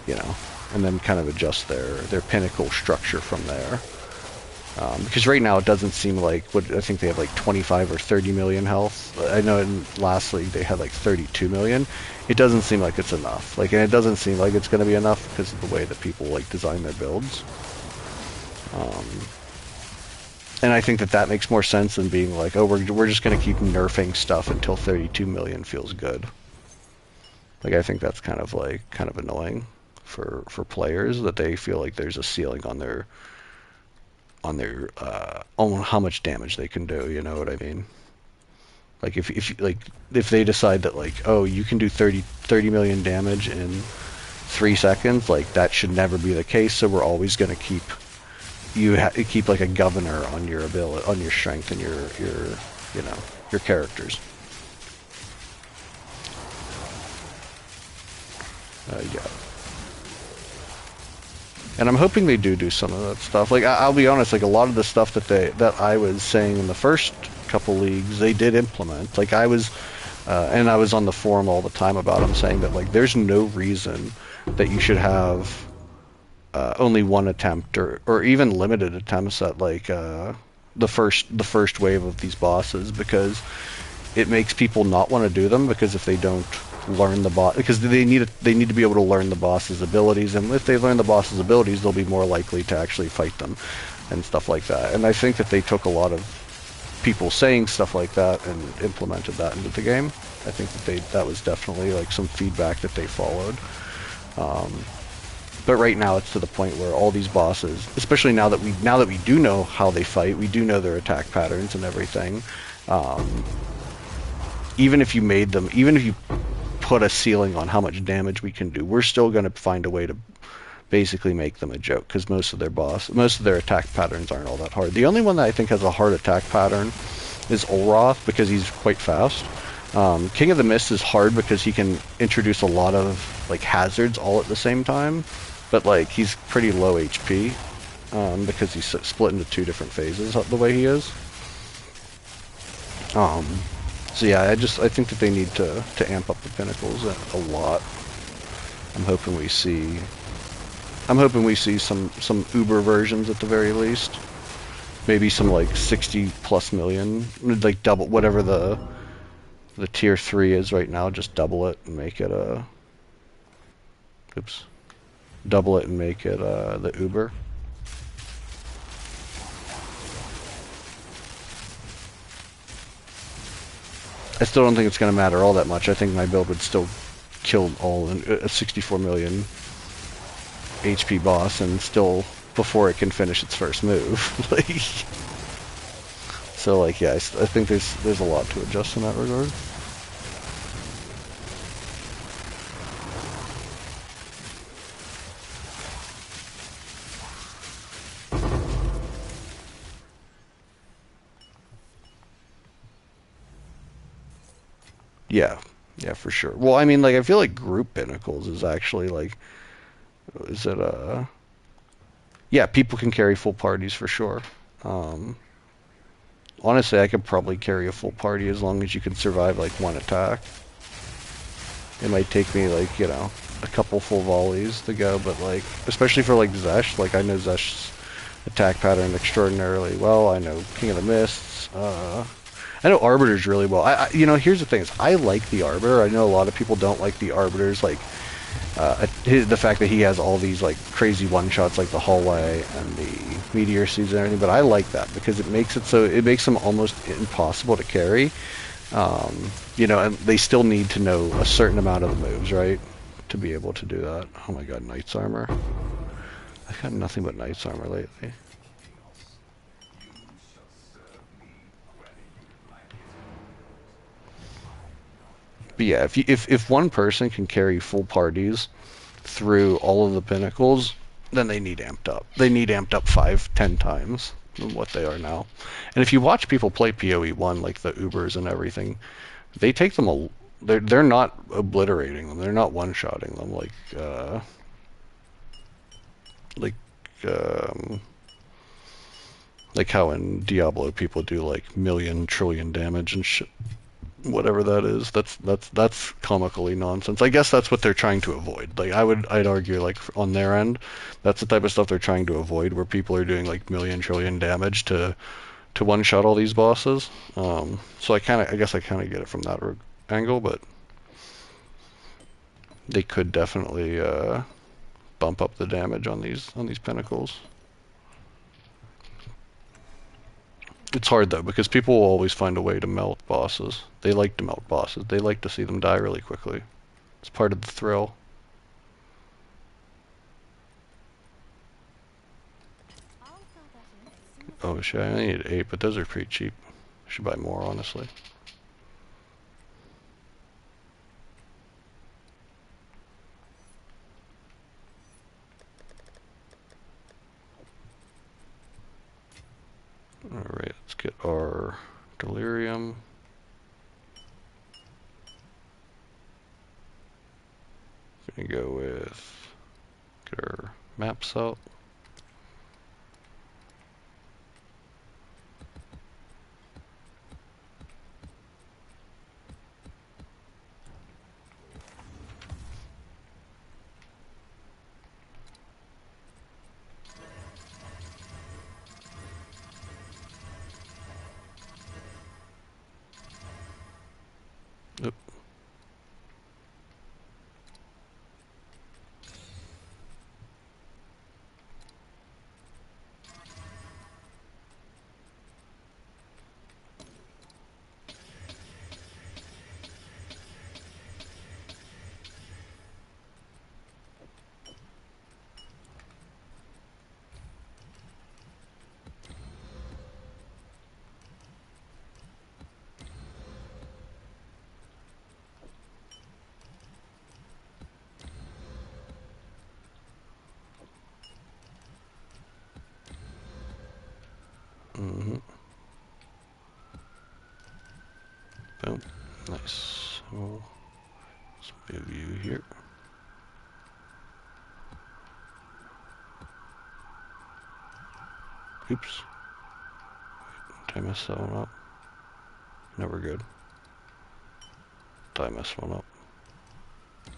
you know, and then kind of adjust their pinnacle structure from there. Because right now it doesn't seem like, I think they have like 25 or 30 million health. I know in last league they had like 32 million. It doesn't seem like it's enough. Like, and it doesn't seem like it's going to be enough because of the way that people like design their builds. And I think that makes more sense than being like, oh, we're just going to keep nerfing stuff until 32 million feels good. Like, I think that's kind of annoying for players, that they feel like there's a ceiling on on how much damage they can do. You know what I mean? Like if they decide that like, oh, you can do 30 million damage in 3 seconds, like that should never be the case. So we're always going to keep keep like a governor on your ability, on your strength, and your you know, your characters. Yeah. And I'm hoping they do some of that stuff. Like I'll be honest, like a lot of the stuff that I was saying in the first couple leagues, they did implement. Like I was on the forum all the time about them, saying that like there's no reason that you should have only one attempt or even limited attempts at like the first wave of these bosses, because it makes people not want to do them, because if they don't learn the boss, because they need to be able to learn the boss's abilities, and if they learn the boss's abilities, they'll be more likely to actually fight them and stuff like that. And I think that they took a lot of people saying stuff like that and implemented that into the game. I think that was definitely like some feedback that they followed. But right now it's to the point where all these bosses, especially now that we do know how they fight, we do know their attack patterns and everything. Even if you put a ceiling on how much damage we can do, we're still going to find a way to basically make them a joke, because most of their attack patterns aren't all that hard. The only one that I think has a hard attack pattern is Olroth, because he's quite fast. King of the Mist is hard because he can introduce a lot of like hazards all at the same time, but like he's pretty low HP because he's split into 2 different phases the way he is. So yeah, I think that they need to amp up the pinnacles a lot. I'm hoping we see some Uber versions at the very least. Maybe some like 60 plus million, like double whatever the tier 3 is right now. Just double it and make it double it and make it the Uber. I still don't think it's going to matter all that much. I think my build would still kill a 64 million HP boss, and still before it can finish its first move. Like, so like, yeah, I think there's a lot to adjust in that regard. Yeah, for sure. Well, I mean, like, I feel like group pinnacles is actually like, is it yeah, people can carry full parties for sure. Honestly, I could probably carry a full party as long as you can survive like one attack. It might take me like, you know, a couple full volleys to go, but like, especially for like Zesh, like I know Zesh's attack pattern extraordinarily well. I know King of the Mists. I know Arbiters really well. You know, here's the thing: is I like the Arbiter. I know a lot of people don't like the Arbiters, like the fact that he has all these like crazy one shots, like the hallway and the meteor seeds and everything. But I like that because it makes it so it makes them almost impossible to carry. You know, and they still need to know a certain amount of the moves, right, to be able to do that. Oh my God, Knight's Armor. I've had nothing but Knight's Armor lately. But yeah, if one person can carry full parties through all of the pinnacles, then they need amped up. They need amped up 5-10 times than what they are now. And if you watch people play PoE 1, like the Ubers and everything, they take them they're not obliterating them. They're not one-shotting them like um, like how in Diablo people do like million trillion damage and shit. Whatever that is, that's comically nonsense. I guess that's what they're trying to avoid. Like I'd argue like on their end, that's the type of stuff they're trying to avoid, where people are doing like million trillion damage to one shot all these bosses. So I guess I kind of get it from that angle, but they could definitely bump up the damage on these pinnacles. It's hard though, because people will always find a way to melt bosses. They like to melt bosses. They like to see them die really quickly. It's part of the thrill. Oh shit, I need 8, but those are pretty cheap. I should buy more, honestly. Alright, let's get our delirium. Gonna go with, get our maps out. Oop. Boom. Nice. Well, let's move you here. Oops. Did I mess that one up? Never good. Did I mess one up? Did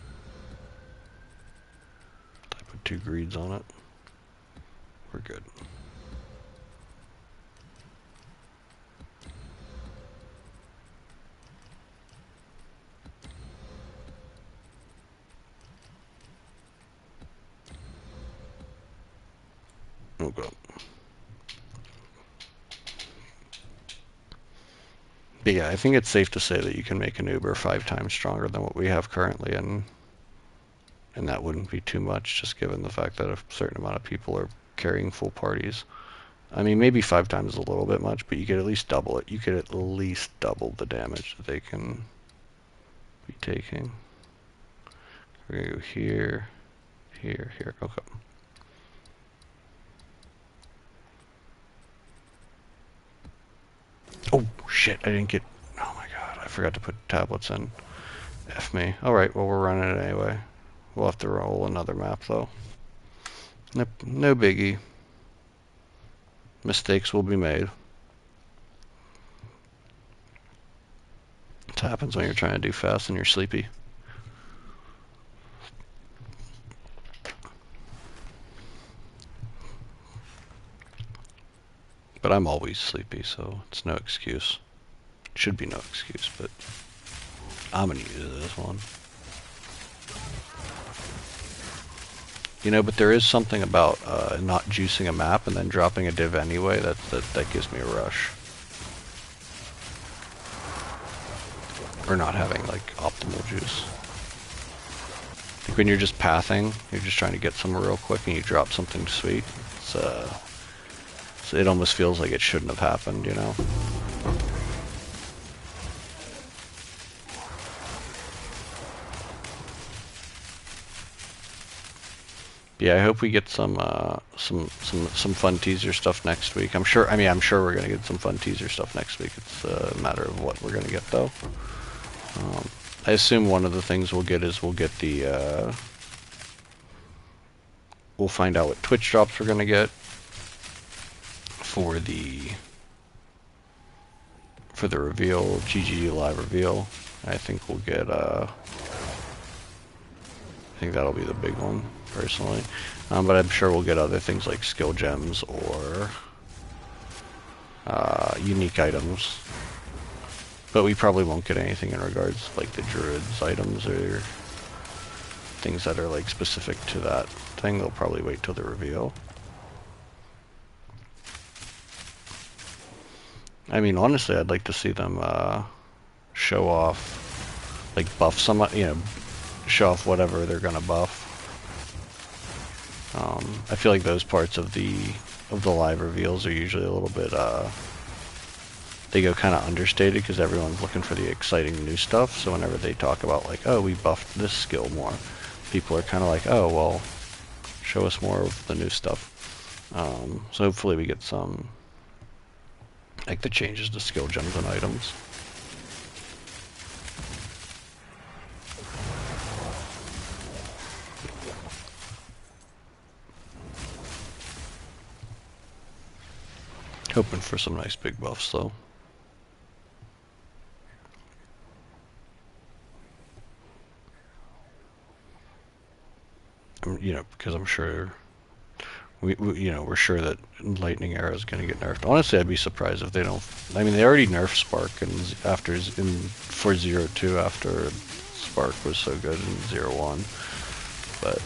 I put 2 greeds on it? We're good. Oh god. But yeah, I think it's safe to say that you can make an Uber 5 times stronger than what we have currently, and that wouldn't be too much, just given the fact that a certain amount of people are carrying full parties. I mean, maybe 5 times is a little bit much, but you could at least double it. You could at least double the damage that they can be taking. We're gonna go here, here, here. Okay. Oh shit! I didn't get. Oh my god! I forgot to put tablets in. F me. All right. Well, we're running it anyway. We'll have to roll another map though. No biggie. Mistakes will be made. It happens when you're trying to do fast and you're sleepy. I'm always sleepy, so it's no excuse. Should be no excuse, but I'm gonna use this one. You know, but there is something about not juicing a map and then dropping a div anyway. That gives me a rush. Or not having like optimal juice. Like when you're just pathing, you're just trying to get somewhere real quick, and you drop something sweet. It almost feels like it shouldn't have happened, you know. Yeah, I hope we get some fun teaser stuff next week. I'm sure we're gonna get some fun teaser stuff next week. It's a matter of what we're gonna get though. I assume one of the things we'll get is we'll find out what Twitch drops we're gonna get for the reveal, GG live reveal. I think we'll get I think that'll be the big one, personally. But I'm sure we'll get other things like skill gems or unique items. But we probably won't get anything in regards to like the Druids items or things that are like specific to that thing. They'll probably wait till the reveal. I mean, honestly, I'd like to see them show off, like buff some, you know, show off whatever they're gonna buff. I feel like those parts of the live reveals are usually a little bit they go kind of understated because everyone's looking for the exciting new stuff. So whenever they talk about like, oh, we buffed this skill more, people are kind of like, oh, well, show us more of the new stuff. So hopefully we get some, like the changes to skill gems and items. Hoping for some nice big buffs though. You know, because I'm sure we're sure that Lightning Arrow is going to get nerfed. Honestly, I'd be surprised if they don't. I mean, they already nerfed Spark for 0-2 after Spark was so good in 0-1, but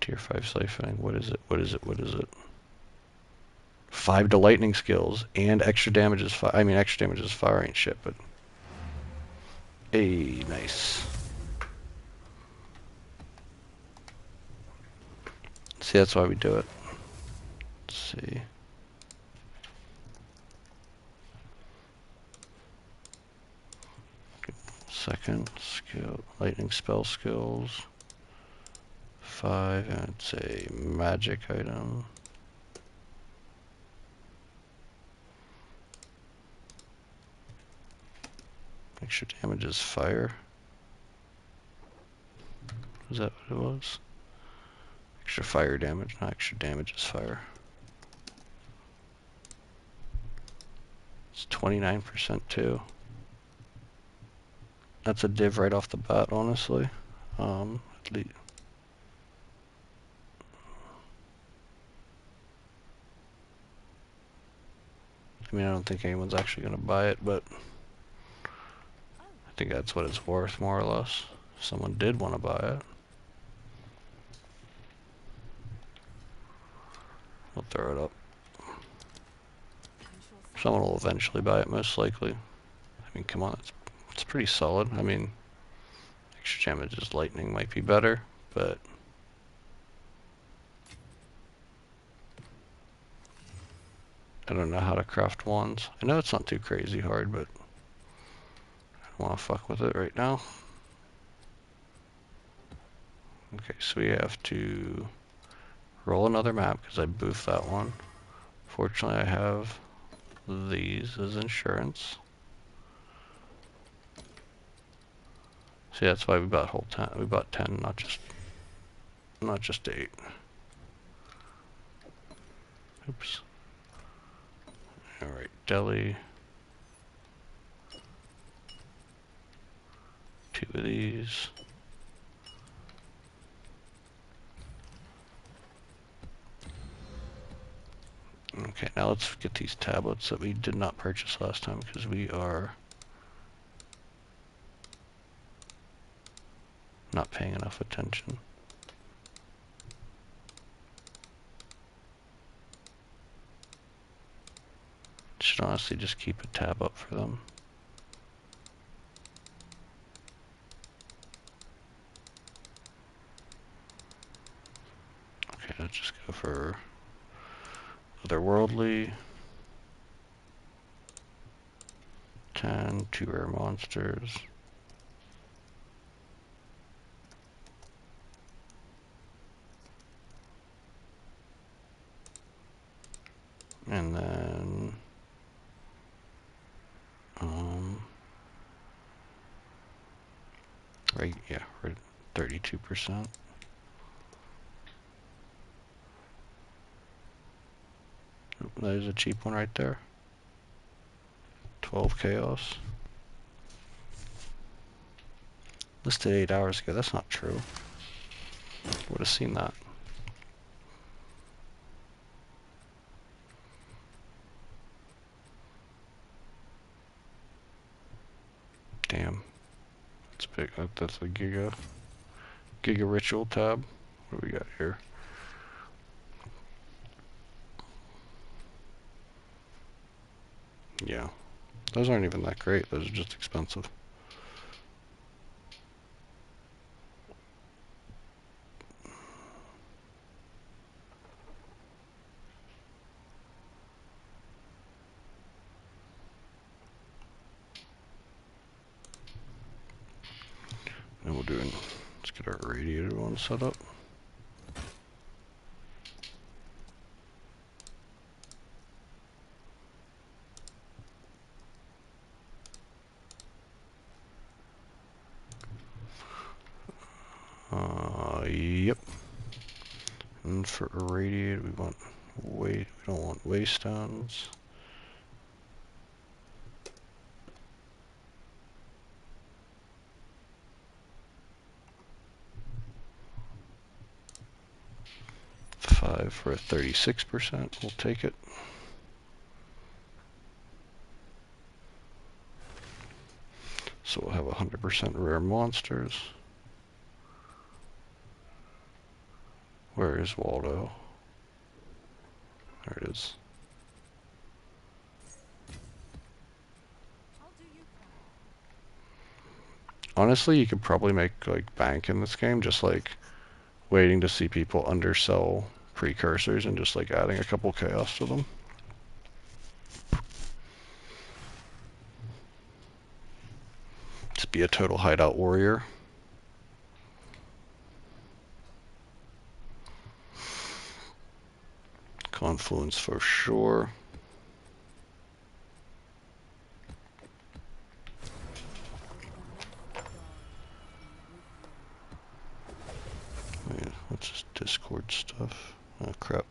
Tier 5 siphoning. What is it? 5 to lightning skills and extra damage is fire. I mean, extra damage is fire ain't shit, but hey, nice. See, that's why we do it. Let's see. Second skill, lightning spell skills. 5, and it's a magic item. Extra damage is fire. Was that what it was? Extra fire damage, not extra damage is fire. It's 29% too. That's a div right off the bat, honestly. At least. I mean, I don't think anyone's actually going to buy it, but I think that's what it's worth, more or less. If someone did want to buy it, we'll throw it up. Someone will eventually buy it, most likely. I mean, come on, it's pretty solid. I mean, extra damage is lightning might be better, but I don't know how to craft wands. I know it's not too crazy hard, but I don't want to fuck with it right now. Okay, so we have to roll another map because I boofed that one. Fortunately, I have these as insurance. See, that's why we bought whole 10. We bought 10, not just 8. Oops. All right, deli. 2 of these. Okay, now let's get these tablets that we did not purchase last time because we are not paying enough attention. Should honestly just keep a tab up for them. Okay, let's just go for otherworldly. 10, 2 rare monsters. And then right, yeah, we're at 32%. There's a cheap one right there. 12 chaos. Listed 8 hours ago. That's not true. Would have seen that. Damn. That's big. That's a giga ritual tab. What do we got here? Yeah. Those aren't even that great. Those are just expensive. And we'll do it. Let's get our radiated one set up. Yep. And for irradiate, we want we don't want waystones. Five for a 36%. We'll take it. So we'll have 100% rare monsters. Where is Waldo? There it is. Honestly, you could probably make like bank in this game, just like waiting to see people undersell precursors and just like adding a couple chaos to them. Just be a total hideout warrior. Confluence for sure. Yeah, what's this Discord stuff? Oh, crap.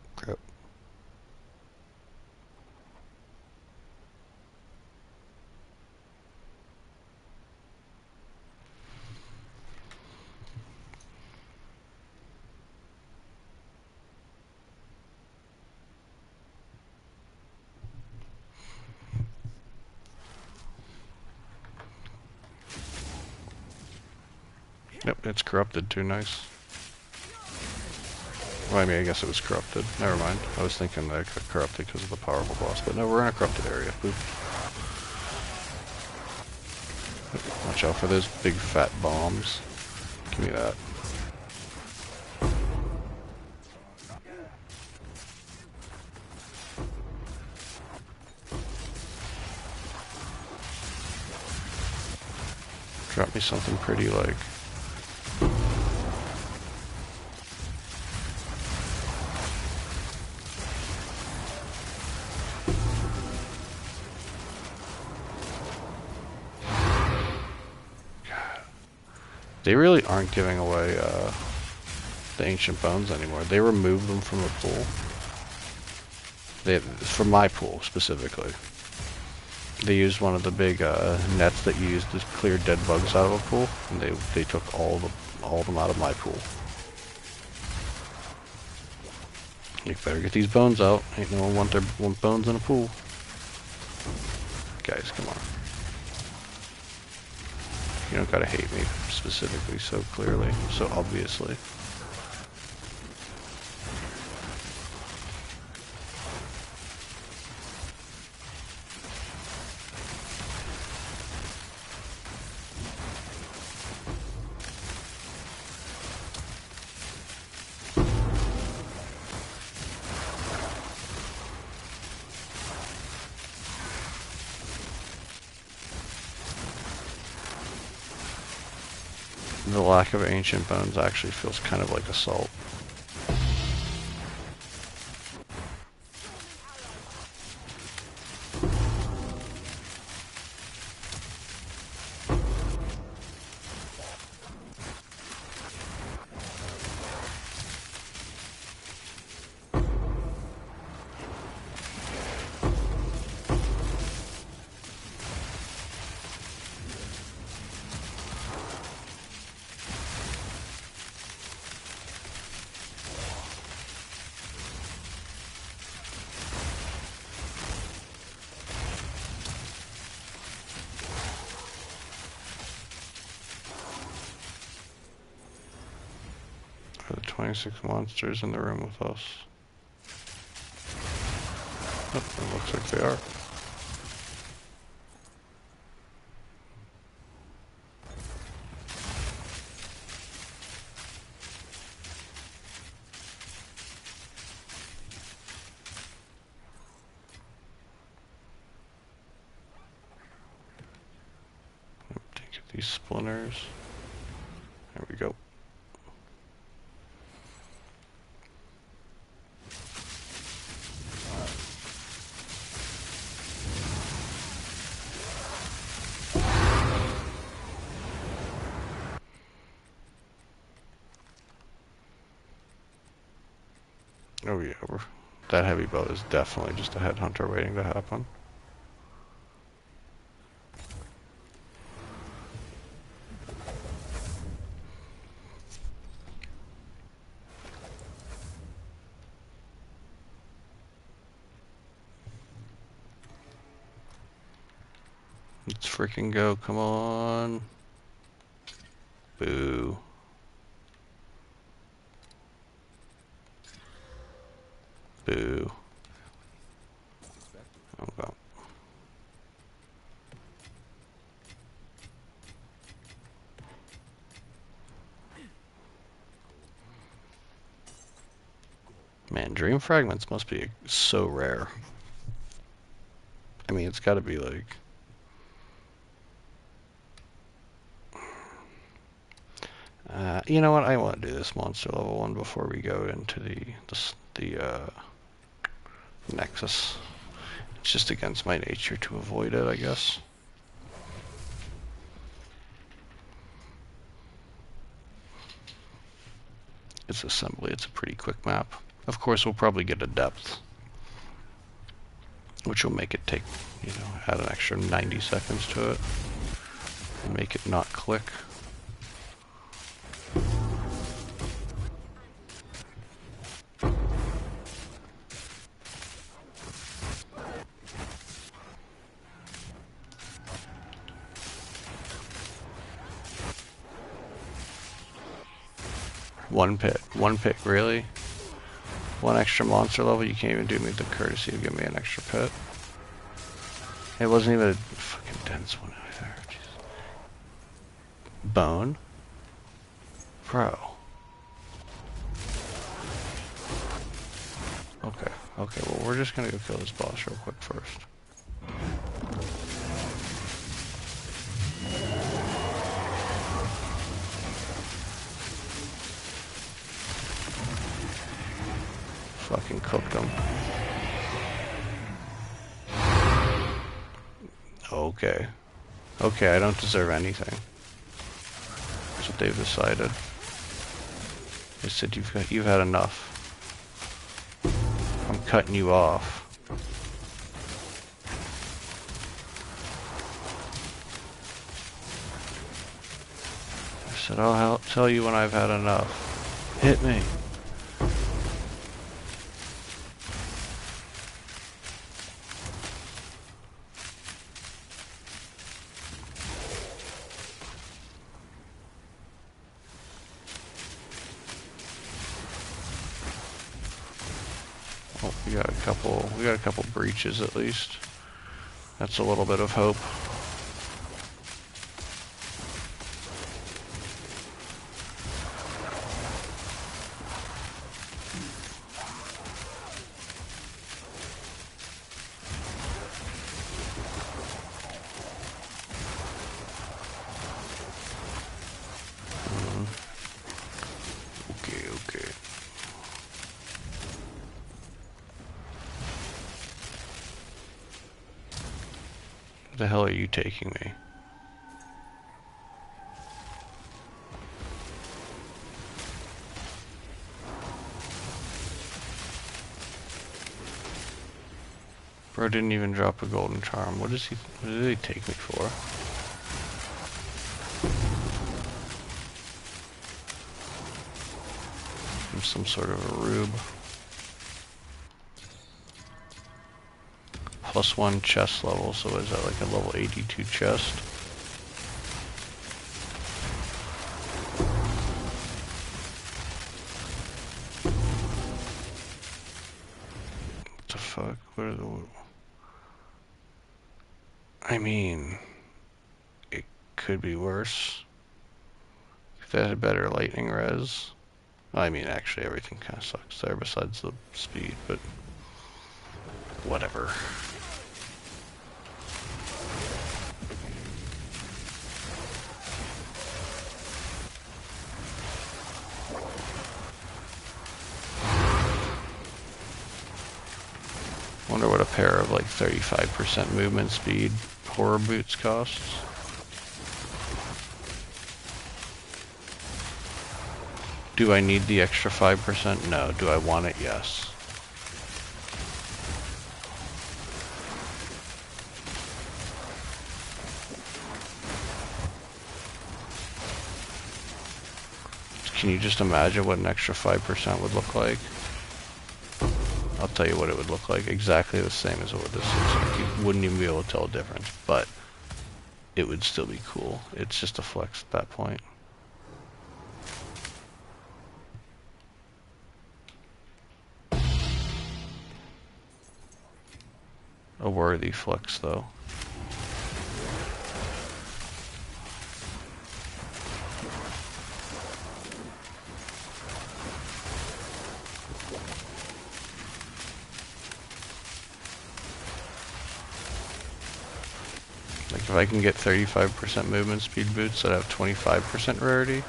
Yep, it's corrupted too, nice. Well, I mean, I guess it was corrupted. Never mind. I was thinking that it got corrupted because of the powerful boss, but no, we're in a corrupted area. Boop. Watch out for those big fat bombs. Give me that. Drop me something pretty like... They really aren't giving away the ancient bones anymore. They removed them from the pool. From my pool specifically. They used one of the big nets that you use to clear dead bugs out of a pool, and they took all of them out of my pool. You better get these bones out. Ain't no one want bones in a pool. Guys, come on. You don't gotta hate me specifically so clearly, so obviously. The lack of ancient bones actually feels kind of like assault. Are the 26 monsters in the room with us? Oh, it looks like they are. Take these splinters. There we go. Oh yeah, that heavy bow is definitely just a headhunter waiting to happen. Let's freaking go, come on. Boo. Boo. Oh well. Man, dream fragments must be so rare. I mean, it's gotta be like... you know what? I want to do this monster level 1 before we go into the Nexus. It's just against my nature to avoid it, I guess. It's assembly. It's a pretty quick map. Of course, we'll probably get a depth, which will make it take, you know, add an extra 90 seconds to it and make it not click. One pit, really? One extra monster level? You can't even do me the courtesy to give me an extra pit. It wasn't even a fucking dense one either. Jeez. Bone? Bro. Okay, well we're just gonna go kill this boss real quick first. Fucking cooked them. Okay. Okay, I don't deserve anything. That's what they've decided. They said you've had enough. I'm cutting you off. I said I'll tell you when I've had enough. Hit me. We got a couple breaches at least. That's a little bit of hope. Okay. Where the hell are you taking me? Bro didn't even drop a golden charm. What did he take me for? I'm some sort of a rube. +1 chest level, so is that like a level 82 chest? What the fuck? What are the... I mean, it could be worse. If that had better lightning res. I mean, actually everything kind of sucks there besides the speed, but whatever. Wonder what a pair of like 35% movement speed horror boots costs. Do I need the extra 5%? No. Do I want it? Yes. Can you just imagine what an extra 5% would look like? I'll tell you what it would look like. Exactly the same as what this looks like. You wouldn't even be able to tell a difference, but it would still be cool. It's just a flex at that point. A worthy flex, though. Like if I can get 35% movement speed boots that have 25% rarity,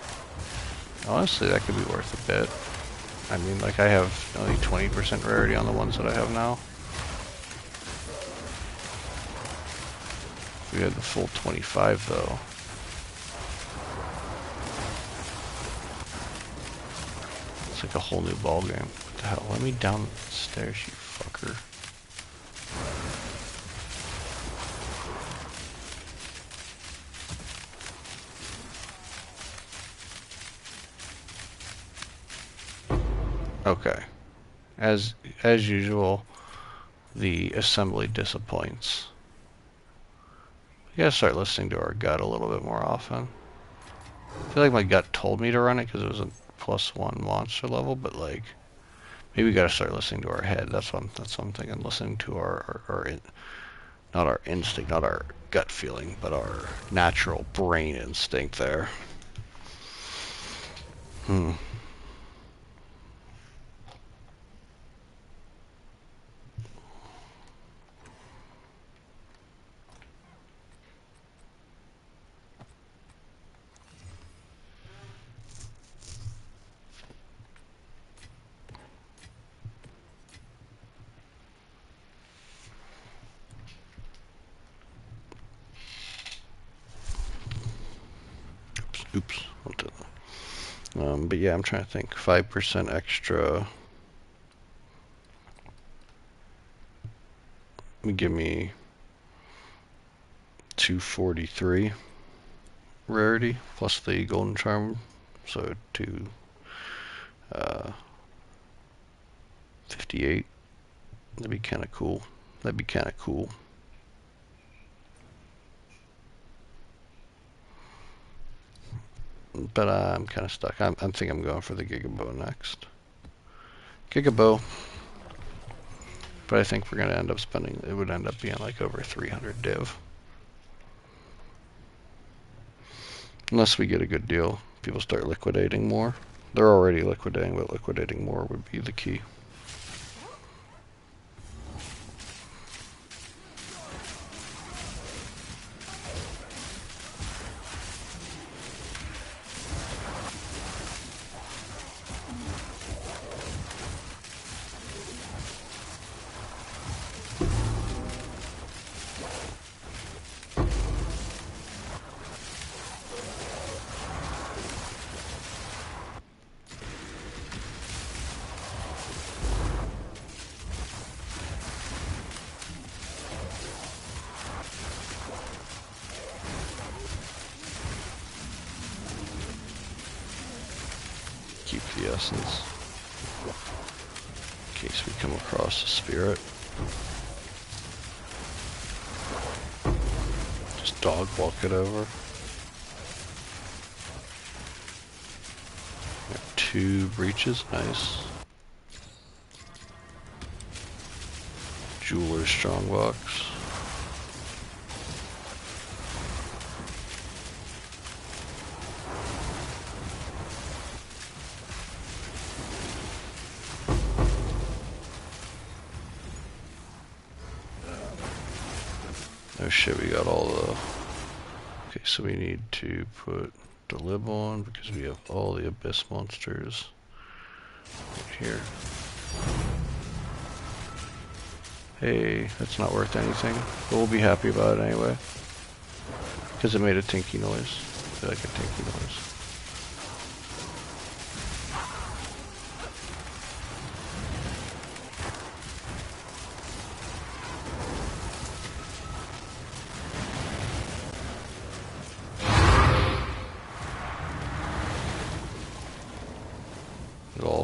honestly that could be worth a bit. I mean, like I have only 20% rarity on the ones that I have now. If we had the full 25 though. It's like a whole new ball game. What the hell? Let me down the stairs, you fucker. Okay. As usual, the assembly disappoints. We gotta start listening to our gut a little bit more often. I feel like my gut told me to run it because it was a +1 monster level, but like maybe we gotta start listening to our head. That's what I'm thinking. Listening to not our instinct, not our gut feeling, but our natural brain instinct there. Oops. But yeah, I'm trying to think. 5% extra. Give me 243 rarity plus the golden charm, so 258. That'd be kind of cool. But I'm kind of stuck. I think I'm going for the Gigabow next. Gigabow. But I think we're going to end up spending, it would end up being like over 300 div. Unless we get a good deal. People start liquidating more. They're already liquidating, but liquidating more would be the key. Keep the essence in case we come across a spirit. Just dog walk it over. Got 2 breaches, nice. Jeweler's strongbox. Oh shit, we got all the... Okay, so we need to put the lib on because we have all the abyss monsters right here. Hey, that's not worth anything, but we'll be happy about it anyway. Because it made a tinky noise. I like a tinky noise.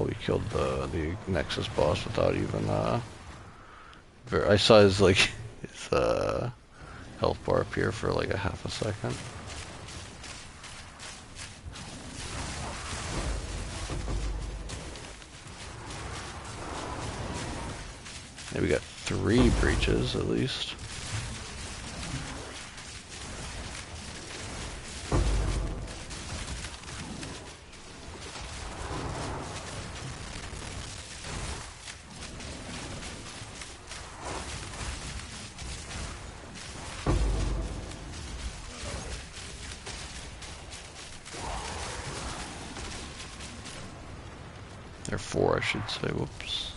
We killed the Nexus boss without even I saw his like his health bar appear for like a half a second. Yeah, we got 3 breaches at least. Or 4, I should say. Whoops.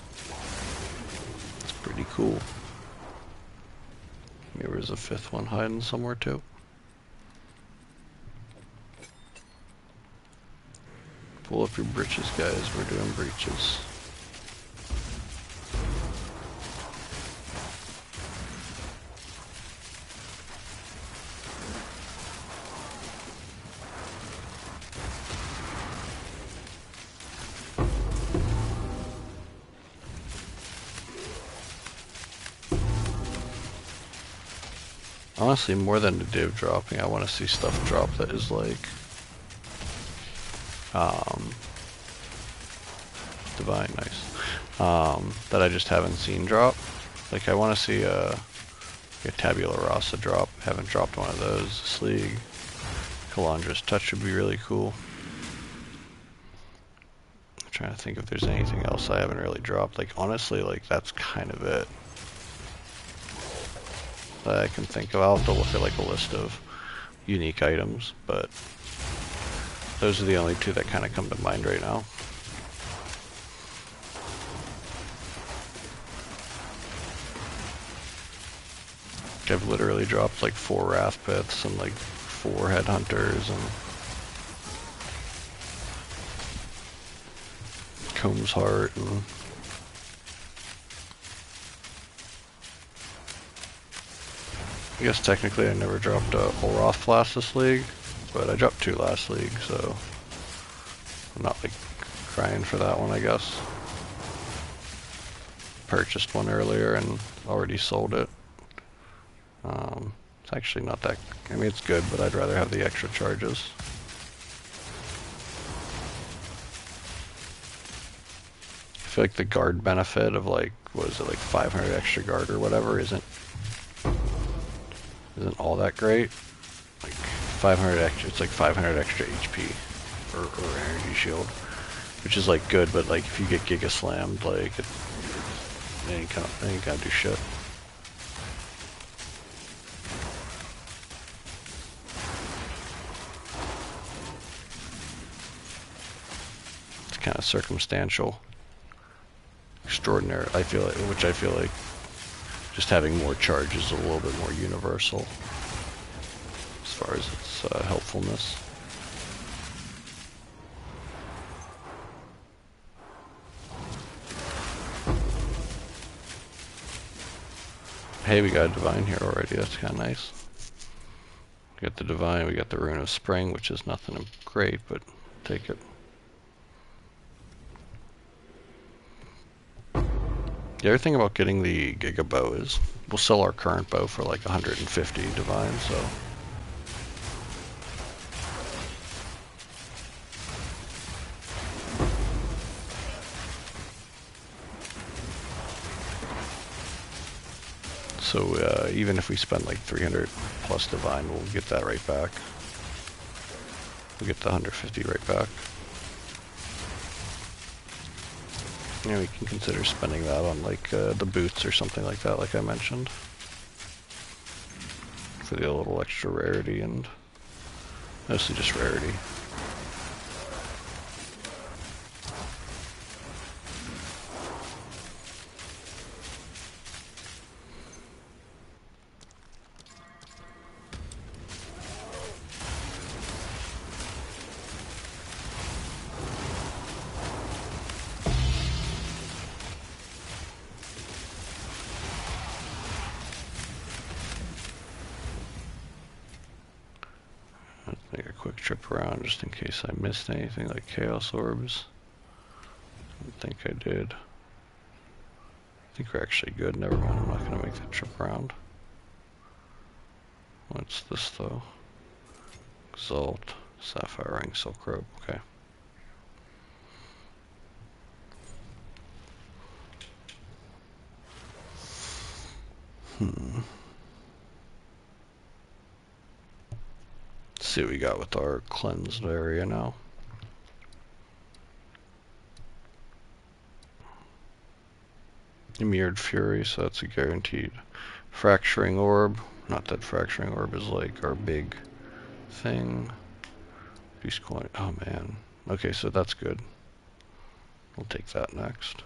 That's pretty cool. Maybe there's a 5th one hiding somewhere too. Pull up your breeches, guys. We're doing breaches. Honestly, more than the div dropping, I want to see stuff drop that is like, divine, nice, that I just haven't seen drop. Like, I want to see a Tabula Rasa drop. Haven't dropped one of those this league. Calandra's Touch would be really cool. I'm trying to think if there's anything else I haven't really dropped. Like, honestly, like, that's kind of it that I can think of. I'll have to look at like a list of unique items, but those are the only 2 that kind of come to mind right now. I've literally dropped like 4 Wrath Pits and like 4 Headhunters and Comb's Heart and I guess technically I never dropped a Olroth Flask this league, but I dropped 2 last league, so I'm not like crying for that one, I guess. Purchased one earlier and already sold it. It's actually not that, I mean it's good, but I'd rather have the extra charges. I feel like the guard benefit of like what is it, like 500 extra guard or whatever isn't all that great. Like 500 extra, it's like 500 extra HP or energy shield, which is like good, but like if you get Giga Slammed, like it ain't gonna do shit. It's kind of circumstantial, extraordinary. I feel like just having more charge is a little bit more universal as far as its helpfulness. Hey, we got a Divine here already, that's kind of nice. We got the Divine, we got the Rune of Spring, which is nothing great, but take it. The other thing about getting the Giga Bow is we'll sell our current bow for like 150 Divine, so... So even if we spend like 300 plus Divine, we'll get that right back. We'll get the 150 right back. Yeah, we can consider spending that on like the boots or something like that, like I mentioned. For the little extra rarity and mostly just rarity. Make a quick trip around just in case I missed anything like Chaos Orbs. I don't think I did. I think we're actually good. Never mind, I'm not going to make that trip around. What's this though? Exalt, Sapphire Ring, Silk Robe, okay. Let's see what we got with our cleansed area now. Mirrored Fury, so that's a guaranteed. Fracturing Orb, not that Fracturing Orb is like our big thing. Beast Coin, oh man. Okay, so that's good. We'll take that next.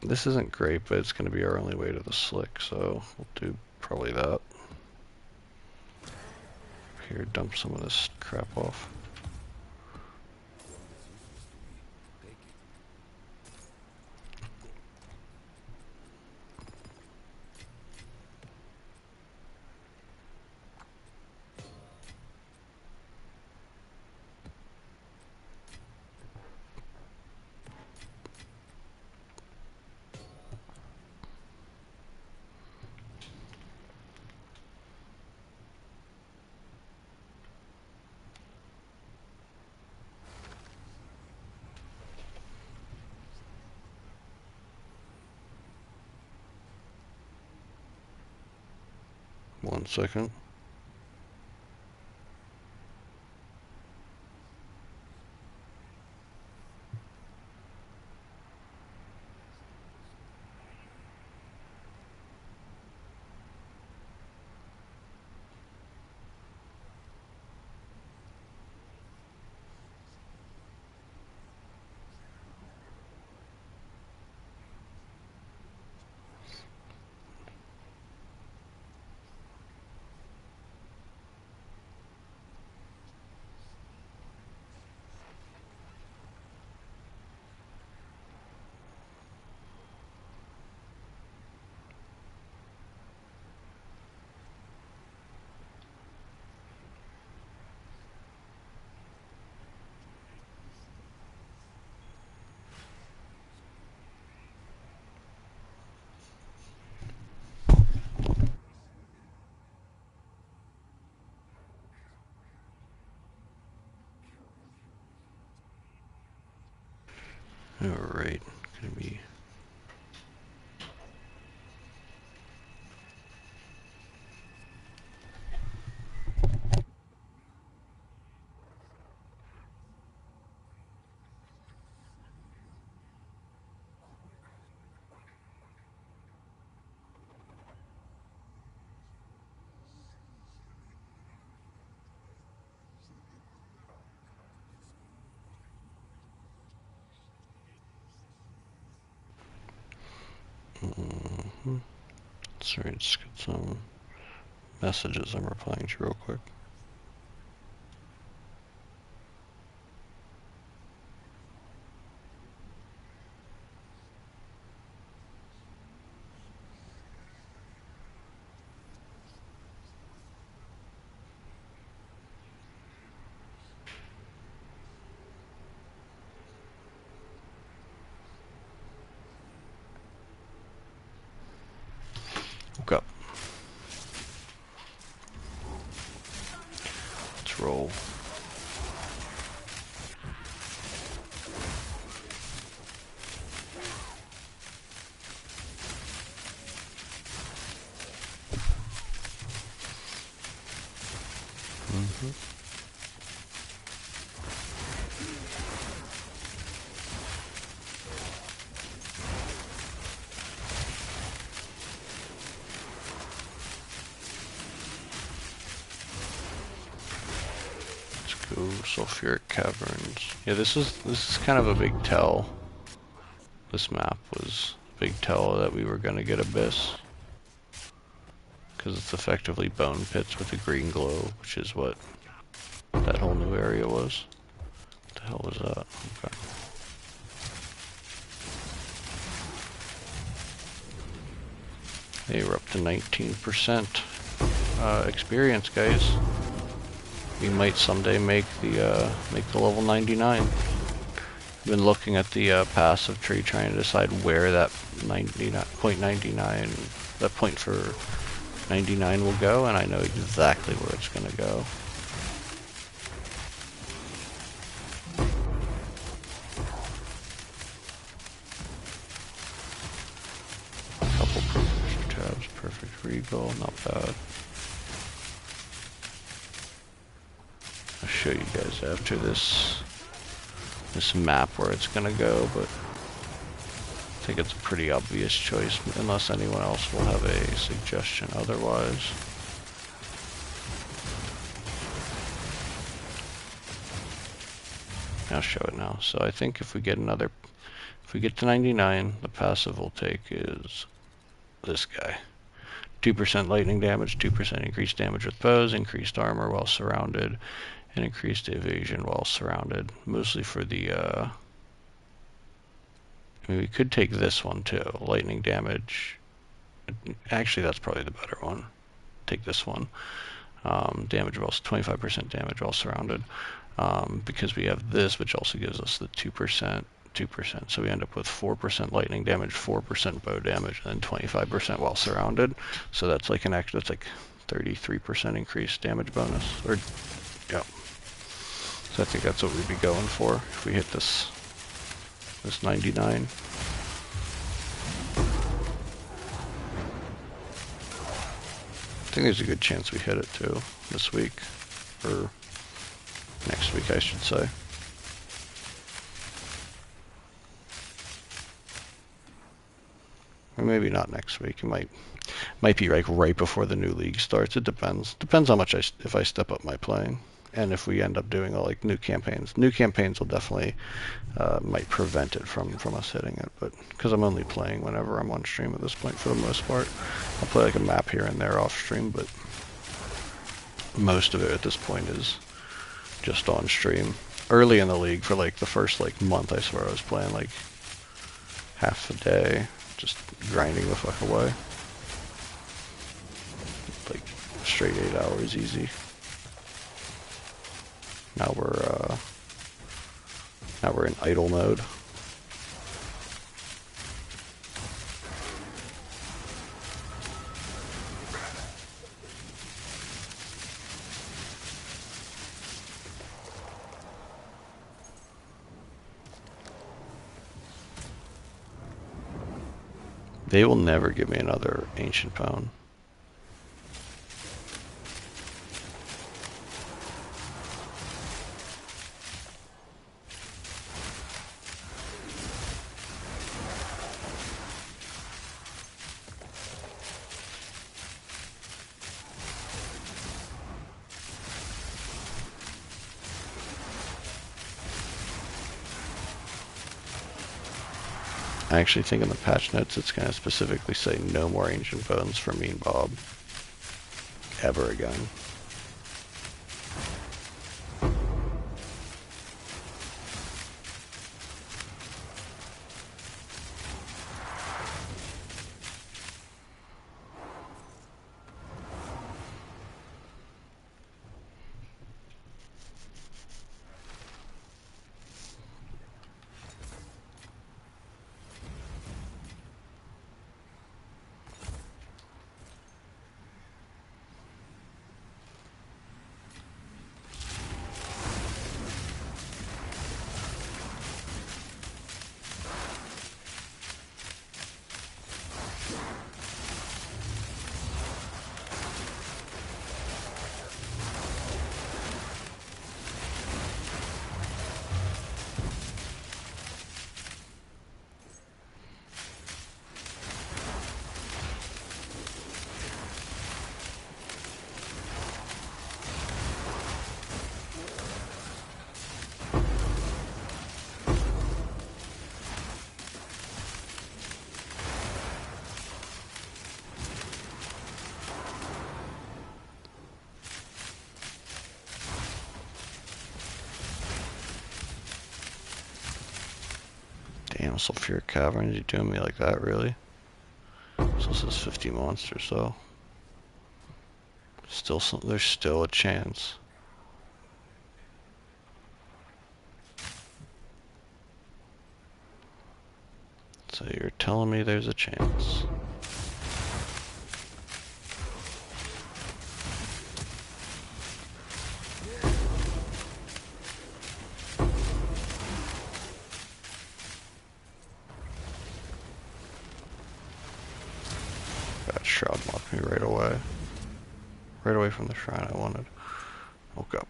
This isn't great, but it's going to be our only way to the slick, so we'll do probably that. Here, dump some of this crap off. One second. Alright, gonna be... Sorry, just get some messages I'm replying to real quick. Woke up. Let's roll. Go Sulfuric Caverns. Yeah, this is kind of a big tell. This map was a big tell that we were gonna get Abyss. Because it's effectively bone pits with a green glow, which is what that whole new area was. What the hell was that? Okay. Hey, we're up to 19% experience, guys. We might someday make the level 99. I've been looking at the passive tree, trying to decide where that 99.99, that point for 99 will go, and I know exactly where it's gonna go. Couple perfect tabs, perfect regal, not bad. I'll show you guys after this map where it's gonna go, but I think it's a pretty obvious choice unless anyone else will have a suggestion otherwise. I'll show it now. So I think if we get to 99, the passive we'll take is this guy. 2% lightning damage, 2% increased damage with bows, increased armor while surrounded, and increased evasion while surrounded. Mostly for the, I mean, we could take this one too. Lightning damage. Actually, that's probably the better one. Take this one. Damage while 25% damage while surrounded. Because we have this, which also gives us the 2%. So we end up with 4% lightning damage, 4% bow damage, and then 25% while surrounded. So that's like an extra, that's like 33% increased damage bonus. Or, yeah. So I think that's what we'd be going for if we hit this 99. I think there's a good chance we hit it too this week, or next week I should say. Or maybe not next week. It might be like right before the new league starts. It depends. Depends how much if I step up my playing, and if we end up doing like new campaigns. New campaigns will definitely might prevent it from us hitting it. But because I'm only playing whenever I'm on stream at this point for the most part, I'll play like a map here and there off stream, but most of it at this point is just on stream. Early in the league, for like the first like month, I swear I was playing like half a day, just grinding the fuck away. Like straight 8 hours easy. Now we're in idle mode. They will never give me another ancient bone. I actually think in the patch notes it's going to specifically say no more ancient bones for me and Bob ever again. Damn, Sulfuric Cavern, you doing me like that, really? So this is 50 monsters, so there's still a chance. So you're telling me there's a chance. That shroud mocked me right away. Right away from the shrine I wanted. Woke up.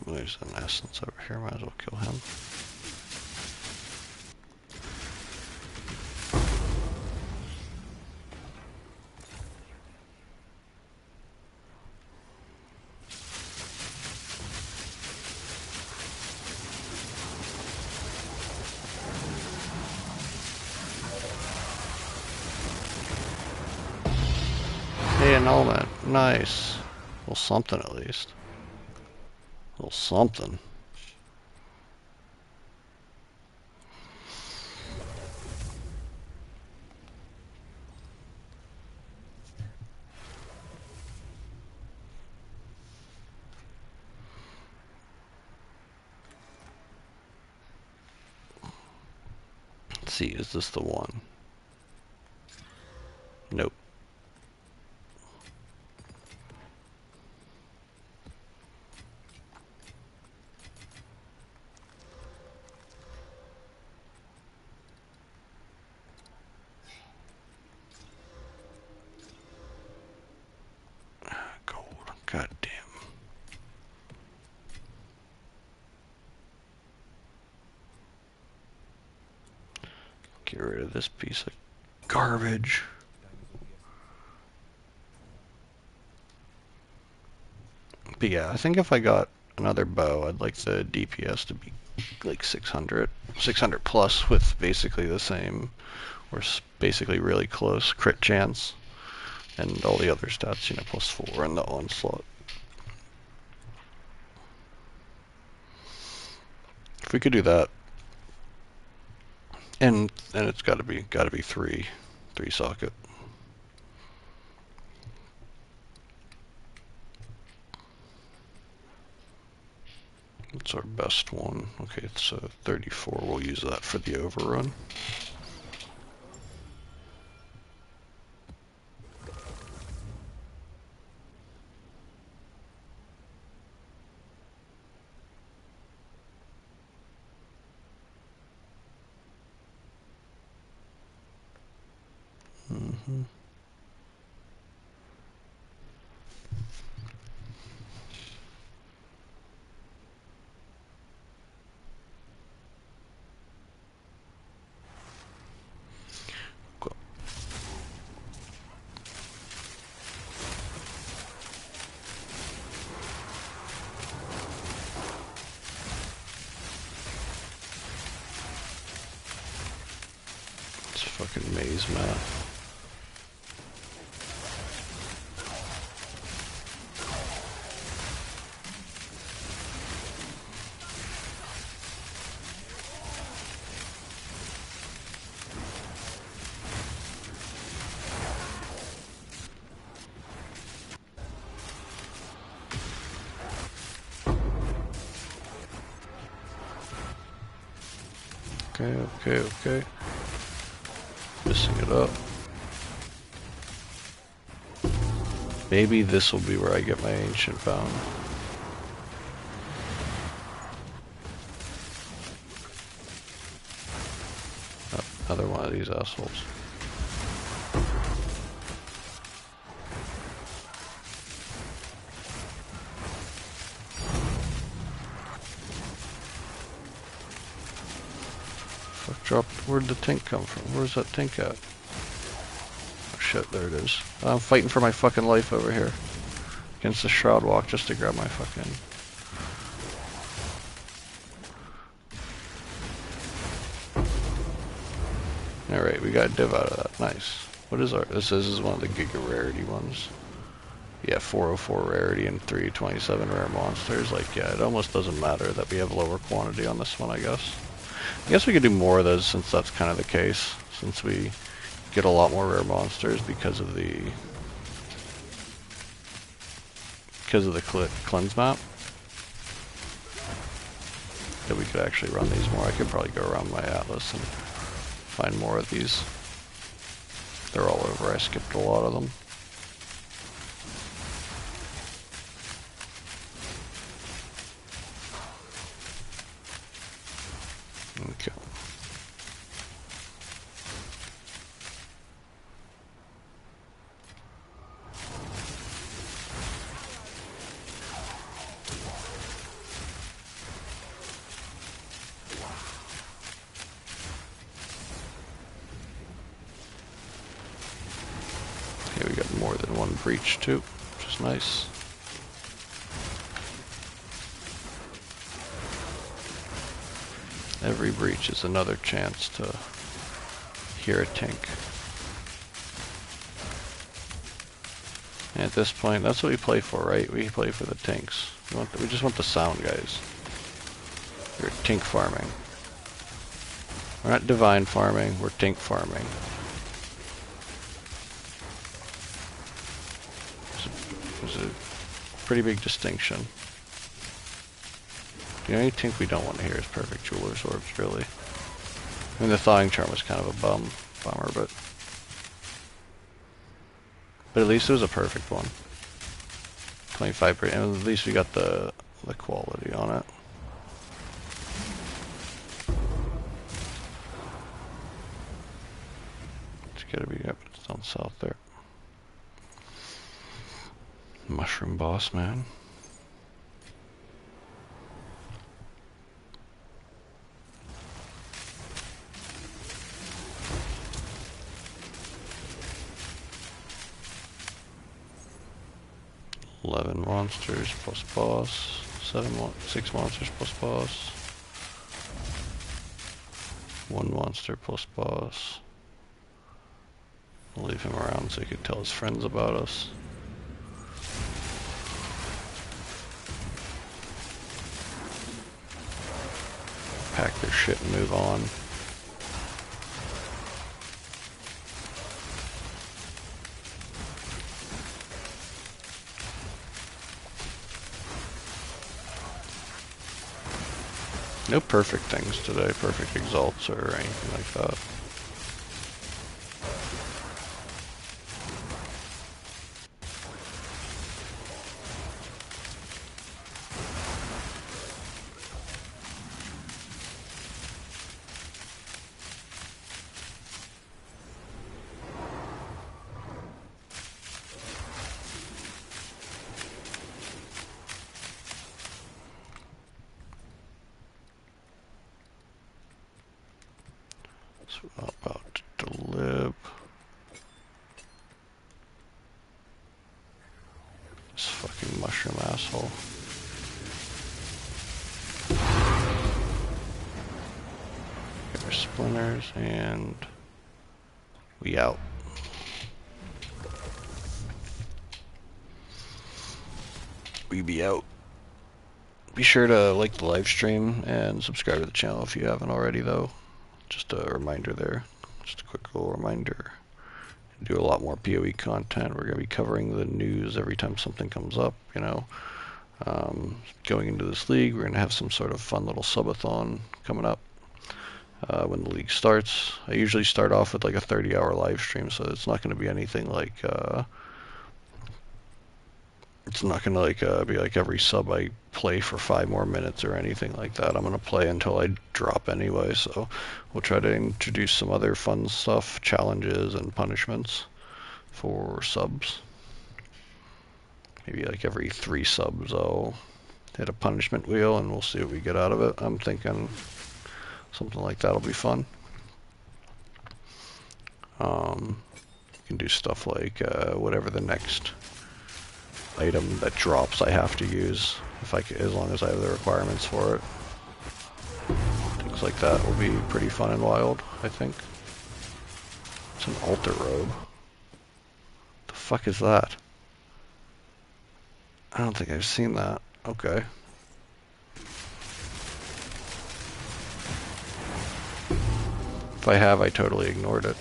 Oh, there's an essence over here, might as well kill him. Hey, an element. Nice. Well, something at least. A little something. Let's see, is this the one? Nope. Gold. God damn. Get rid of this piece of garbage. But yeah, I think if I got another bow, I'd like the DPS to be like 600 plus with basically the same, or basically really close crit chance, and all the other stats, you know, +4 in the onslaught. If we could do that, and it's gotta be three socket. It's our best one. Okay, it's 34. We'll use that for the overrun. It's fucking maze map. Okay. Missing it up. Maybe this will be where I get my ancient bound. Oh, another one of these assholes. Where'd the Tink come from? Where's that Tink at? Oh shit, there it is. I'm fighting for my fucking life over here. Against the Shroud Walk just to grab my fucking... Alright, we got a div out of that. Nice. What is our... This is one of the Giga Rarity ones. Yeah, 404 Rarity and 327 Rare Monsters. Like, yeah, it almost doesn't matter that we have lower quantity on this one, I guess. I guess we could do more of those since that's kind of the case. Since we get a lot more rare monsters because of the cleanse map. That we could actually run these more. I could probably go around my atlas and find more of these. They're all over. I skipped a lot of them. Okay. Okay, we got more than one breach too, which is nice. Every breach is another chance to hear a Tink. And at this point, that's what we play for, right? We play for the Tinks. We just want the sound, guys. We're Tink farming. We're not divine farming, we're Tink farming. There's a pretty big distinction. The only Tink we don't want to hear is Perfect Jeweler's Orbs, really. I mean, the Thawing Charm was kind of a bummer, but at least it was a perfect one. 25%, and at least we got the quality on it. It's gotta be up, it's down south there. Mushroom Boss, man. Monsters plus boss, 6 monsters plus boss, 1 monster plus boss. We'll leave him around so he can tell his friends about us. Pack their shit and move on. No perfect things today, perfect exalts or anything like that. So we're not about to live. This fucking mushroom asshole. Get our splinters and we out. We be out. Be sure to like the live stream and subscribe to the channel if you haven't already though. Just a reminder there. Just a quick little reminder. Do a lot more PoE content. We're going to be covering the news every time something comes up, you know. Going into this league, we're going to have some sort of fun little subathon coming up when the league starts. I usually start off with like a 30-hour live stream, so it's not going to be anything like it's not going to like be like every sub I play for 5 more minutes or anything like that. I'm going to play until I drop anyway, so we'll try to introduce some other fun stuff, challenges and punishments for subs. Maybe like every 3 subs I'll hit a punishment wheel and we'll see what we get out of it. I'm thinking something like that'll be fun. You can do stuff like whatever the next item that drops I have to use, if I can, as long as I have the requirements for it. Things like that will be pretty fun and wild, I think. It's an altar robe. The fuck is that? I don't think I've seen that. Okay. If I have, I totally ignored it.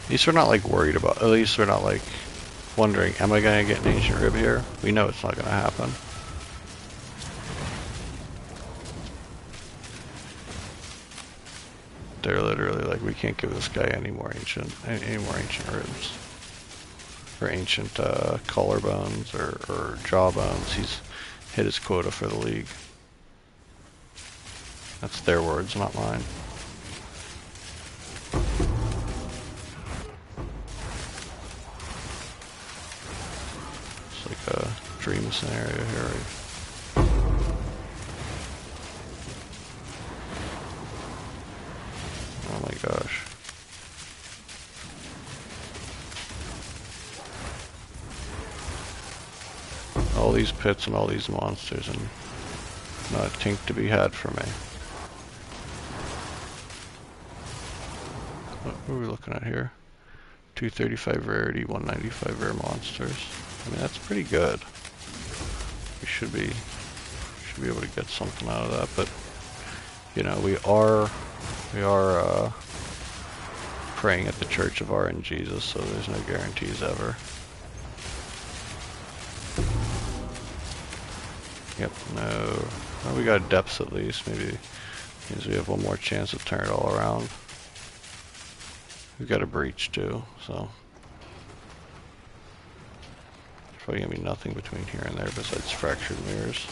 At least we're not like worried about, at least we're not like wondering, am I going to get an ancient rib here? We know it's not going to happen. They're literally like, we can't give this guy any more ancient ribs. Or ancient collarbones or jawbones. He's hit his quota for the league. That's their words, not mine. It's like a dream scenario here. Oh my gosh. All these pits and all these monsters and not a tink to be had for me. What are we looking at here? 235 rarity, 195 rare monsters. I mean, that's pretty good. We should be able to get something out of that, but you know, we are praying at the Church of our Jesus, so there's no guarantees ever. Yep, no. Well, we got depths at least. Maybe means we have one more chance to turn it all around. We've got a breach too, so there's probably gonna be nothing between here and there besides fractured mirrors.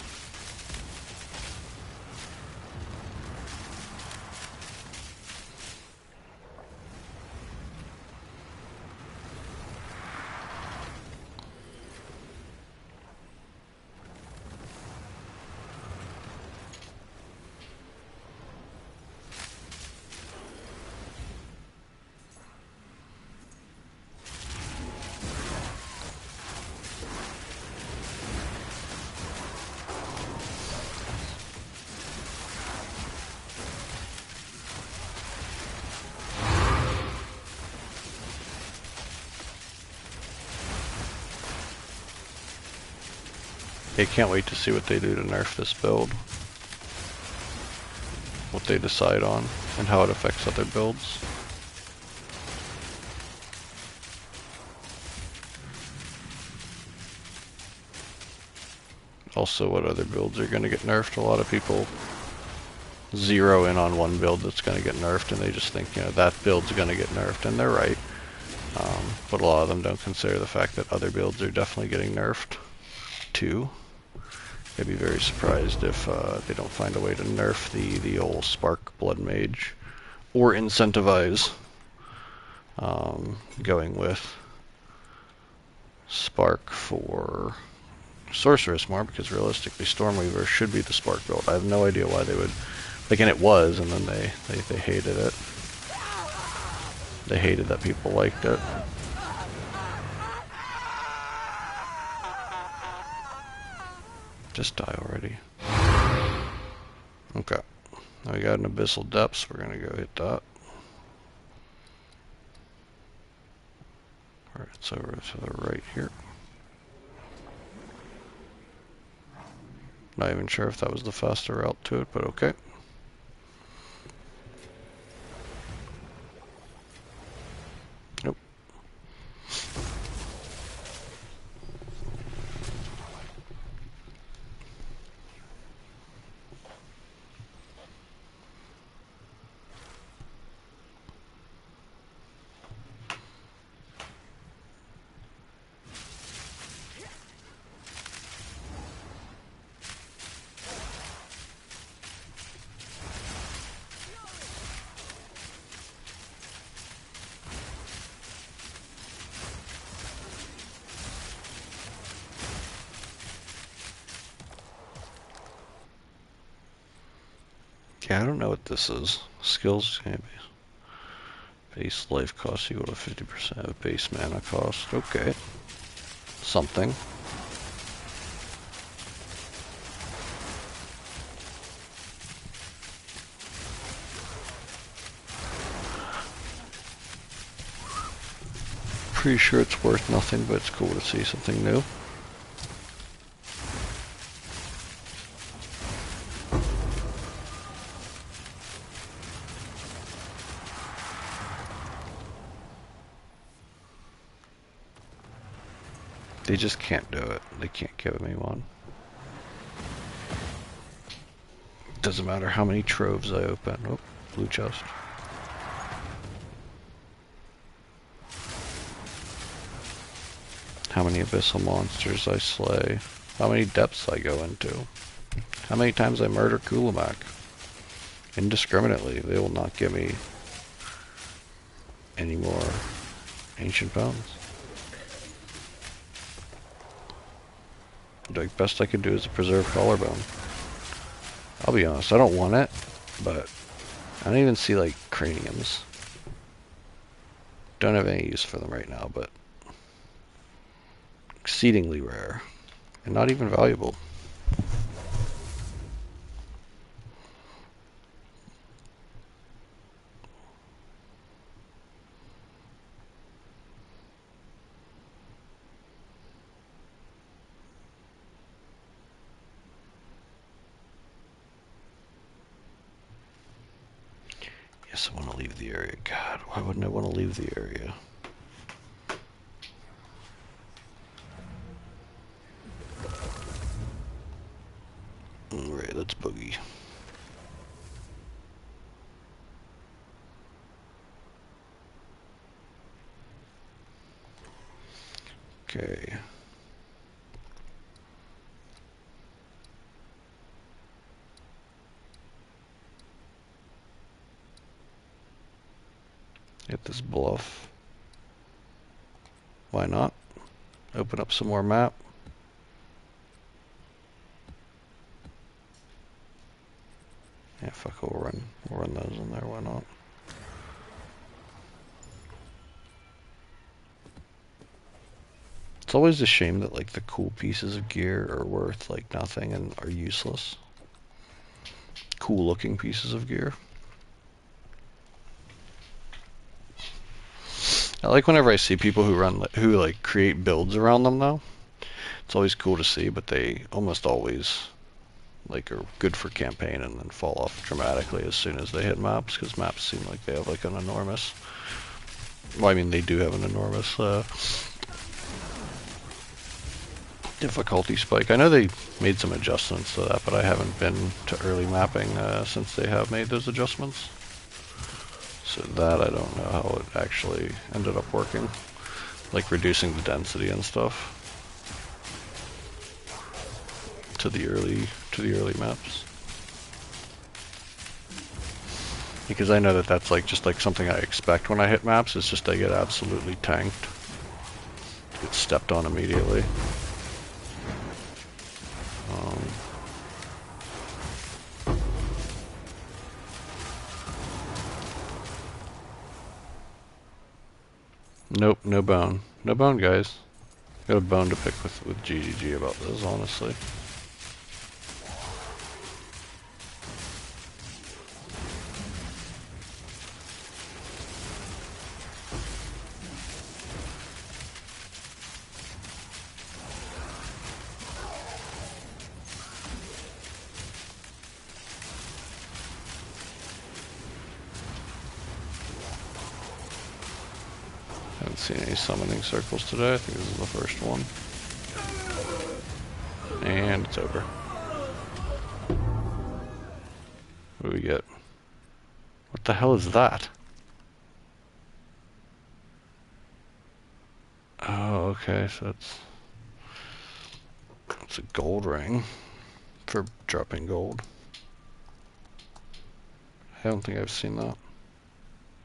I can't wait to see what they do to nerf this build. what they decide on and how it affects other builds. Also, what other builds are going to get nerfed. A lot of people zero in on one build that's going to get nerfed, and they just think, you know, that build's going to get nerfed, and they're right. But a lot of them don't consider the fact that other builds are definitely getting nerfed too. I'd be very surprised if they don't find a way to nerf the old Spark Blood Mage, or incentivize going with Spark for Sorceress more, because realistically Stormweaver should be the Spark build. I have no idea why they would, like, and it was, and then they hated it. They hated that people liked it. Just die already. Okay. Now we got an Abyssal Depths, we're gonna go hit that. Alright, it's over to the right here. Not even sure if that was the faster route to it, but okay. Nope. Yeah, I don't know what this is. Skills can be base life cost equal to 50% of base mana cost. Okay. Something. Pretty sure it's worth nothing, but it's cool to see something new. They just can't do it. They can't give me one. Doesn't matter how many troves I open. Oh, blue chest. How many abyssal monsters I slay. How many depths I go into. How many times I murder Kulamak. Indiscriminately. They will not give me any more ancient bones. The best I could do is a preserved collarbone. I'll be honest, I don't want it, but I don't even see like craniums. Don't have any use for them right now, but exceedingly rare and not even valuable. Yes, I want to leave the area. God, why wouldn't I want to leave the area? Alright, let's boogie. Okay. Hit this bluff. Why not? Open up some more map. Yeah, fuck it, we'll run those in there, why not? It's always a shame that like the cool pieces of gear are worth like nothing and are useless. Cool looking pieces of gear. I like whenever I see people who like create builds around them though. It's always cool to see, but they almost always like are good for campaign and then fall off dramatically as soon as they hit maps, because maps seem like they have like an enormous, well, I mean they do have an enormous difficulty spike. I know they made some adjustments to that, but I haven't been to early mapping since they have made those adjustments. So that I don't know how it actually ended up working, like reducing the density and stuff to the early maps. Because I know that that's like just like something I expect when I hit maps. It's just I get absolutely tanked, get stepped on immediately. Nope, no bone. No bone, guys. Got a bone to pick with GGG about this, honestly. Haven't seen any summoning circles today. I think this is the first one. And it's over. What do we get? What the hell is that? Oh, okay, so it's a gold ring for dropping gold. I don't think I've seen that.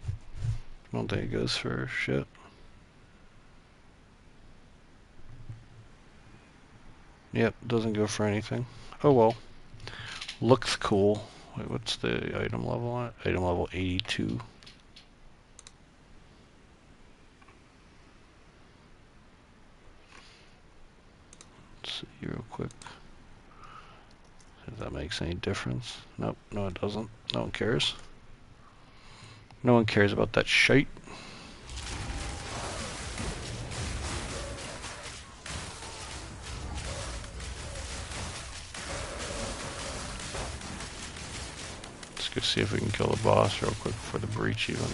I don't think it goes for shit. Yep, doesn't go for anything. Oh well. Looks cool. Wait, what's the item level on it? Item level 82. Let's see real quick. If that makes any difference. Nope, no it doesn't. No one cares. No one cares about that shite. Let's go see if we can kill the boss real quick before the breach even.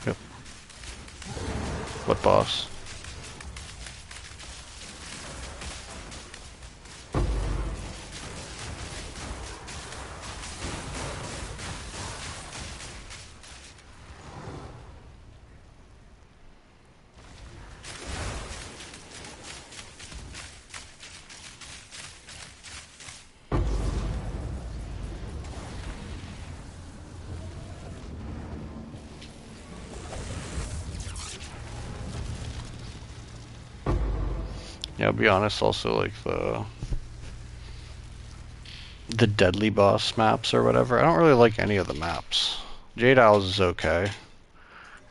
Yep. What boss? Yeah, I'll be honest, also like the deadly boss maps or whatever, I don't really like any of the maps. Jade Owls is okay.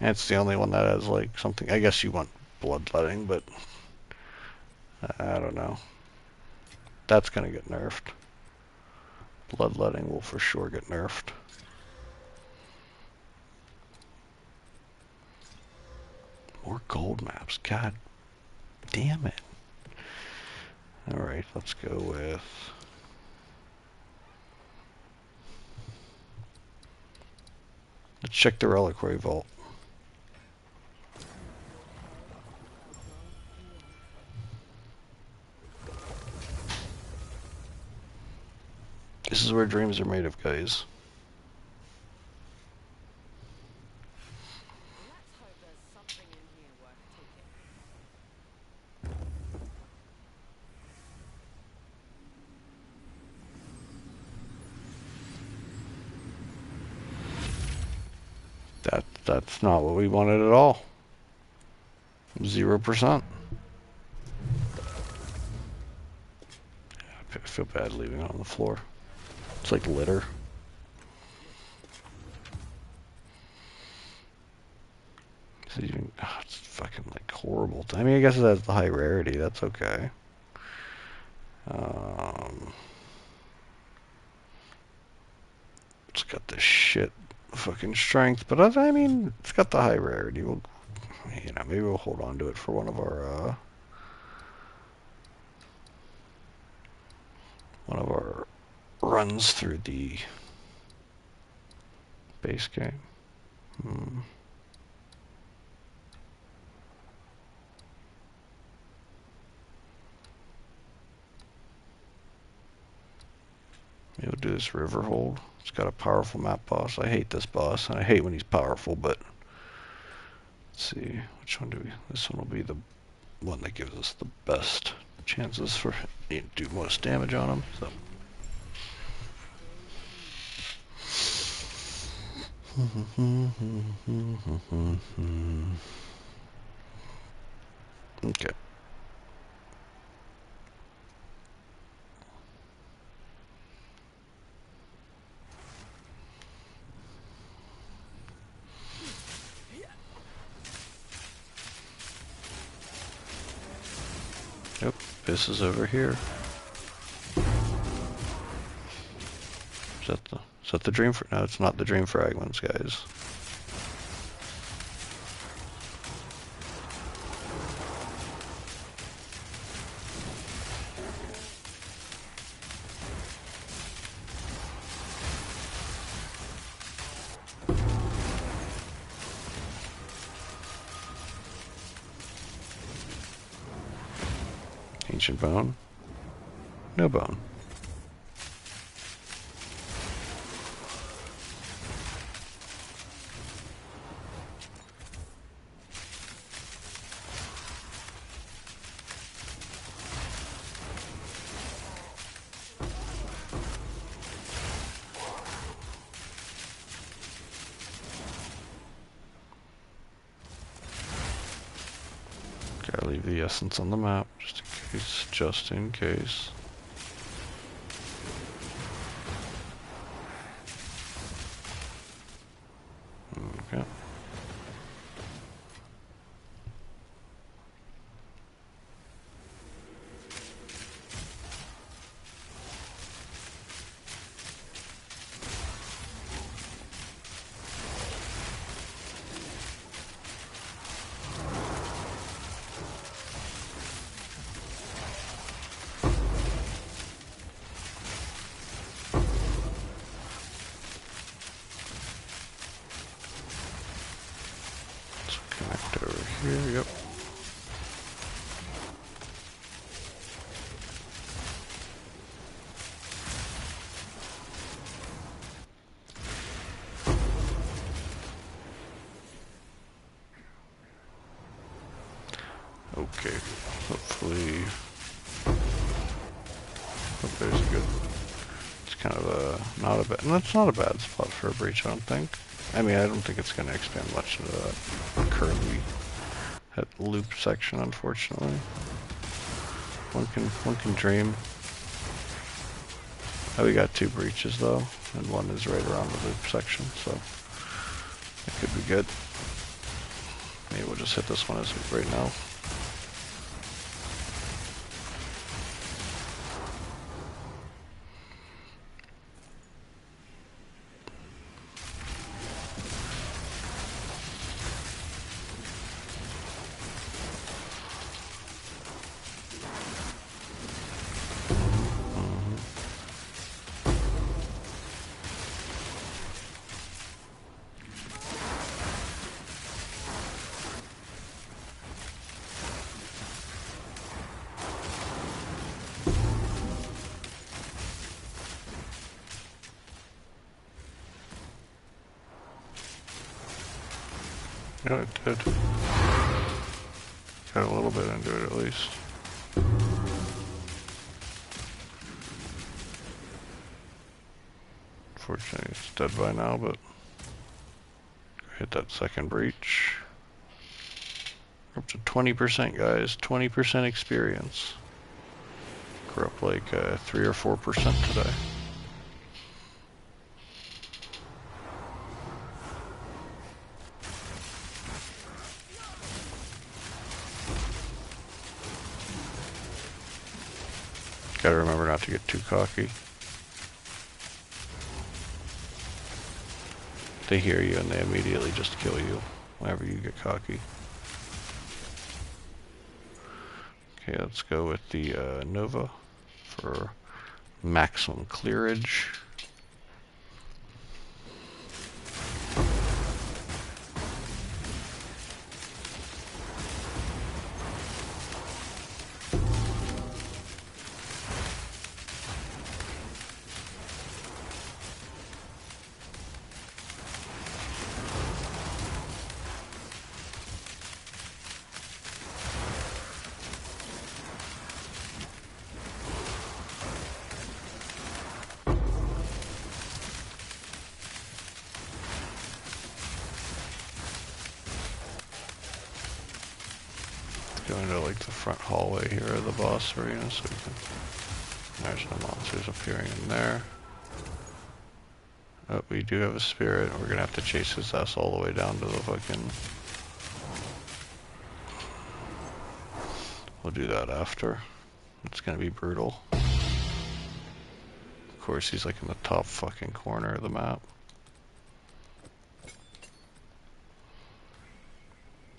And it's the only one that has like something, I guess you want bloodletting, but I don't know. That's gonna get nerfed. Bloodletting will for sure get nerfed. More gold maps, god damn it. Alright, let's go with... Let's check the Reliquary Vault. This is where dreams are made of, guys. That's not what we wanted at all. 0%. I feel bad leaving it on the floor. It's like litter. It's fucking like horrible. I mean, I guess it has the high rarity. That's okay. It's got this shit fucking strength, but I mean, it's got the high rarity. We'll, you know, maybe we'll hold on to it for one of our one of our runs through the base game. Maybe we'll do this river hold. It's got a powerful map boss. I hate this boss, and I hate when he's powerful, but let's see, which one do we, this one will be the one that gives us the best chances for you to do most damage on him. So okay. Yep, this is over here. Is that the dream for? No, it's not the dream fragments, guys. Ancient bone. No bone. Gotta leave the essence on the map, just in case, just in case. Okay. Connect over here, yep. Okay, hopefully, there's a good, it's kind of a, not a bad, that's not a bad spot for a breach, I don't think. I mean, I don't think it's going to expand much into that currently at loop section, unfortunately. One can dream. Oh, we got 2 breaches though, and one is right around the loop section, so it could be good. Maybe we'll just hit this one as right now. Yeah, it did. Got a little bit into it at least. Unfortunately, it's dead by now, but hit that second breach. We're up to 20%, guys. 20% experience. We're up like 3 or 4% today. Gotta remember not to get too cocky. They hear you and they immediately just kill you whenever you get cocky. Okay, let's go with the Nova for maximum clearage. Go into like the front hallway here of the boss arena so we can... There's no monsters appearing in there. Oh, we do have a spirit. We're gonna have to chase his ass all the way down to the fucking... We'll do that after. It's gonna be brutal. Of course, he's like in the top fucking corner of the map.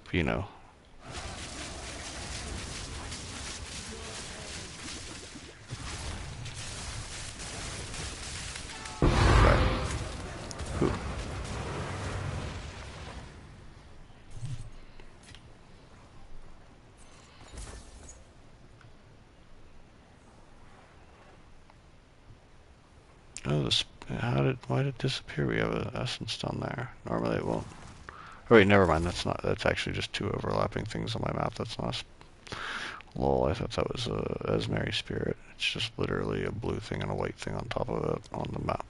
But, you know. Oh, this, why did it disappear? We have an essence down there. Normally it won't. Oh, wait, never mind. That's actually just two overlapping things on my map. That's not lol, I thought that was a Esmeri spirit. It's just literally a blue thing and a white thing on top of it on the map.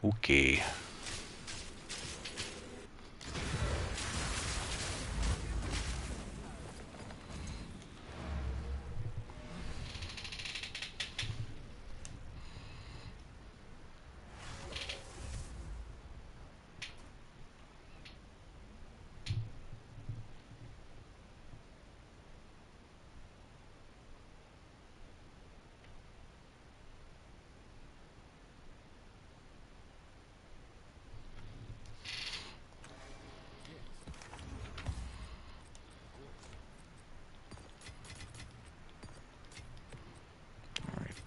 Okay.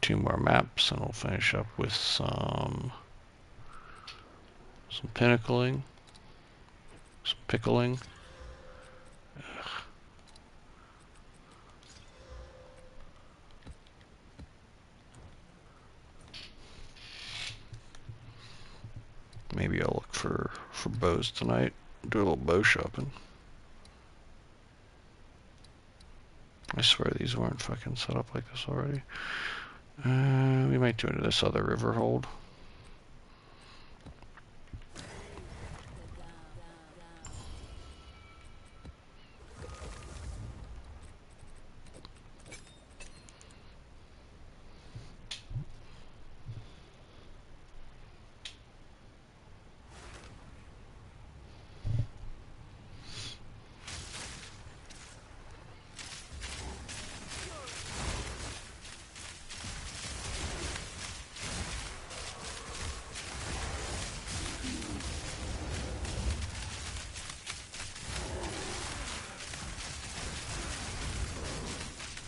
Two more maps and we'll finish up with some pinnacling, some pickling. Ugh. Maybe I'll look for bows tonight. Do a little bow shopping. I swear these weren't fucking set up like this already. We might do into this other river hold.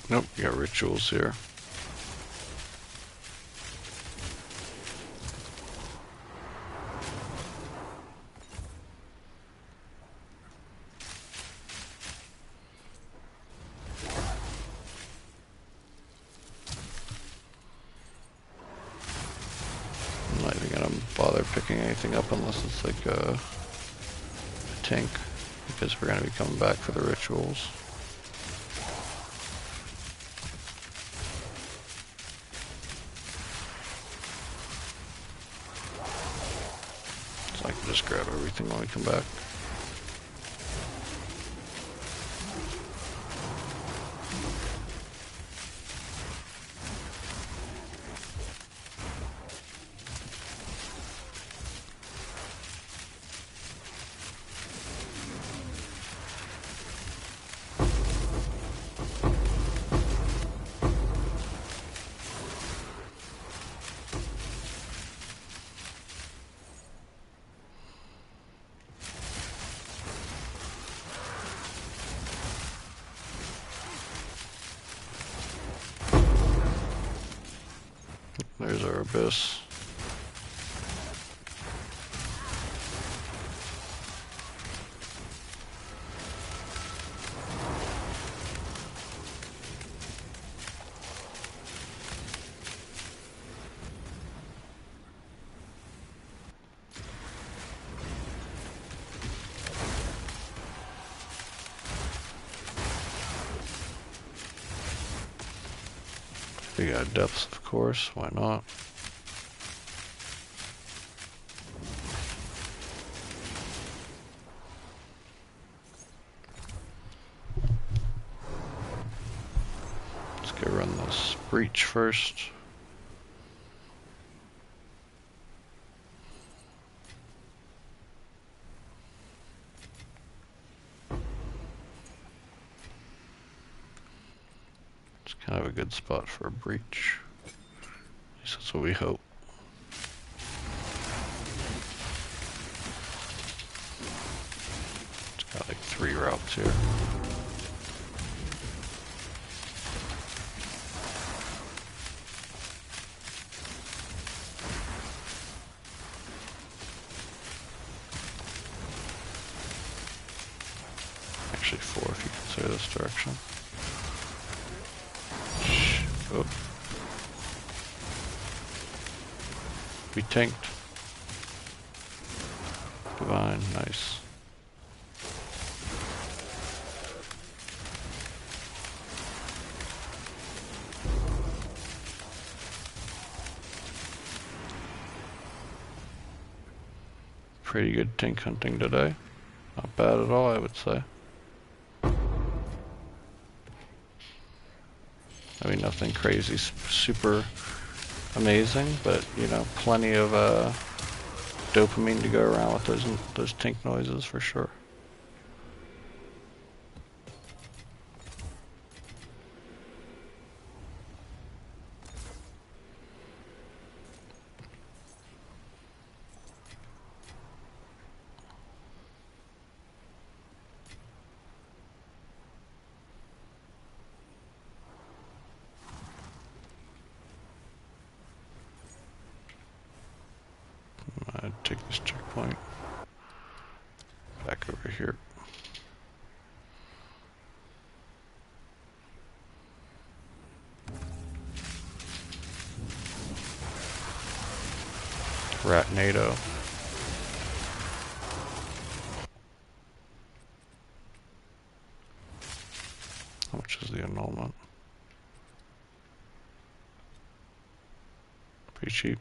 Nope, we got rituals here. I'm not even gonna bother picking anything up unless it's like a tank, because we're gonna be coming back for the rituals. So I can just grab everything when we come back. There's our Abyss. We got depths, of course, why not? Let's go run this breach first. It's kind of a good spot for a breach. At least that's what we hope. It's got like 3 routes here. Actually 4 if you consider this direction. Oh. We tanked. Divine, nice. Pretty good tank hunting today. Not bad at all, I would say. I mean, nothing crazy, super amazing, but you know, plenty of dopamine to go around with those tink noises for sure. I'd take this checkpoint. Back over here. Rat NATO. How much is the annulment? Pretty cheap.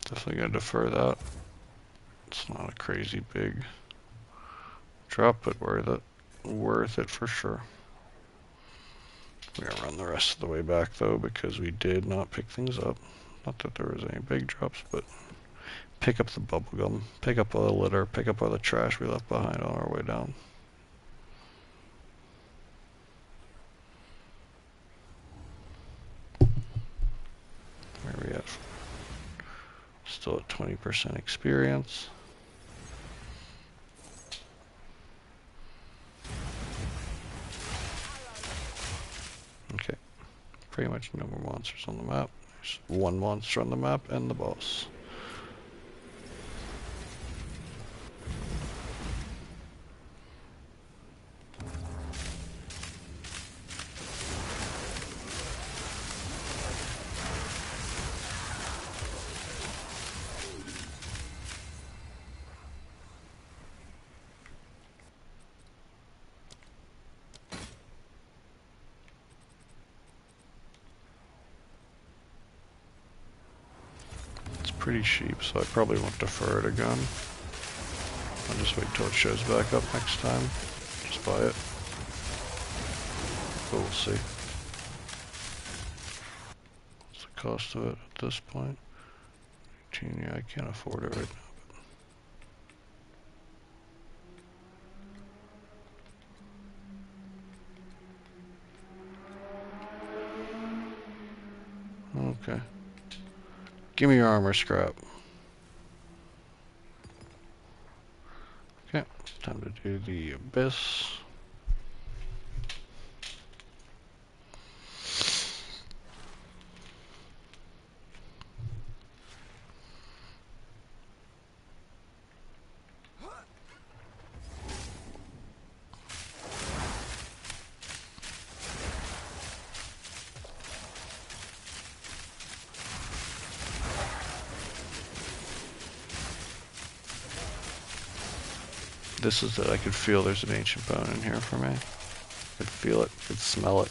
Definitely gonna defer that. It's not a crazy big drop, but worth it. Worth it for sure. We're gonna run the rest of the way back though, because we did not pick things up. Not that there was any big drops, but pick up the bubblegum, pick up all the litter, pick up all the trash we left behind on our way down. Where are we at? Still at 20% experience. Okay, pretty much no more monsters on the map. There's 1 monster on the map and the boss. Pretty cheap, so I probably won't defer it again. I'll just wait till it shows back up next time. Just buy it. But we'll see. What's the cost of it at this point? 18, yeah, I can't afford it right now. Okay. Give me your armor scrap. Okay, time to do the Abyss. This is that I could feel there's an ancient bone in here for me. I could feel it, I could smell it.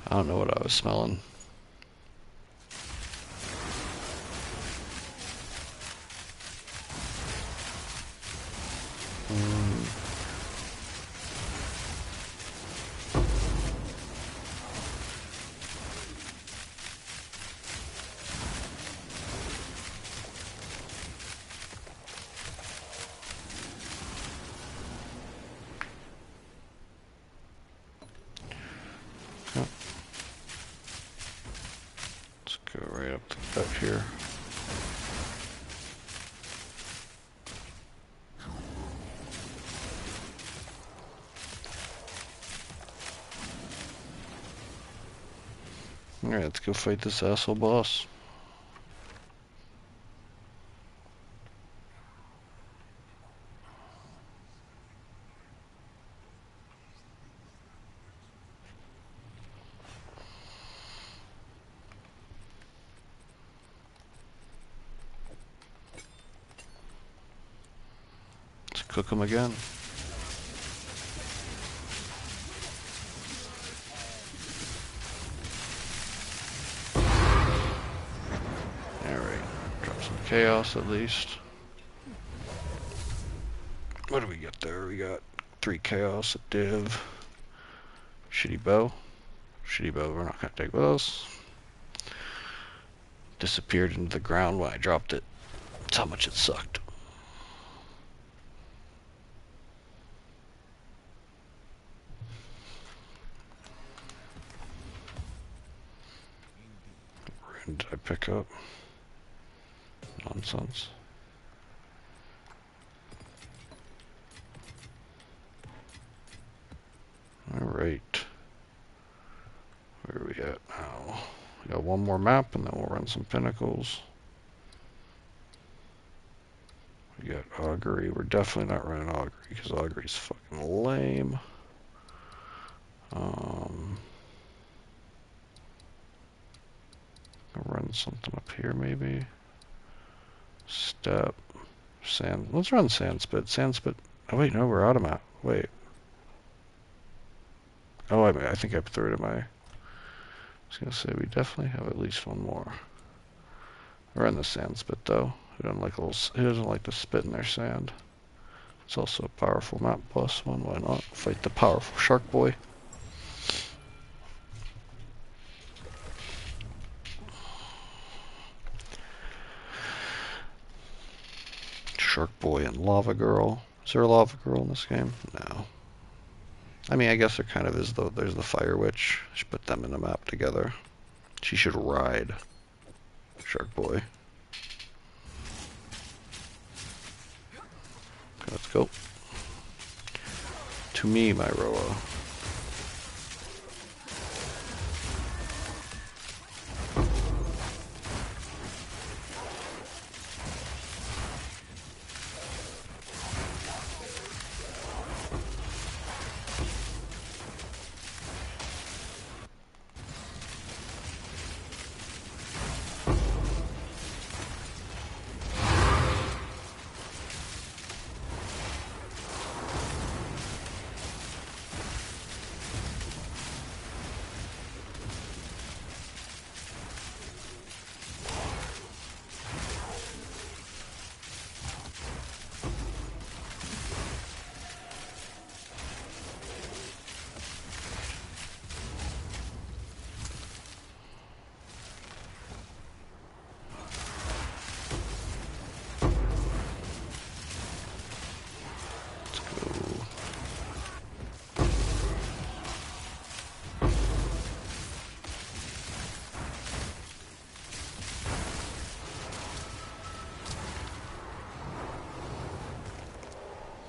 I don't know what I was smelling. Let's go right up to that here. Alright, let's go fight this asshole boss. Let's cook him again. Chaos at least. What do we get there? We got 3 chaos, a div, shitty bow. Shitty bow we're not gonna take with us. Disappeared into the ground when I dropped it. That's how much it sucked. Rune did I pick up? Nonsense. Alright. Where are we at now? We got one more map and then we'll run some pinnacles. We got augury. We're definitely not running augury because augury's fucking lame. I'll run something up here maybe. Step. Sand. Let's run Sandspit. Sandspit. Oh wait, no, we're out of map. Wait. Oh, I think I threw it in my... I was gonna say we definitely have at least one more. We're in the Sandspit though. Who doesn't like to spit in their sand? It's also a powerful map plus one. Why not? Fight the powerful shark boy. Shark boy and lava girl. Is there a lava girl in this game? No. I mean, I guess there kind of is though. There's the fire witch. Should put them in the map together. She should ride Shark boy. Okay, let's go. To me, my Roa.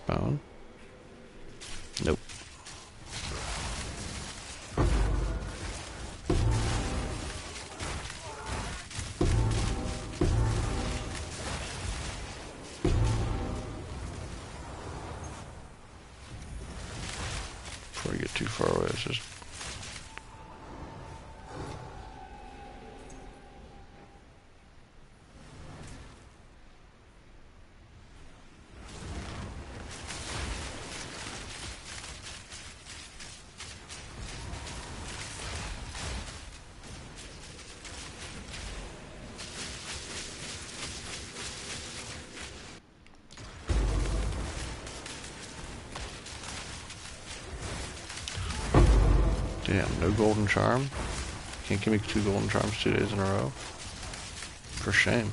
Bone? Nope. before you get too far away. It's just... Damn, no golden charm? Can't give me 2 golden charms 2 days in a row? For shame.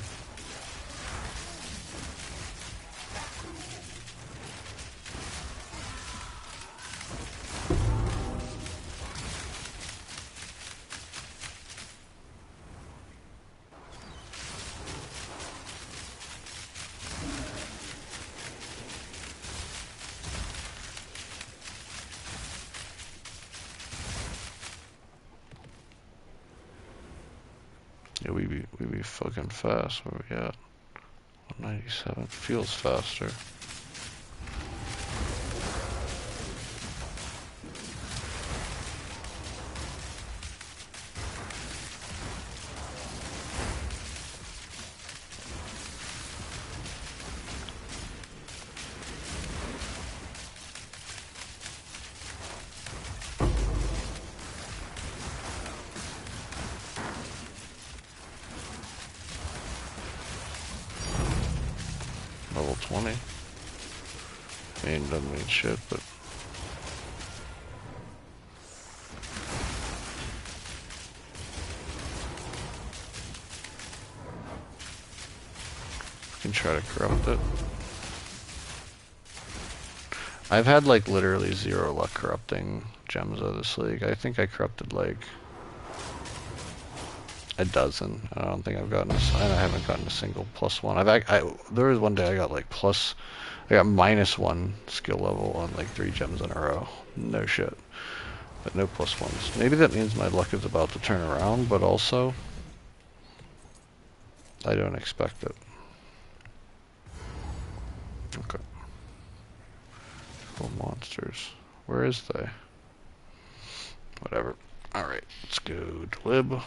Yeah, we be fucking fast. Where we at? 197. Feels faster. Level 20. I mean, doesn't mean shit, but... can try to corrupt it. I've had like literally 0 luck corrupting gems out of this league. I think I corrupted like a dozen. I don't think I've gotten I haven't gotten a single +1. There was one day I got like I got -1 skill level on like 3 gems in a row. No shit. But no +1s. Maybe that means my luck is about to turn around, but also I don't expect it. Okay. Full monsters. Where is they? Whatever. Alright, let's go to lib.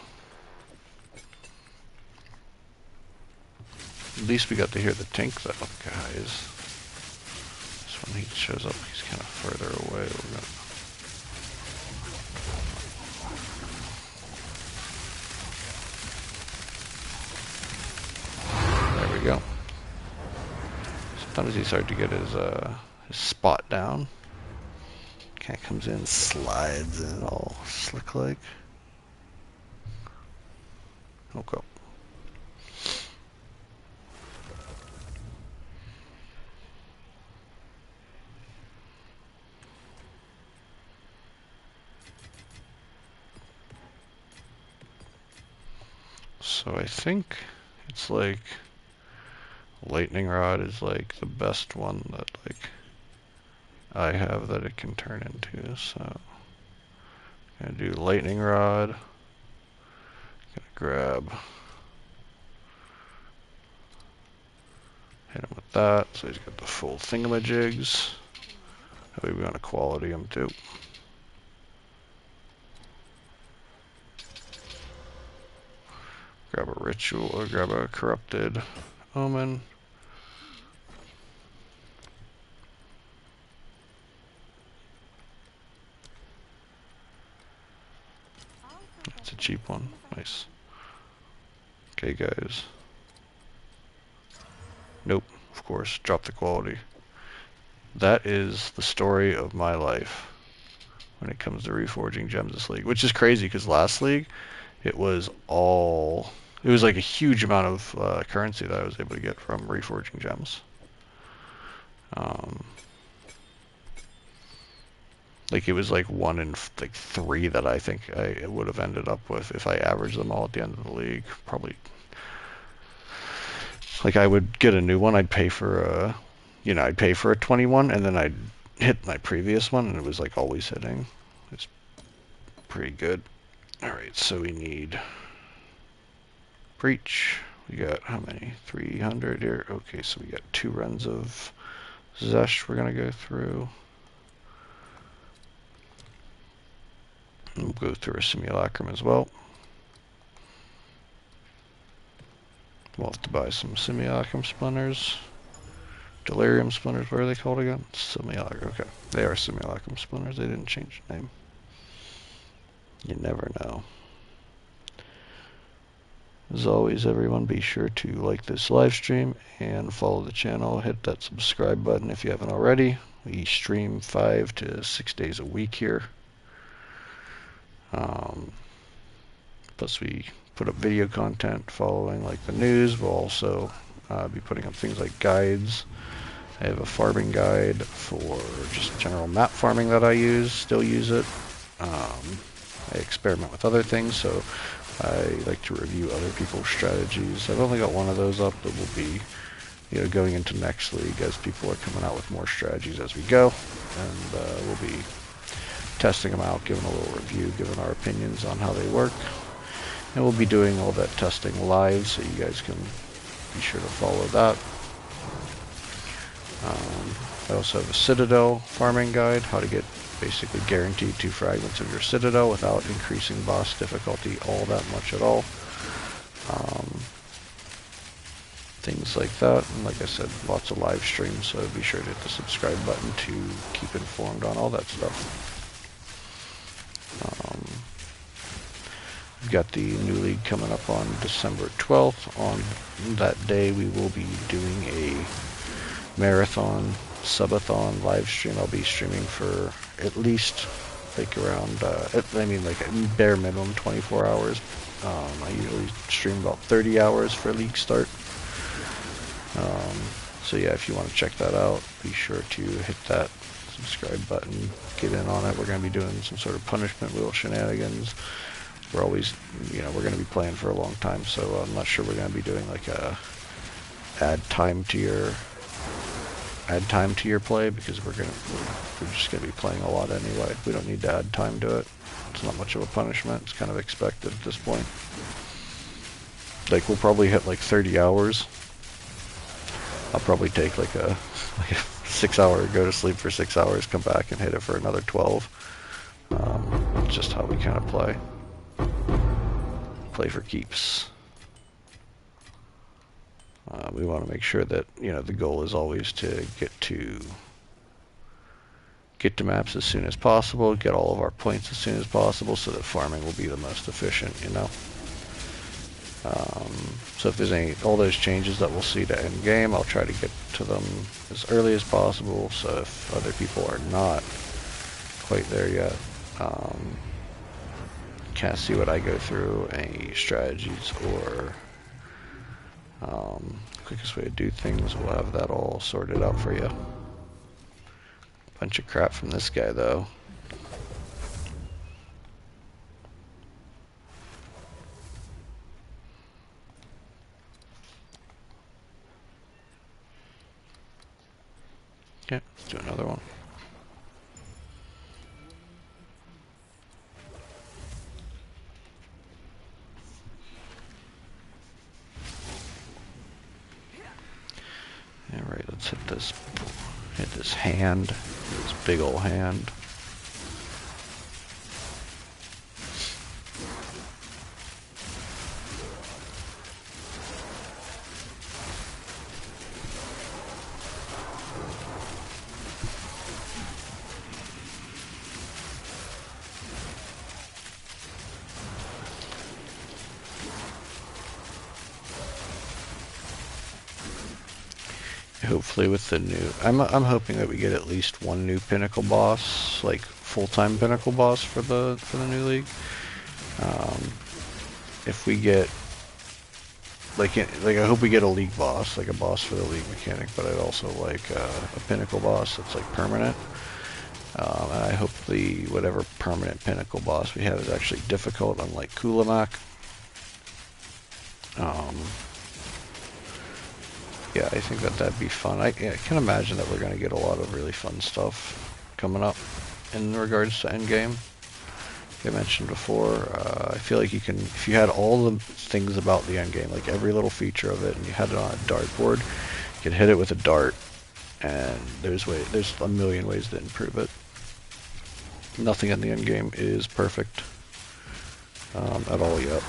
At least we got to hear the Tinks though, guys. This one he shows up, he's kind of further away. There we go. Sometimes he's hard to get his spot down. Cat comes in, slides in all slick like. Okay. So I think it's like lightning rod is like the best one that like I have that it can turn into. So I'm gonna do lightning rod. Gonna grab, hit him with that. So he's got the full thingamajigs. That way we want to quality him too. Grab a ritual, or grab a corrupted omen. That's a cheap one. Nice. Okay, guys. Nope, of course. Drop the quality. That is the story of my life when it comes to reforging gems this league, which is crazy because last league it was like a huge amount of currency that I was able to get from reforging gems. Like it was like 1 in like 3 that I think I would have ended up with if I averaged them all at the end of the league. Probably, like I would get a new one, I'd pay for a 21, and then I'd hit my previous one, and it was like always hitting. It's pretty good. All right, so we need breach. We got how many? 300 here. Okay, so we got 2 runs of Zesh we're gonna go through. go through a simulacrum as well. We'll have to buy some simulacrum splinters. Delirium splinters, what are they called again? Simulacrum, okay. They are simulacrum splinters, they didn't change the name. You never know. As always, everyone, be sure to like this live stream and follow the channel. Hit that subscribe button if you haven't already. We stream 5 to 6 days a week here. Plus we put up video content following like the news. We'll also be putting up things like guides. I have a farming guide for just general map farming that I use, still use it. I experiment with other things, so I like to review other people's strategies. I've only got one of those up, but we'll be going into next league as people are coming out with more strategies as we go, and we'll be testing them out, giving a little review, giving our opinions on how they work, and we'll be doing all that testing live, so you guys can be sure to follow that. I also have a Citadel farming guide, how to get basically guaranteed 2 fragments of your Citadel without increasing boss difficulty all that much at all. Things like that, and like I said, lots of live streams, so be sure to hit the subscribe button to keep informed on all that stuff. We've got the new league coming up on December 12th. On that day we will be doing a marathon, subathon live stream. I'll be streaming for at least like around, like a bare minimum 24 hours. I usually stream about 30 hours for league start. So yeah, if you want to check that out, be sure to hit that subscribe button, get in on it. We're going to be doing some sort of punishment wheel shenanigans. We're always, we're going to be playing for a long time, so I'm not sure we're going to be doing like a add time to your play, because we're just going to be playing a lot anyway. We don't need to add time to it. It's not much of a punishment. It's kind of expected at this point. Like, we'll probably hit like 30 hours. I'll probably take like a 6 hour, go to sleep for 6 hours, come back and hit it for another 12. It's just how we kind of play. Play for keeps. We want to make sure that, the goal is always to get to maps as soon as possible, get all of our points as soon as possible, so that farming will be the most efficient, So if there's all those changes that we'll see to end game, I'll try to get to them as early as possible, so if other people are not quite there yet, can't see what I go through, any strategies or quickest way to do things, we'll have that all sorted out for you. Bunch of crap from this guy though. Okay, let's do another one. Alright, let's hit this hand, this big old hand. Hopefully with the new, I'm hoping that we get at least one new pinnacle boss, like full-time pinnacle boss for the new league. If we get like I hope we get a league boss, like a boss for the league mechanic, but I'd also like a pinnacle boss that's like permanent. And I hope the whatever permanent pinnacle boss we have is actually difficult, unlike Kulamak. Yeah, I think that'd be fun. I can imagine that we're going to get a lot of really fun stuff coming up in regards to endgame. Like I mentioned before, I feel like you can, if you had all the things about the endgame, like every little feature of it, and you had it on a dartboard, you could hit it with a dart, and there's a million ways to improve it. Nothing in the endgame is perfect. at all yet.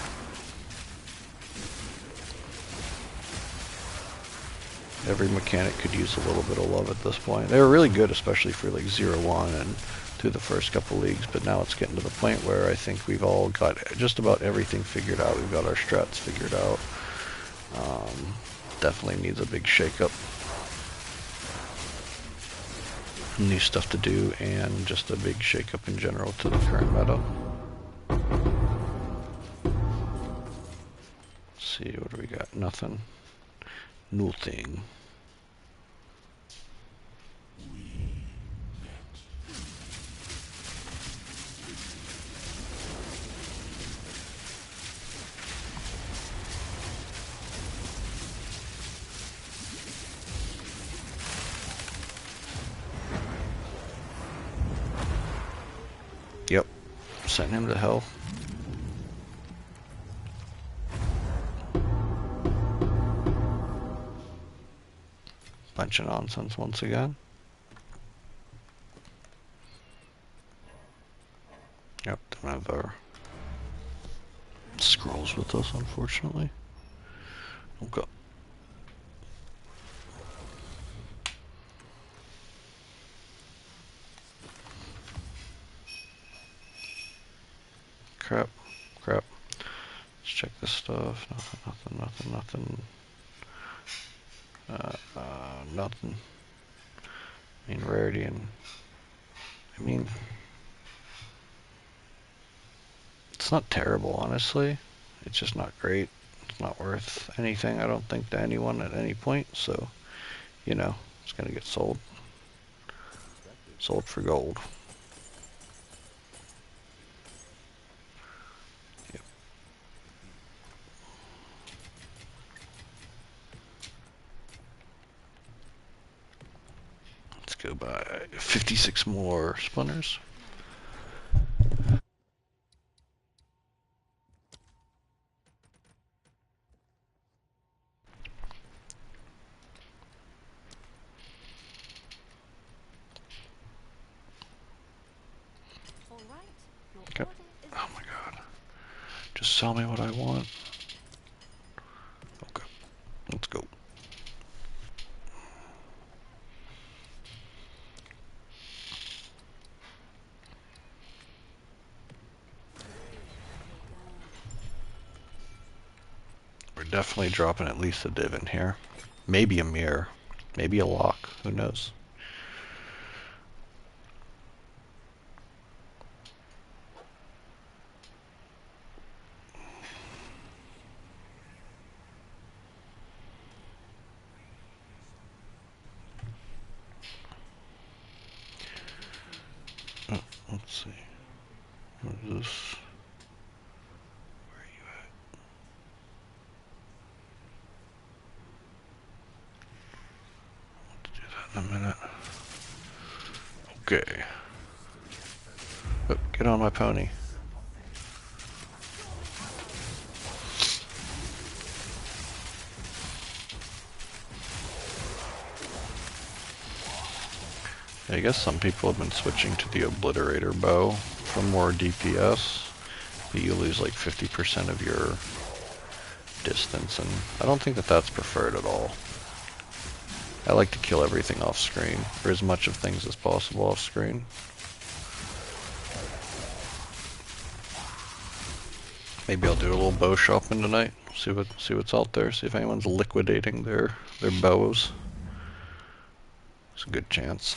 Every mechanic could use a little bit of love at this point. They were really good, especially for like 0-1 and through the first couple leagues, but now it's getting to the point where I think we've all got just about everything figured out. We've got our strats figured out. Definitely needs a big shakeup. New stuff to do, and just a big shakeup in general to the current meta. Let's see, what do we got? Nothing. Nothing. Yep. Sent him to hell. Bunch of nonsense once again. Yep, don't have our scrolls with us, unfortunately. Okay. Crap, crap. Let's check this stuff. Nothing. Nothing. I mean, rarity and... I mean... It's not terrible, honestly. It's just not great. It's not worth anything, I don't think, to anyone at any point, so, you know, it's gonna get sold. Sold for gold. Yep. Let's go buy 56 more splinters. Okay. Oh my god. Just sell me what I want. Okay. Let's go. We're definitely dropping at least a div in here. Maybe a mirror. Maybe a lock. Who knows? Let's see. What is this? Where are you at? Let's do that in a minute. Okay. Oh, get on my pony. I guess some people have been switching to the Obliterator bow for more DPS. You lose like 50% of your distance, and I don't think that that's preferred at all. I like to kill everything off screen, or as much of things as possible off screen. Maybe I'll do a little bow shopping tonight. See what's out there. See if anyone's liquidating their bows. It's a good chance.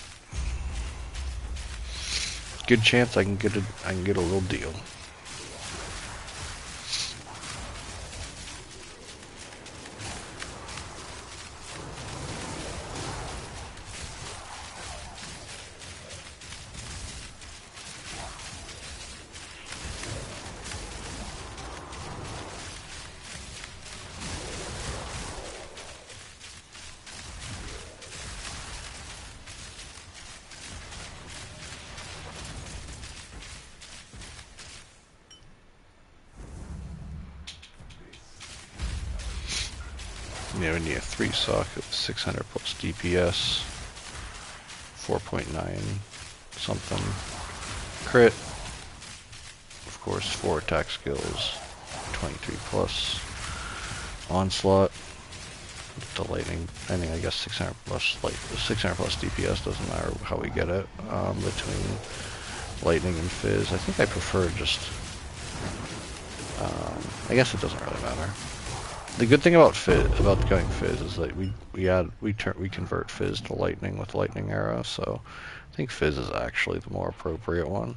Good chance I can get a little deal. Yeah, we need a 3 socket with 600 plus DPS, 4.9 something crit. Of course, 4 attack skills, 23 plus onslaught. The lightning, I mean, I guess 600 plus, like 600 plus DPS, doesn't matter how we get it, between lightning and fizz. I think I prefer just, I guess it doesn't really matter. The good thing about going fizz is that we convert fizz to lightning with lightning arrow, so I think fizz is actually the more appropriate one.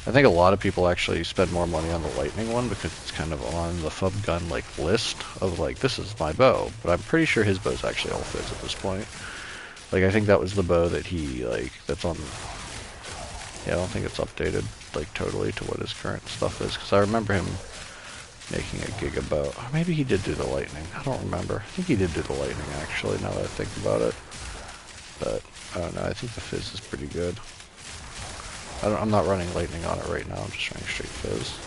I think a lot of people actually spend more money on the lightning one because it's kind of on the fub gun like list of like, this is my bow, but I'm pretty sure his bow is actually all fizz at this point. Like, I think that was the bow that he like that's on. Yeah, I don't think it's updated like totally to what his current stuff is, because I remember him making a giga bow. Or maybe he did do the lightning. I don't remember. I think he did do the lightning actually, now that I think about it. But I don't know. I think the fizz is pretty good. I'm not running lightning on it right now. I'm just running straight fizz.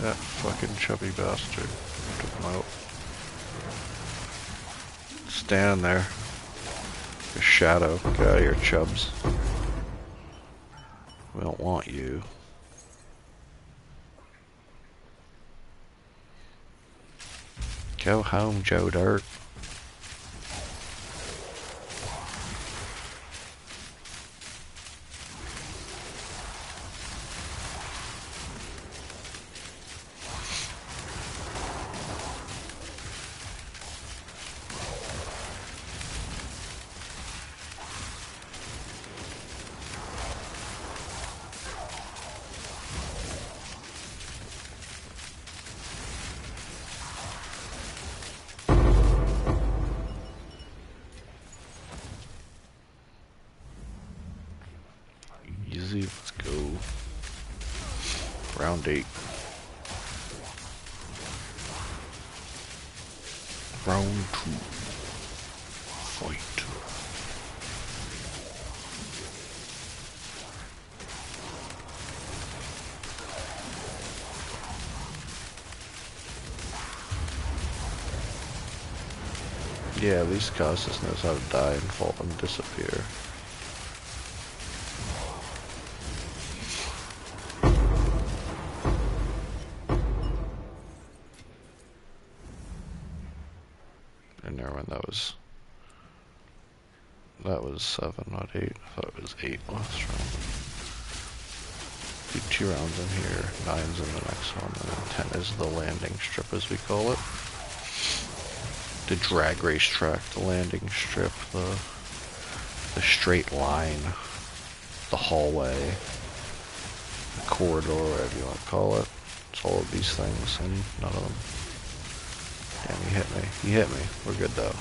That fucking chubby bastard took him out. Stand there. A shadow. Get out of here, chubs. We don't want you. Go home, Joe Dirt. Easy, let's go. Round 8. Round 2. Fight. Yeah, at least Costas knows how to die and fall and disappear. And never mind, that was 7, not 8. I thought it was 8 last round. Do 2 rounds in here, 9's in the next one, and then 10 is the landing strip, as we call it. The drag race track, the landing strip, the straight line, the hallway, the corridor, whatever you want to call it. It's all of these things, and none of them. Damn, he hit me. He hit me. We're good though.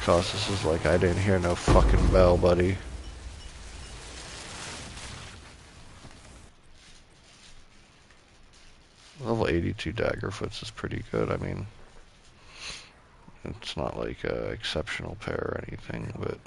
Costas is like, I didn't hear no fucking bell, buddy. Level 82 Daggerfoots is pretty good. I mean, it's not like a exceptional pair or anything, but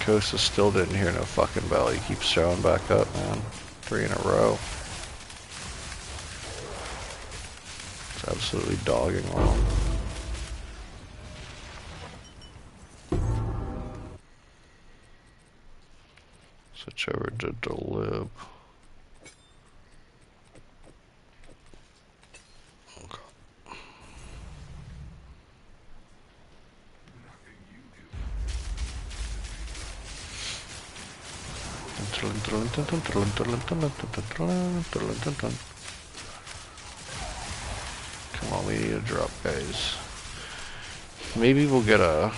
Costa still didn't hear no fucking bell. He keeps showing back up, man. 3 in a row. It's absolutely dogging on him. Switch over to Delib. Well, we need a drop, guys. Maybe we'll get a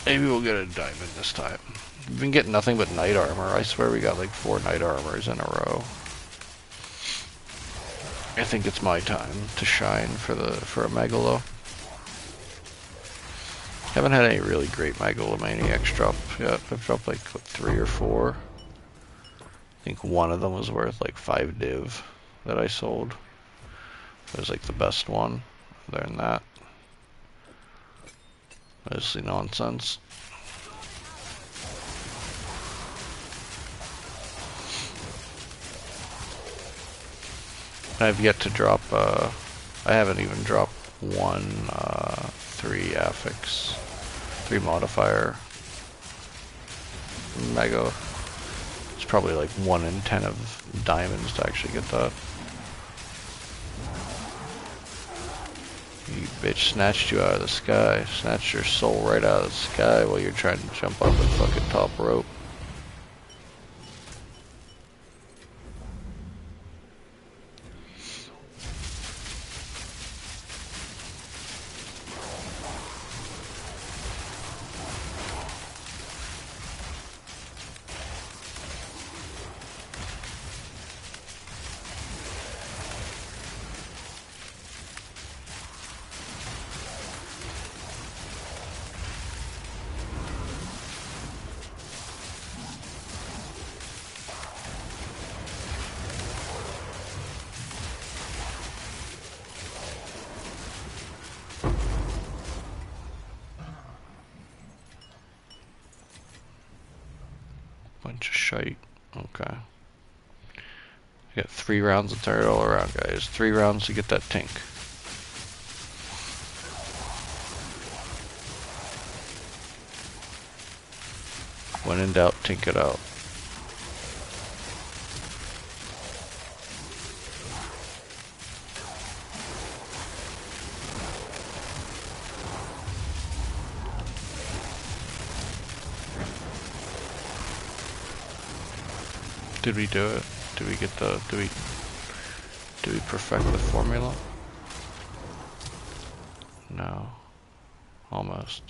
diamond this time. We've been getting nothing but knight armor. I swear we got like 4 knight armors in a row. I think it's my time to shine for a Megalo. Haven't had any really great Megalomaniacs drop yet. I've dropped like 3 or 4. I think one of them was worth like 5 div that I sold. It was like the best one. Other than that, mostly nonsense. I've yet to drop, I haven't even dropped 3 affix, 3 modifier Mega. It's probably like 1 in 10 of diamonds to actually get that. You bitch snatched you out of the sky, snatched your soul right out of the sky while you're trying to jump up the fucking top rope. Bunch of shite. Okay. I got 3 rounds to turn it all around, guys. 3 rounds to get that tink. When in doubt, tink it out. Did we do it? Did we get the, do we perfect the formula? No. Almost.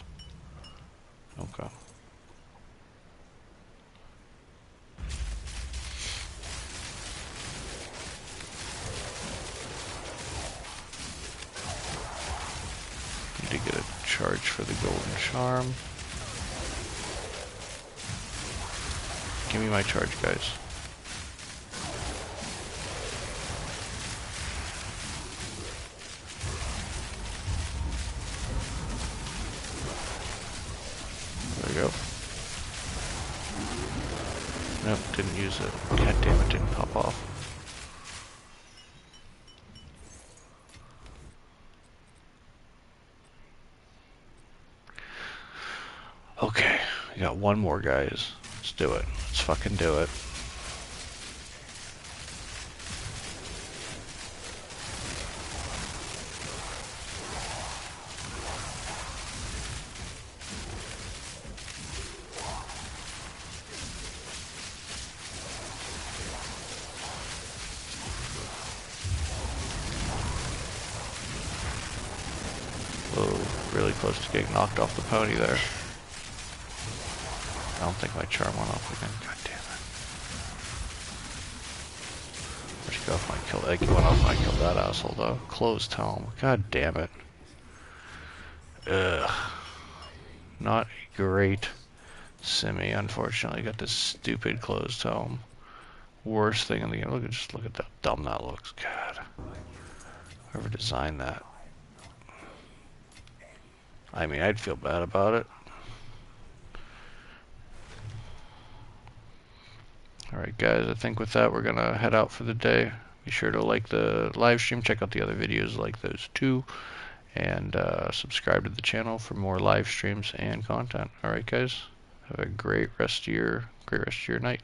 Okay. Need to get a charge for the golden charm. Give me my charge, guys. Go. Nope, didn't use it. God damn it, didn't pop off. Okay, we got 1 more, guys. Let's do it. Let's fucking do it. Whoa, really close to getting knocked off the pony there. I don't think my charm went off again. God damn it. Where'd she go if I killed Egg? Went off when I killed that asshole though. Closed helm. God damn it. Ugh. Not a great simi, unfortunately. Got this stupid closed helm. Worst thing in the game. Just look at how dumb that looks. God. Whoever designed that. I mean, I'd feel bad about it. Alright guys, I think with that we're gonna head out for the day. Be sure to like the live stream, check out the other videos like those too, and subscribe to the channel for more live streams and content. Alright guys, have a great rest of your night.